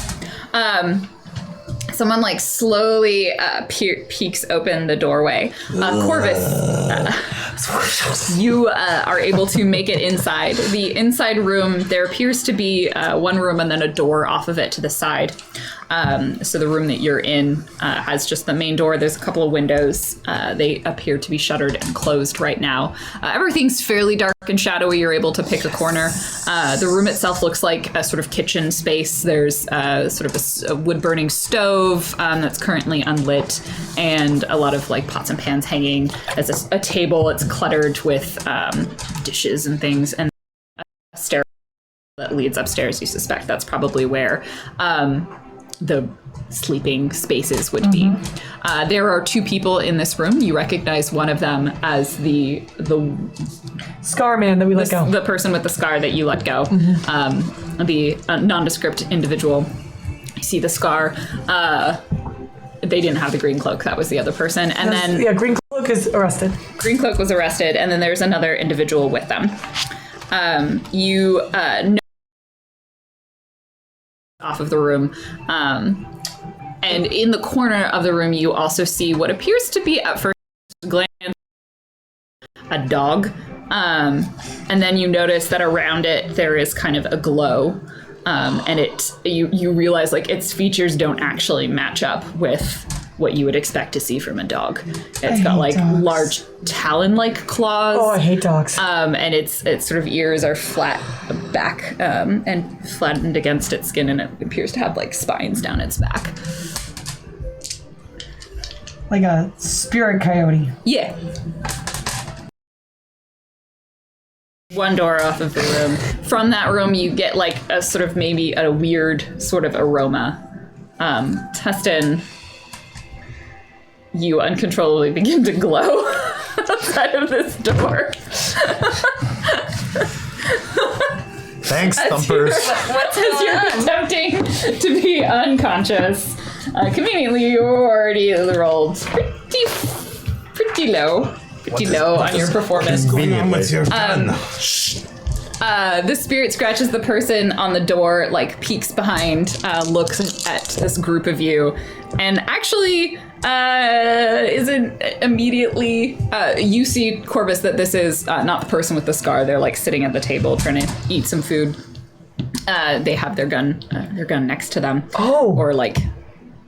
Someone like slowly peeks open the doorway. Corvus, you are able to make it inside. The inside room, there appears to be one room and then a door off of it to the side. So the room that you're in has just the main door. There's a couple of windows. They appear to be shuttered and closed right now. Everything's fairly dark and shadowy. You're able to pick a corner. The room itself looks like a sort of kitchen space. There's sort of a wood-burning stove that's currently unlit, and a lot of like pots and pans hanging. There's a table. It's cluttered with dishes and things, and a stair that leads upstairs. You suspect that's probably where the sleeping spaces would be. There are 2 people in this room. You recognize one of them as the Scar man that we let go. The person with the scar that you let go. The nondescript individual. You see the scar. They didn't have the green cloak. That was the other person. And then Green Cloak is arrested. Green Cloak was arrested, and then there's another individual with them. You know off of the room. And in the corner of the room, you also see what appears to be, at first glance, a dog. And then you notice that around it, there is kind of a glow. and you realize like its features don't actually match up with what you would expect to see from a dog. It's got like large talon-like claws. Oh, I hate dogs. And its sort of ears are flat back and flattened against its skin, and it appears to have like spines down its back. Like a spirit coyote. Yeah. One door off of the room. From that room, you get like a sort of maybe a weird sort of aroma. Tustin, you uncontrollably begin to glow outside of this door. Thanks, Thumpers. As you're attempting to be unconscious. Conveniently, you already rolled pretty low. On your performance. What's your gun? The spirit scratches the person on the door, like peeks behind, looks at this group of you, and actually isn't immediately. You see, Corvus, that this is not the person with the scar. They're like sitting at the table trying to eat some food. They have their gun next to them. Oh. Or like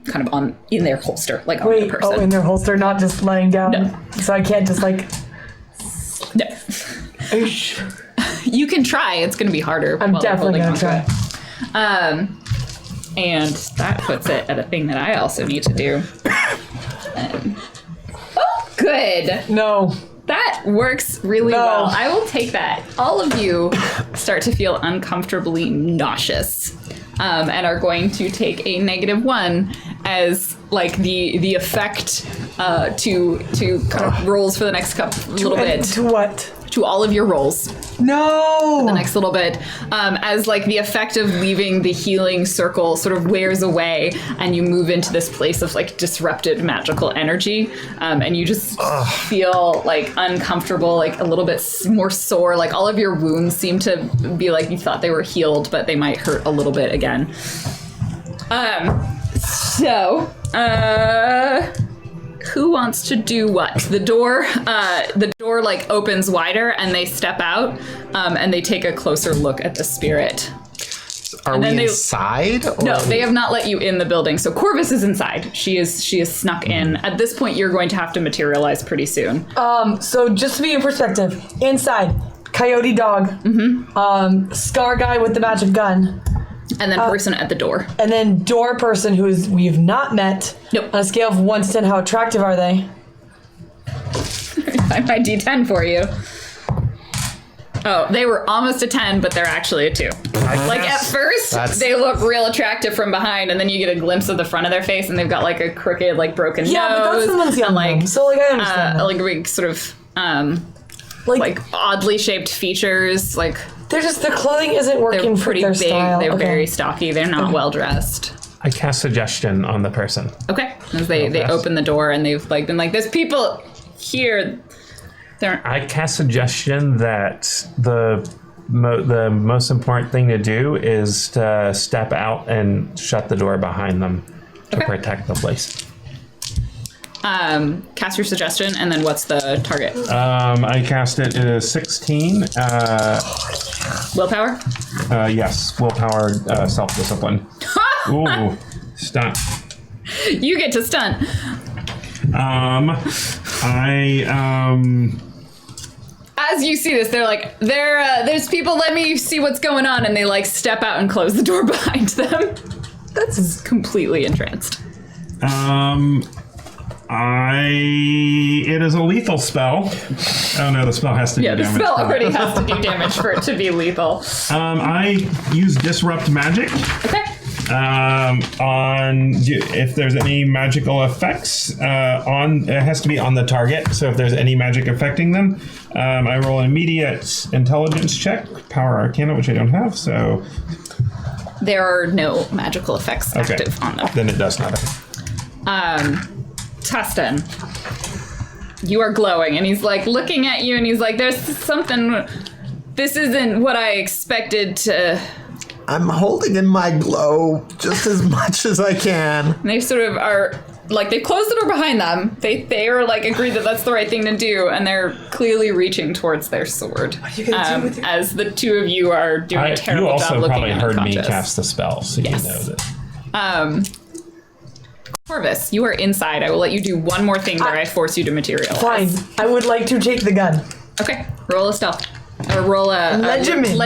kind of in their holster, like on the person. Oh, in their holster, not just laying down. No. So I can't just like. No. Are you sure? You can try. It's going to be harder. I'm definitely going to try. And that puts it at a thing that I also need to do. Oh, good. No. That works really well. I will take that. All of you start to feel uncomfortably nauseous, and are going to take a -1 as like the effect to kind of rolls for the next little bit. To what? To all of your rolls. No. The next little bit, as like the effect of leaving the healing circle sort of wears away, and you move into this place of like disrupted magical energy, and you just feel like uncomfortable, like a little bit more sore. Like all of your wounds seem to be like you thought they were healed, but they might hurt a little bit again. Who wants to do what? The door like opens wider, and they step out, and they take a closer look at the spirit. Are we inside? Or No, they have not let you in the building. So Corvus is inside. She is snuck in. At this point, you're going to have to materialize pretty soon. So just to be in perspective, inside, coyote dog, scar guy with the magic gun, And then person at the door. and then door person we've not met. Nope. On a scale of 1 to 10, how attractive are they? Find my D10 for you. Oh, they were almost a 10, but they're actually a 2. Like at first, they look real attractive from behind, and then you get a glimpse of the front of their face, and they've got like a crooked, like broken nose. Yeah, but that's the ones and like so like I understand. That. like big sort of like oddly shaped features. Like Their clothing isn't they're working for pretty their big. style. They're Okay. very stocky. They're not well dressed. I cast suggestion on the person. Okay, as they open the door, and they've like been like, "There's people here." I cast suggestion that the most important thing to do is to step out and shut the door behind them to protect the place. Cast your suggestion, and then what's the target? I cast it at 16. Willpower? Yes, willpower, self-discipline. Ooh, stunt. You get to stunt. As you see this, they're like, there's people, let me see what's going on, and they like step out and close the door behind them. That's completely entranced. It is a lethal spell. Oh no, the spell has to do damage. Yeah, the spell already has to do damage for it to be lethal. I use Disrupt Magic. Okay. If there's any magical effects it has to be on the target. So if there's any magic affecting them, I roll an immediate intelligence check, Power Arcana, which I don't have. So there are no magical effects active on them. Then it does nothing. Tustin, you are glowing, and he's like looking at you, and he's like, "There's something. This isn't what I expected to." I'm holding in my glow just as much as I can. And they sort of are they've closed the door behind them. They are like agreed that that's the right thing to do, and they're clearly reaching towards their sword. What are you gonna do with your... As the two of you are doing a You terrible job also looking probably heard me unconscious. cast the spell, so Yes. you know that. Corvus, you are inside. I will let you do one more thing where I force you to materialize. Fine. I would like to take the gun. Okay, roll a stealth. Or roll a Ledgerman.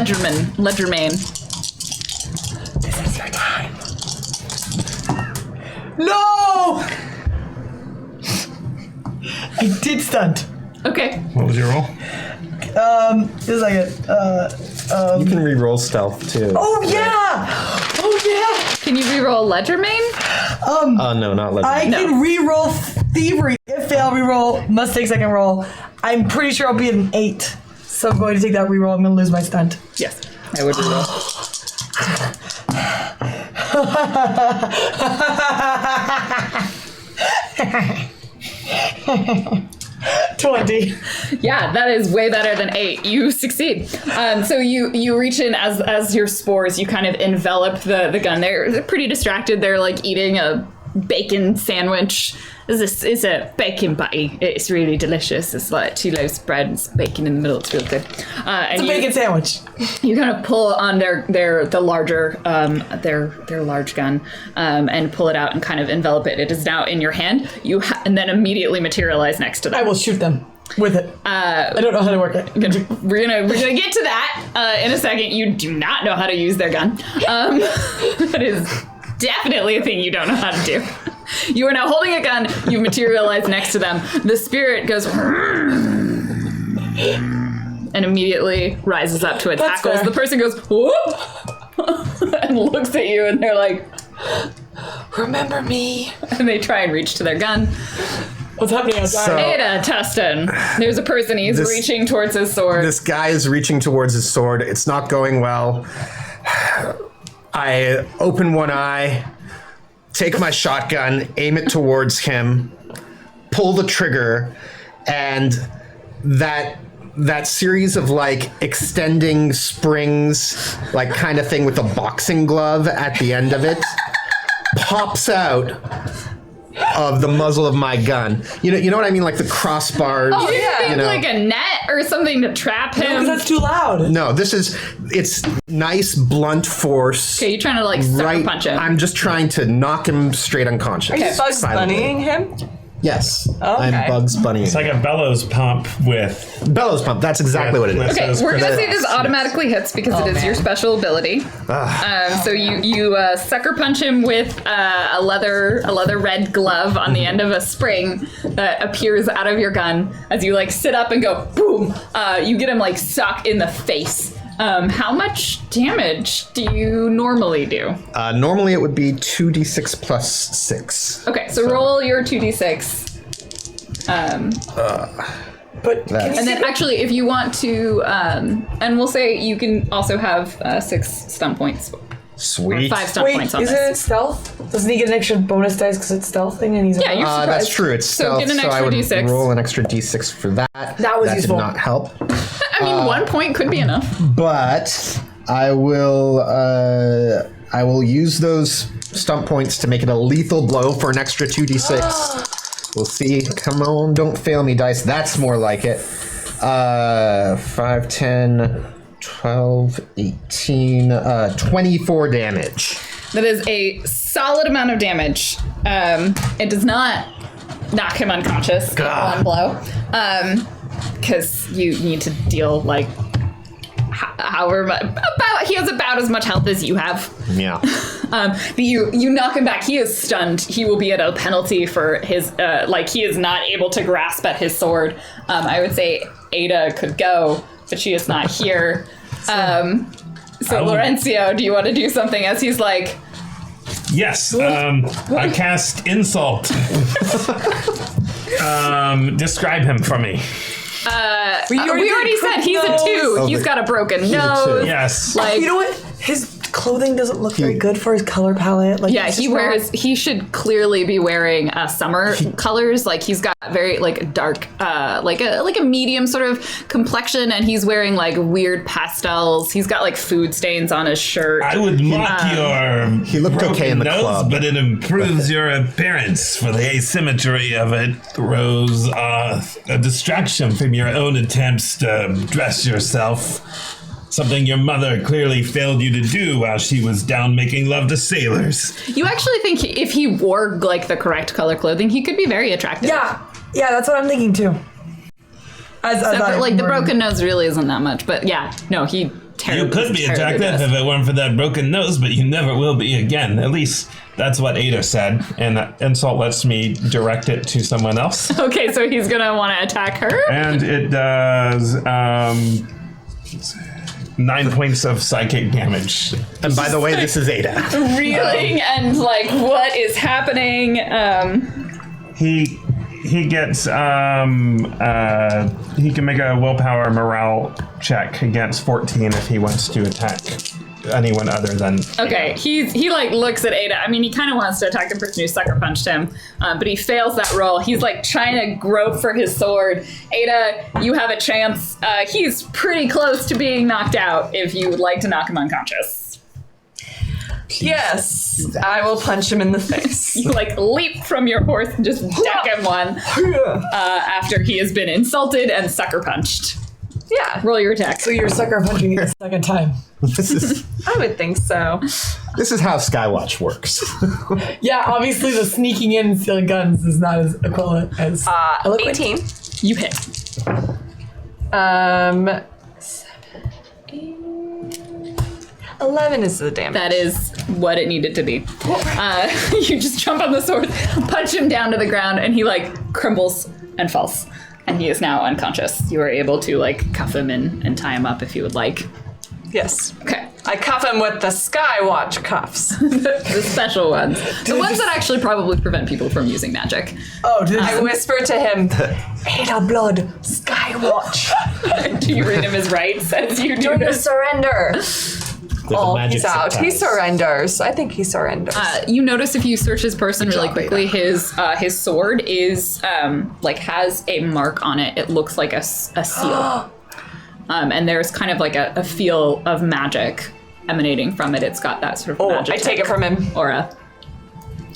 Ledgerman. This is your time. No! I did stunt. Okay. What was your roll? Just a second. You can re-roll stealth too. Oh yeah! Oh yeah! Can you reroll Ledgerman? No, not legend. I can re-roll thievery. If fail, re-roll. Must take second roll. I'm pretty sure I'll be at an 8. So I'm going to take that re-roll. I'm going to lose my stunt. Yes, I would reroll. 20. Yeah, that is way better than 8. You succeed. So you reach in as your spores, you kind of envelop the gun. They're pretty distracted. They're like eating a bacon sandwich. It's a bacon patty. It's really delicious. It's like 2 loaves of bread and it's bacon in the middle. It's real good. It's a bacon sandwich. You kind of pull on the larger their large gun and pull it out and kind of envelop it. It is now in your hand. And then immediately materialize next to them. I will shoot them with it. I don't know how to work it. We're gonna get to that in a second. You do not know how to use their gun. That is definitely a thing you don't know how to do. You are now holding a gun. You materialize next to them. The spirit goes and immediately rises up to its That's hackles. fair. The person goes whoop and looks at you, and they're like, Remember me. and they try and reach to their gun. What's happening outside? So- Ada, Tustin. There's a person. He's reaching towards his sword. This guy is reaching towards his sword. It's not going well. I open one eye, take my shotgun, aim it towards him, pull the trigger, and that series of like extending springs, like kind of thing with a boxing glove at the end of it, pops out of the muzzle of my gun. You know what I mean? Like the crossbars. Oh, you think you know. like a net or something to trap him? Because that's too loud. No, it's nice blunt force. Okay, you're trying to like sucker punch him. I'm just trying to knock him straight unconscious. Are you Bugs silently. Bunnying him? Yes, Okay. I'm Bugs Bunny. It's like a bellows pump with. Bellows pump. That's exactly what it is. Okay, Those we're gonna say crystals. this automatically hits because it is your special ability. So you sucker punch him with a leather red glove on the end of a spring that appears out of your gun as you like sit up and go boom. You get him like sock in the face. How much damage do you normally do? Normally it would be 2d6 plus 6. Okay, so roll your 2d6. But And then actually, if you want to, and we'll say you can also have 6 stun points. Sweet. 5 stun wait, points on isn't this. it stealth? Doesn't he get an extra bonus dice because it's stealthing and he's Yeah, you're surprised. That's true. It's So stealth, get an so I extra would d6. roll an extra d6 for that. That was useful. did not help. I mean, 1 point could be enough. But I will use those stump points to make it a lethal blow for an extra 2d6. We'll see. Come on, don't fail me, dice. That's more like it. 5, 10, 12, 18, 24 damage. That is a solid amount of damage. It does not knock him unconscious in one blow. Because you need to deal like however much. He has about as much health as you have. Yeah. But you knock him back. He is stunned. He will be at a penalty for his he is not able to grasp at his sword. I would say Ada could go, but she is not here. So Laurencio, do you want to do something as he's like? Yes, I cast insult. Describe him for me. We already said he's a 2. Oh, He's got a broken a nose. 2. Yes. Like You know what? His clothing doesn't look very good for his color palette. Like, Yeah, he should clearly be wearing summer colors. Like he's got very like dark, like a medium sort of complexion, and he's wearing like weird pastels. He's got like food stains on his shirt. I would mock your He looked okay in the nose, club. but it improves your appearance. For the asymmetry of it throws a distraction from your own attempts to dress yourself. Something your mother clearly failed you to do while she was down making love to sailors. You actually think if he wore like the correct color clothing, he could be very attractive. Yeah, that's what I'm thinking too. But like the broken nose really isn't that much. But yeah, no, he terribly. You could be attractive if it weren't for that broken nose, but you never will be again. At least that's what Ada said. And that insult lets me direct it to someone else. Okay, so he's gonna want to attack her. And it does 9 points of psychic damage. And by the way, this is Ada. Reeling and like, what is happening? He gets he can make a willpower morale check against 14 if he wants to attack anyone other than Okay, he like looks at Ada. I mean, he kind of wants to attack the person who sucker punched him, but he fails that roll. He's like trying to grope for his sword. Ada, you have a chance. He's pretty close to being knocked out if you would like to knock him unconscious. Yes, I will punch him in the face. You like leap from your horse and just deck him one after he has been insulted and sucker punched. Yeah, Roll your attack. So you're sucker punching it the second time. This is I would think so. how Skywatch works. Yeah, obviously the sneaking in and stealing guns is not as equivalent as 18. You hit. 7, 8, 11 is the damage. That is what it needed to be. You just jump on the sword, punch him down to the ground, and he like crumbles and falls. And he is now unconscious. You are able to like cuff him and tie him up if you would like. Yes. Okay. I cuff him with the Skywatch cuffs. The special ones. The ones that actually probably prevent people from using magic. Oh, did I whisper to him, Ada Blood, Skywatch. Do you read him his rights as you do "Do you this? surrender?" Oh, magic he's out. He subtitle. surrenders. I think he surrenders. You notice if you search his person really quickly, his sword is like has a mark on it. It looks like a seal, and there's kind of like a feel of magic emanating from it. It's got that sort of magic. I take it from him. Aura.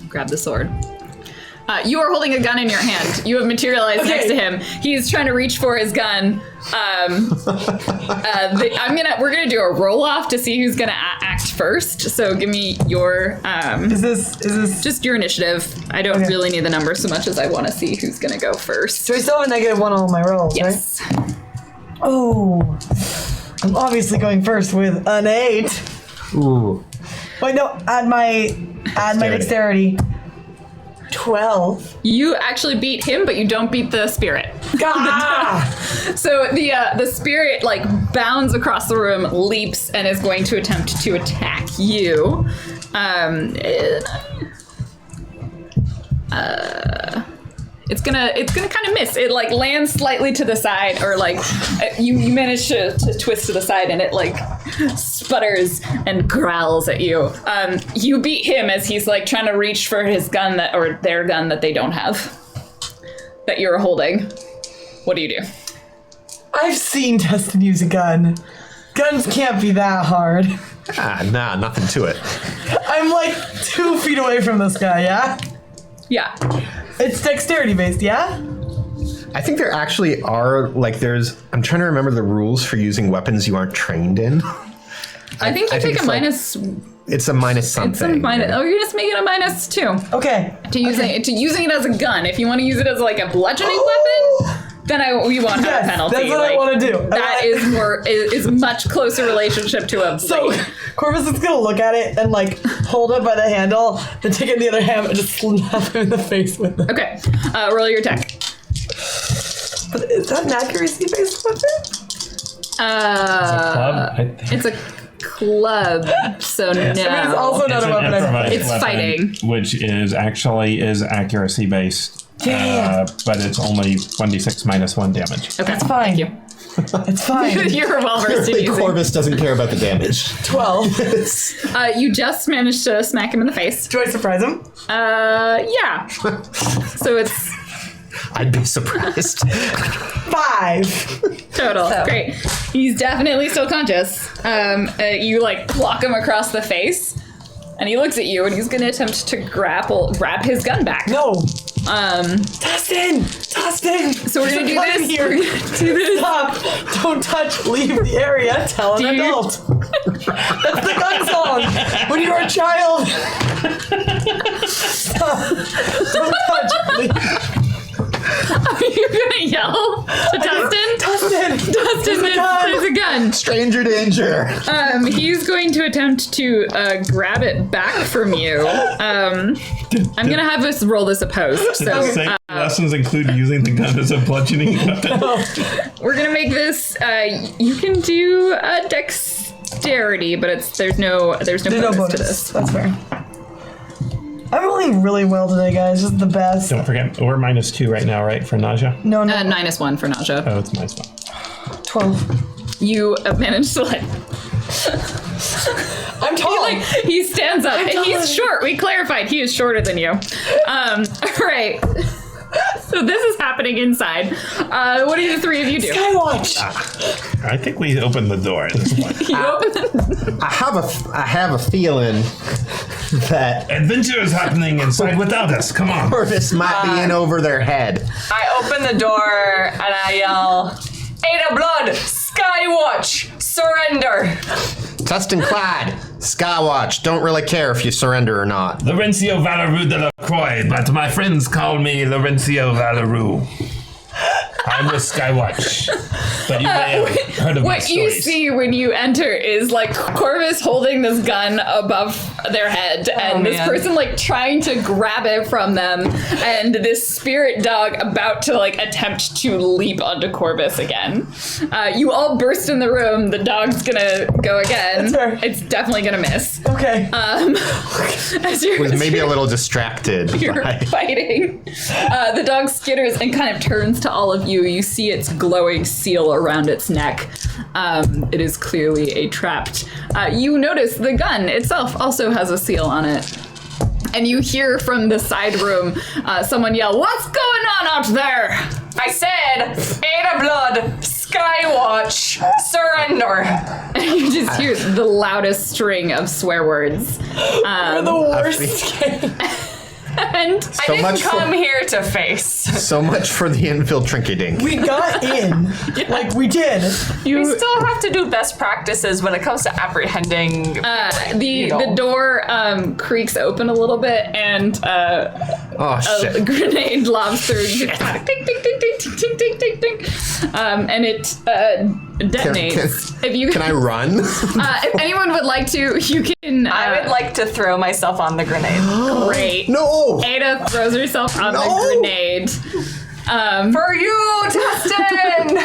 Grab the sword. You are holding a gun in your hand. You have materialized next to him. He's trying to reach for his gun. We're gonna do a roll off to see who's gonna act first. So give me your Is this just your initiative. I don't really need the number so much as I want to see who's gonna go first. so I still have a -1 on all my rolls, Yes. right? Oh. I'm obviously going first with an 8. Ooh. Wait, no, add my dexterity. 12. You actually beat him, but you don't beat the spirit. Ah! So the spirit like bounds across the room, leaps, and is going to attempt to attack you. It's gonna kind of miss. It like lands slightly to the side, or like you manage to twist to the side, and it like sputters and growls at you. You beat him as he's like trying to reach for his gun or their gun that they don't have, that you're holding. What do you do? I've seen Dustin use a gun. Guns can't be that hard. Nah, nothing to it. I'm like 2 feet away from this guy, yeah? Yeah. It's dexterity based, yeah? I think there actually are, like, I'm trying to remember the rules for using weapons you aren't trained in. I think you take it's a like- minus. It's a minus something. It's a minus. Oh, you're just making a -2 Okay. to using it as a gun. If you want to use it as like a bludgeoning weapon, then we won't have Yes, a penalty. that's what I Like, want to do. That is much closer relationship to a So blade. Corvus is gonna look at it and like hold it by the handle, then take it in the other hand and just slap him in the face with it. Okay, roll your attack. But is that an accuracy based weapon? It's a club, so no. It's also not It's a an weapon. improvised It's weapon, fighting. which is accuracy based. Damn. But it's only 1d6 -1 damage. Okay, That's fine. Thank you. It's fine. You're well versed in Clearly, using. Corvus doesn't care about the damage. 12. You just managed to smack him in the face. Do I surprise him? Yeah. So it's I'd be surprised. 5. total. Great. He's definitely still conscious. You like clock him across the face, and he looks at you, and he's going to attempt to grab his gun back. No. Dustin! So we're going to do Come this. here. We're gonna do this. Stop! Don't touch. Leave the area. Tell an Do you- adult. That's the gun song. When you were a child. Stop. Don't touch. Leave. Are you gonna yell to Dustin? Dustin! Dustin, there's a gun. Stranger danger. He's going to attempt to grab it back from you. I'm gonna have us roll this opposed. Did the So same lessons include using the gun as a bludgeoning weapon? we're gonna make this. You can do dexterity, but there's no bonus to this. That's fair. I'm rolling really well today, guys. This is the best. Don't forget, we're -2 right now, right, for nausea? No. Oh, -1 for nausea. it's -1. 12. You managed to I'm tall. he stands up and taller. he's short. We clarified he is shorter than you. All right. So this is happening inside. What do the three of you do? Skywatch. I think we opened the door at this point. You open I have a feeling that Adventure is happening inside without us. Come on. Corvus might be in over their head. I open the door and I yell, Ada Blood, Skywatch, surrender. Tustin Clyde, Skywatch, don't really care if you surrender or not. Laurencio Valeru de la Croix, but my friends call me Laurencio Valeru. I'm with Skywatch, but you may have heard of my what you stories. see when you enter is like Corvus holding this gun above their head, and this man. person like trying to grab it from them, and this spirit dog about to like attempt to leap onto Corvus again. You all burst in the room. The dog's gonna go again. That's fair. It's definitely gonna miss. Okay. As you're, Was maybe a little distracted. you're by- fighting. The dog skitters and kind of turns to all of you. You see its glowing seal around its neck. It is clearly a trapped. You notice the gun itself also has a seal on it. And you hear from the side room someone yell, "What's going on out there?" I said, Ada Blood, Skywatch, surrender. And you just hear the loudest string of swear words. We're the worst game. And I didn't much for- come here to face. So much for the infiltrinkadink. We got in. Like, we did. We still have to do best practices when it comes to apprehending. the door creaks open a little bit, and Oh, a shit. grenade lobs through. Ding, ding, ding, ding, ding, ding, ding, ding, ding. And it detonates. If you Can I run? if anyone would like to, you can. I would like to throw myself on the grenade. Great. No! Ada throws herself on the No. grenade. For you, Dustin!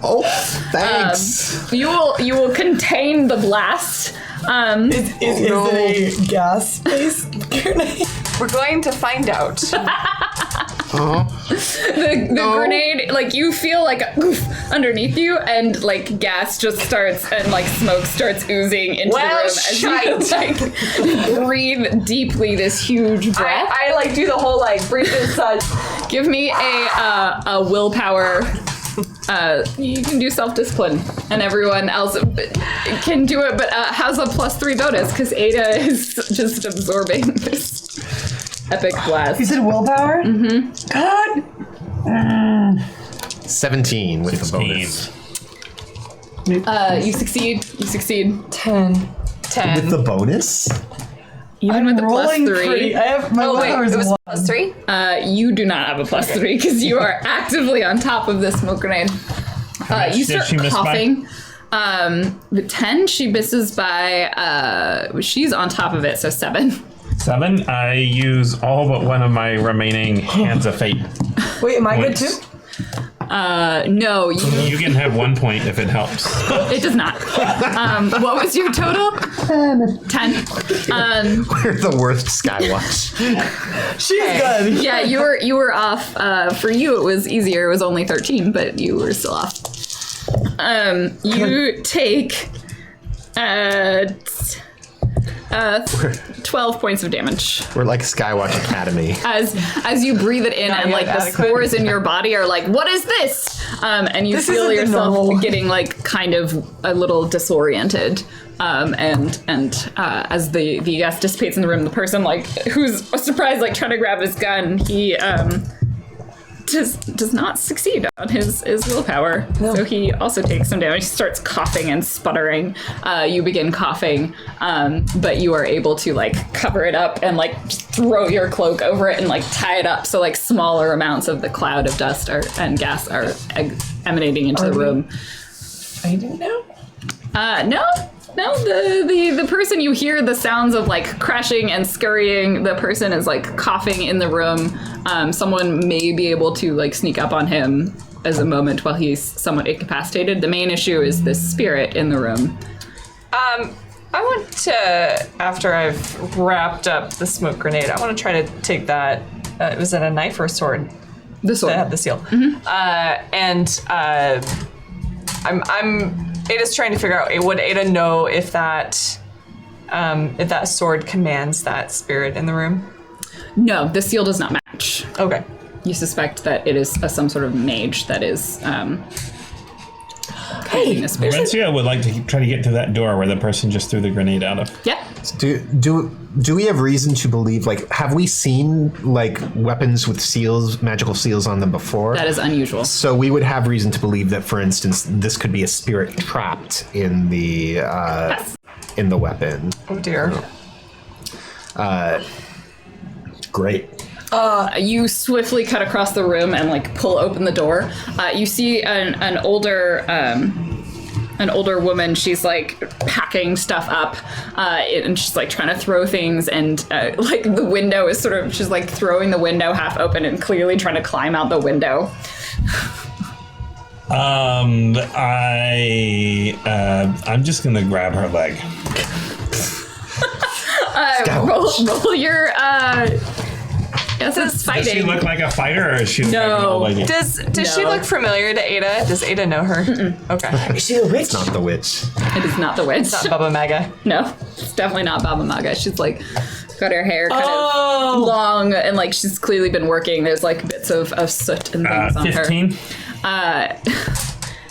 Oh, thanks. You will contain the blast. Is it a gas-based grenade? We're going to find out. The grenade, like you feel like a oof underneath you, and like gas just starts and like smoke starts oozing into Well, the room as you like breathe deeply this huge breath. I like do the whole like breathe inside. Give me a willpower. You can do self-discipline, and everyone else can do it, but has a +3 bonus because Ada is just absorbing this epic blast. You said willpower? Mm-hmm. God! 17 with the bonus. You succeed. 10. With the bonus? Even with the Rolling +3. pretty. I have my Oh wait, willpower is it was 1. +3? You do not have a +3 because you are actively on top of this smoke grenade. You did start she miss by? coughing. With 10, she misses by. She's on top of it, so 7. 7. I use all but one of my remaining hands of fate. Wait, am I good too? points. No, You can have 1 point if it helps. it does not. What was your total? 10. We're the worst Skywatch. She's good. Yeah, you were off. For you, it was easier. It was only 13, but you were still off. You take 12 points of damage We're like Skywatch Academy. as you breathe it in, and yet like the adequate. spores in your body are like, what is this? And you This feel isn't the yourself normal. getting like kind of a little disoriented. And as the gas dissipates in the room, the person like who's surprised, like trying to grab his gun, he does not succeed on his willpower. No. So he also takes some damage. He starts coughing and sputtering. You begin coughing, but you are able to like cover it up and like just throw your cloak over it and like tie it up so like smaller amounts of the cloud of dust and gas are emanating into the room. Fighting now? No, the person, you hear the sounds of like crashing and scurrying. The person is like coughing in the room. Someone may be able to like sneak up on him as a moment while he's somewhat incapacitated. The main issue is this spirit in the room. I want to, after I've wrapped up the smoke grenade, I want to try to take that. Was it a knife or a sword? The sword. That had the seal. I'm Ada's trying to figure out, would Ada know if that sword commands that spirit in the room? No, the seal does not match. Okay. You suspect that it is some sort of mage that is Hey, a spirit. Valencia would like to try to get to that door where the person just threw the grenade out of. Yeah. Do we have reason to believe, like, have we seen like weapons with seals, magical seals on them before? That is unusual. So we would have reason to believe that, for instance, this could be a spirit trapped in the weapon. Oh dear. Great. You swiftly cut across the room and like pull open the door. You see an older woman. She's like packing stuff up, and she's like trying to throw things. And like the window is sort of, she's like throwing the window half open and clearly trying to climb out the window. I'm just gonna grab her leg. Roll your. Yes, it's fighting. Does she look like a fighter, or is she No. like an old lady? Does she No. look familiar to Ada? Does Ada know her? Okay. is she a witch? Not the witch. It is not the witch. Not Baba Maga. No, it's definitely not Baba Maga. She's like got her hair kind of long, and like she's clearly been working. There's like bits of soot and things on her. 15.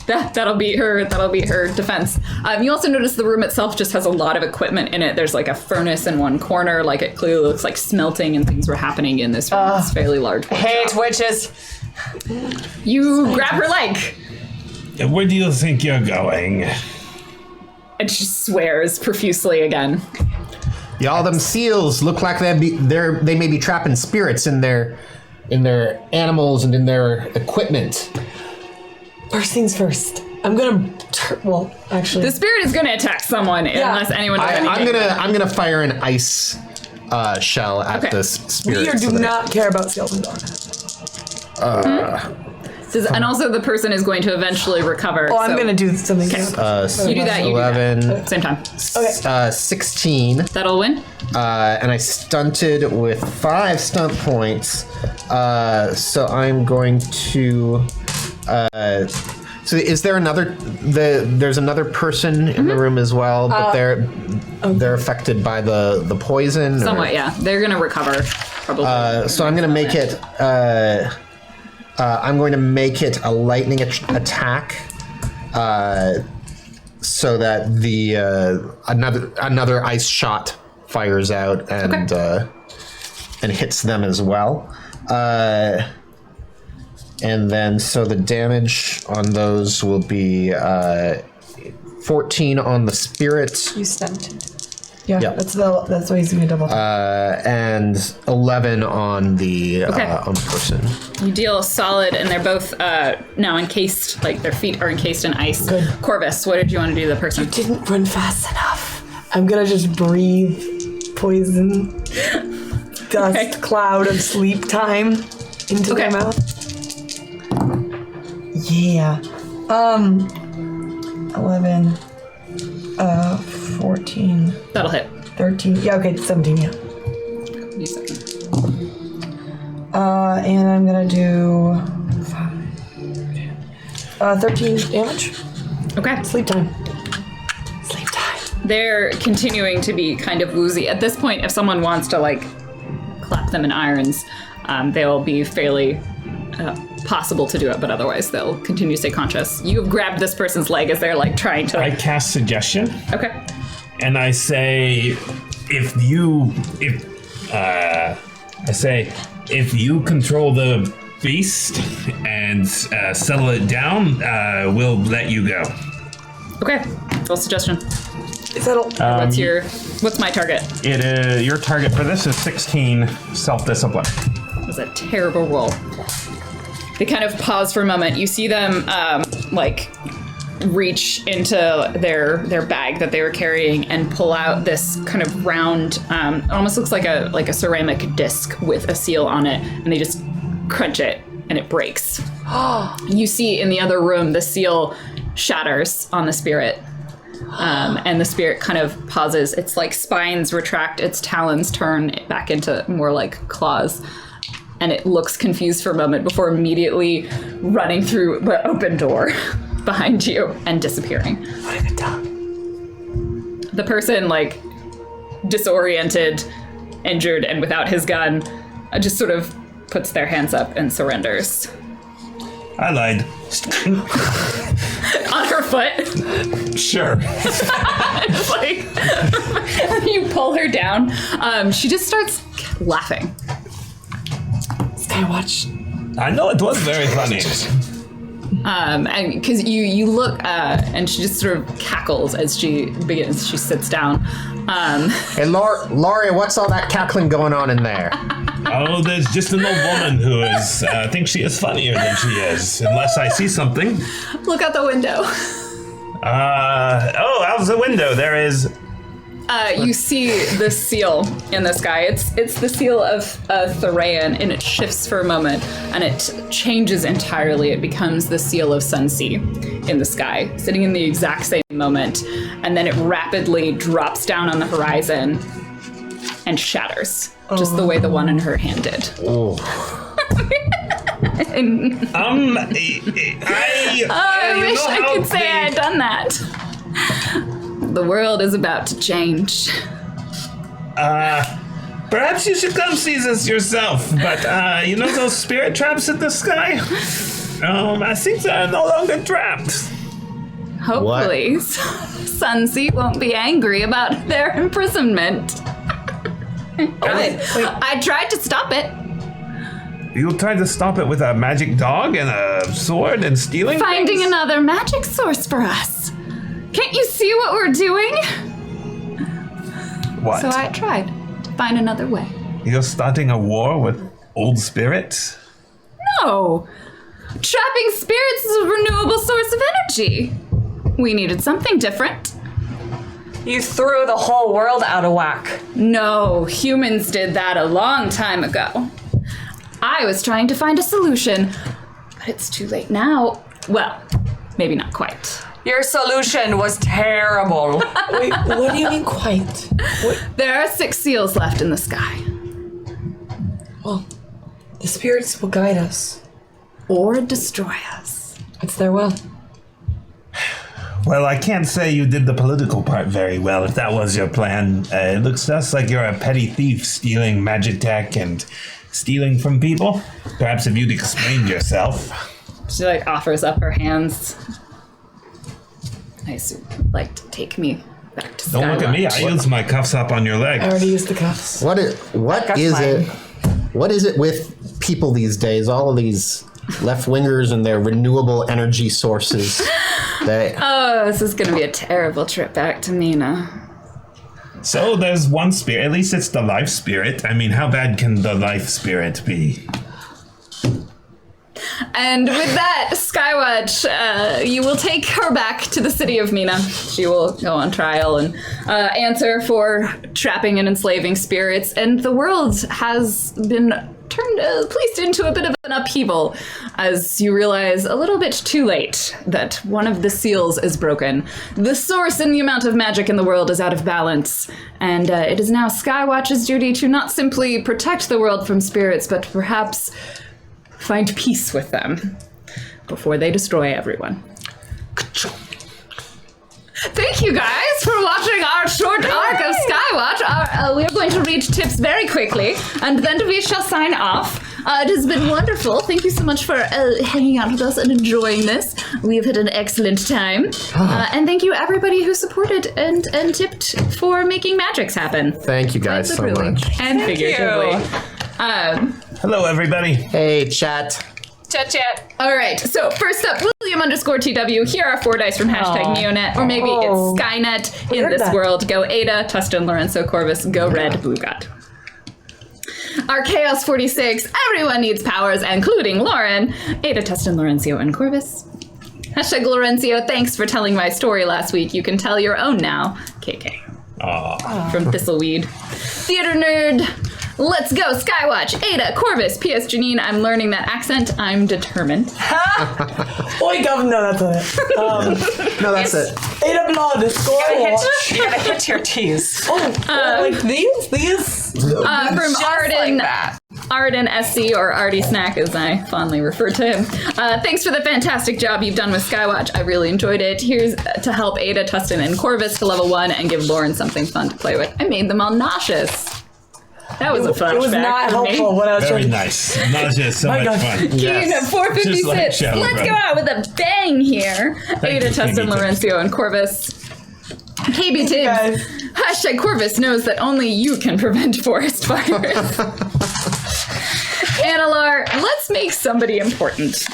That'll be her defense. You also notice the room itself just has a lot of equipment in it. There's like a furnace in one corner. Like it clearly looks like smelting and things were happening in this room. It's fairly large. Hate witches. You grab her leg, Where do you think you're going? and she swears profusely again. Y'all, them seals look like they may be trapping spirits in their animals and in their equipment. First things first. I'm gonna. Actually, The spirit is going to attack someone unless anyone does anything. I'm gonna fire an ice shell at Okay. this spirit. we do so that- not care about seals and dogs. And also the person is going to eventually recover. Oh, I'm gonna do something. You do that. You do 11, that. Same time. 16, That'll win. and I stunted with 5 stunt points. So I'm going to. So is there there's another person in the room as well, but they're affected by the poison? Somewhat, yeah. They're going to recover, probably. So I'm going to make it. I'm going to make it a lightning attack, so that the another ice shot fires out and hits them as well. And then, so the damage on those will be 14 on the spirit. You stunned. Yeah, Yep. that's why he's doing a double. And 11 on the person. You deal solid, and they're both now encased, like their feet are encased in ice. Good. Corvus, what did you want to do to the person? Didn't run fast enough. I'm gonna just breathe poison, dust, cloud of sleep time into their mouth. Yeah. 11, 14, That'll hit. 13. Yeah, okay, 17, yeah. You said. And I'm gonna do 13 damage. Okay. Sleep time. Sleep time. They're continuing to be kind of woozy. At this point, if someone wants to, like, clap them in irons, they'll be fairly possible to do it, but otherwise they'll continue to stay conscious. You have grabbed this person's leg as they're, like, trying to... I cast suggestion. Okay. And I say, if you control the beast and settle it down, we'll let you go. Okay. Roll suggestion. Settle. What's my target? Your target for this is 16 self-discipline. That was a terrible roll. They kind of pause for a moment. You see them, reach into their bag that they were carrying and pull out this kind of round, it almost looks like a ceramic disc with a seal on it, and they just crunch it and it breaks. You see in the other room the seal shatters on the spirit, and the spirit kind of pauses. Its like spines retract, its talons turn back into more like claws, and it looks confused for a moment before immediately running through the open door behind you and disappearing. What have I done? The person, like, disoriented, injured, and without his gun, just sort of puts their hands up and surrenders. I lied. On her foot. Sure. It's like, you pull her down. She just starts laughing. Skywatch. I know it was very funny. And because you look, and she just sort of cackles as she sits down. Hey, Laurie, what's all that cackling going on in there? Oh, there's just an old woman who thinks she is funnier than she is, unless I see something. Look out the window. Out the window there is... You see the seal in the sky. It's the seal of Theraean, and it shifts for a moment, and it changes entirely. It becomes the seal of Sunsea in the sky, sitting in the exact same moment, and then it rapidly drops down on the horizon and shatters, just the way the one in her hand did. Oh. I wish I could say I had done that. The world is about to change. Perhaps you should come see this yourself, but you know those spirit traps in the sky? I think they're no longer trapped. Hopefully, Sunsea won't be angry about their imprisonment. I tried to stop it. You tried to stop it with a magic dog and a sword and stealing Finding things? another magic source for us. Can't you see what we're doing? What? So I tried to find another way. You're starting a war with old spirits? No! Trapping spirits is a renewable source of energy. We needed something different. You threw the whole world out of whack. No, humans did that a long time ago. I was trying to find a solution, but it's too late now. Well, maybe not quite. Your solution was terrible. Wait, what do you mean quite? What? There are 6 seals left in the sky. Well, the spirits will guide us. Or destroy us. It's their will. Well, I can't say you did the political part very well if that was your plan. It looks to us like you're a petty thief stealing magitech and stealing from people. Perhaps if you'd explained yourself. She like offers up her hands. I assume you'd like to take me back to Skywatch. Don't look at me. I used my cuffs up on your leg. I already used the cuffs. What is it with people these days? All of these left-wingers and their renewable energy sources. Oh, this is going to be a terrible trip back to Mina. So there's one spirit. At least it's the life spirit. I mean, how bad can the life spirit be? And with that, Skywatch, you will take her back to the city of Mina. She will go on trial and answer for trapping and enslaving spirits. And the world has been placed into a bit of an upheaval as you realize a little bit too late that one of the seals is broken. The source and the amount of magic in the world is out of balance. And it is now Skywatch's duty to not simply protect the world from spirits, but perhaps find peace with them before they destroy everyone. Thank you guys for watching our short arc of Skywatch. We are going to read tips very quickly, and then we shall sign off. It has been wonderful. Thank you so much for hanging out with us and enjoying this. We've had an excellent time. And thank you everybody who supported and tipped for making magics happen. Thank you guys so Literally much. and figuratively. Hello, everybody. Hey, chat. Chat. All right, so first up, William_TW. Here are 4 dice from #Neonet, or maybe it's Skynet. In this world, go Ada, Tustin, Lorenzo, Corvus, go Red, Blue God. Our Chaos 46, everyone needs powers, including Lauren, Ada, Tustin, Lorenzo, and Corvus. #Lorenzo, thanks for telling my story last week. You can tell your own now. KK. From Thistleweed. Theater Nerd. Let's go, Skywatch, Ada, Corvus, P.S. Janine, I'm learning that accent. I'm determined. Oi, Governor, no, that's it. No, that's it. Ada Blood, Skywatch. You gotta hit your T's. Like these? From Just Arden. like that. Arden SC, or Artie Snack as I fondly refer to him. Thanks for the fantastic job you've done with Skywatch. I really enjoyed it. Here's to help Ada, Tustin, and Corvus to level 1 and give Lauren something fun to play with. I made them all nauseous. That was a fun It was not helpful when I was Very trying nice. Nausea is so My much God. fun. Keen at 456. Just like Shadow Let's Brother. go out with a bang here. Ada, you, Tustin, KB Lorenzo, and Corvus. KB guys. Tibbs. #Corvus knows that only you can prevent forest fires. Analar, let's make somebody important.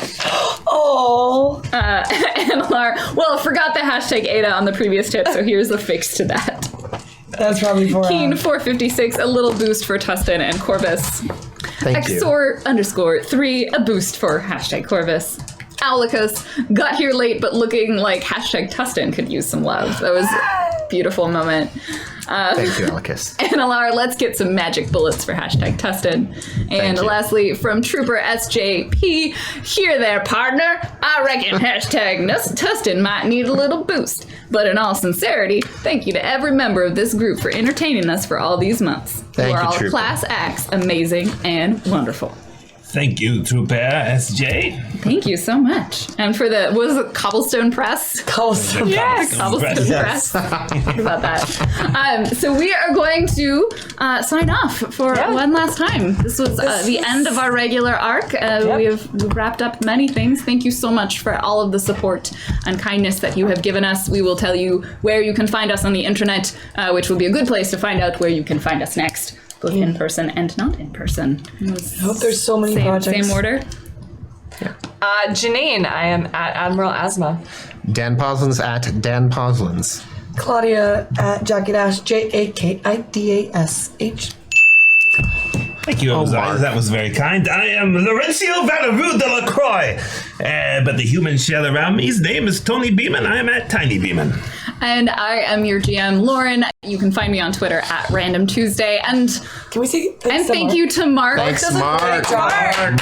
Oh. Analar, well, forgot the #Ada on the previous tip, so here's the fix to that. That's probably for Keen 456, a little boost for Tustin and Corvus. Thank you. Exor_3, a boost for #Corvus. Aulicus got here late, but looking like #Tustin could use some love. That was a beautiful moment. Thank you, Alicus. Analar, let's get some magic bullets for #Tustin. And you. lastly, from Trooper SJP, here there, partner. I reckon #Tustin might need a little boost. But in all sincerity, thank you to every member of this group for entertaining us for all these months. Thank you are you, all Trooper. class acts, amazing and wonderful. Thank you, Trooper SJ. Thank you so much. And for the, what was it, Cobblestone Press? Cobblestone. Yes, Cobblestone Yes. Press. Think about that. So we are going to sign off for one last time. This was the end of our regular arc. We've wrapped up many things. Thank you so much for all of the support and kindness that you have given us. We will tell you where you can find us on the internet, which will be a good place to find out where you can find us next, both in person and not in person. I hope there's so many projects. Same order. Janine, I am at Admiral Asma. Dan Poslins at Dan Poslins. Claudia at Jackie Dash, JAKIDASH. Thank you, Ozai. Mark. That was very kind. I am Laurencio Vanaroo de la Croix. But the human shell around me, his name is Tony Beeman. I am at Tiny Beeman. And I am your GM, Lauren. You can find me on Twitter at Random Tuesday. And Can we say thanks thank Mark? you to Mark Thanks, Mark.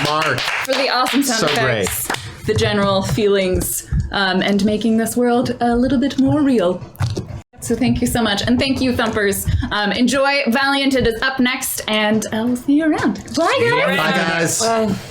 Mark. for the awesome sound So effects, the general feelings, and making this world a little bit more real. So thank you so much. And thank you, Thumpers. Enjoy Valiant. It is up next, and we'll see you around. Bye, guys. Bye, guys. Bye.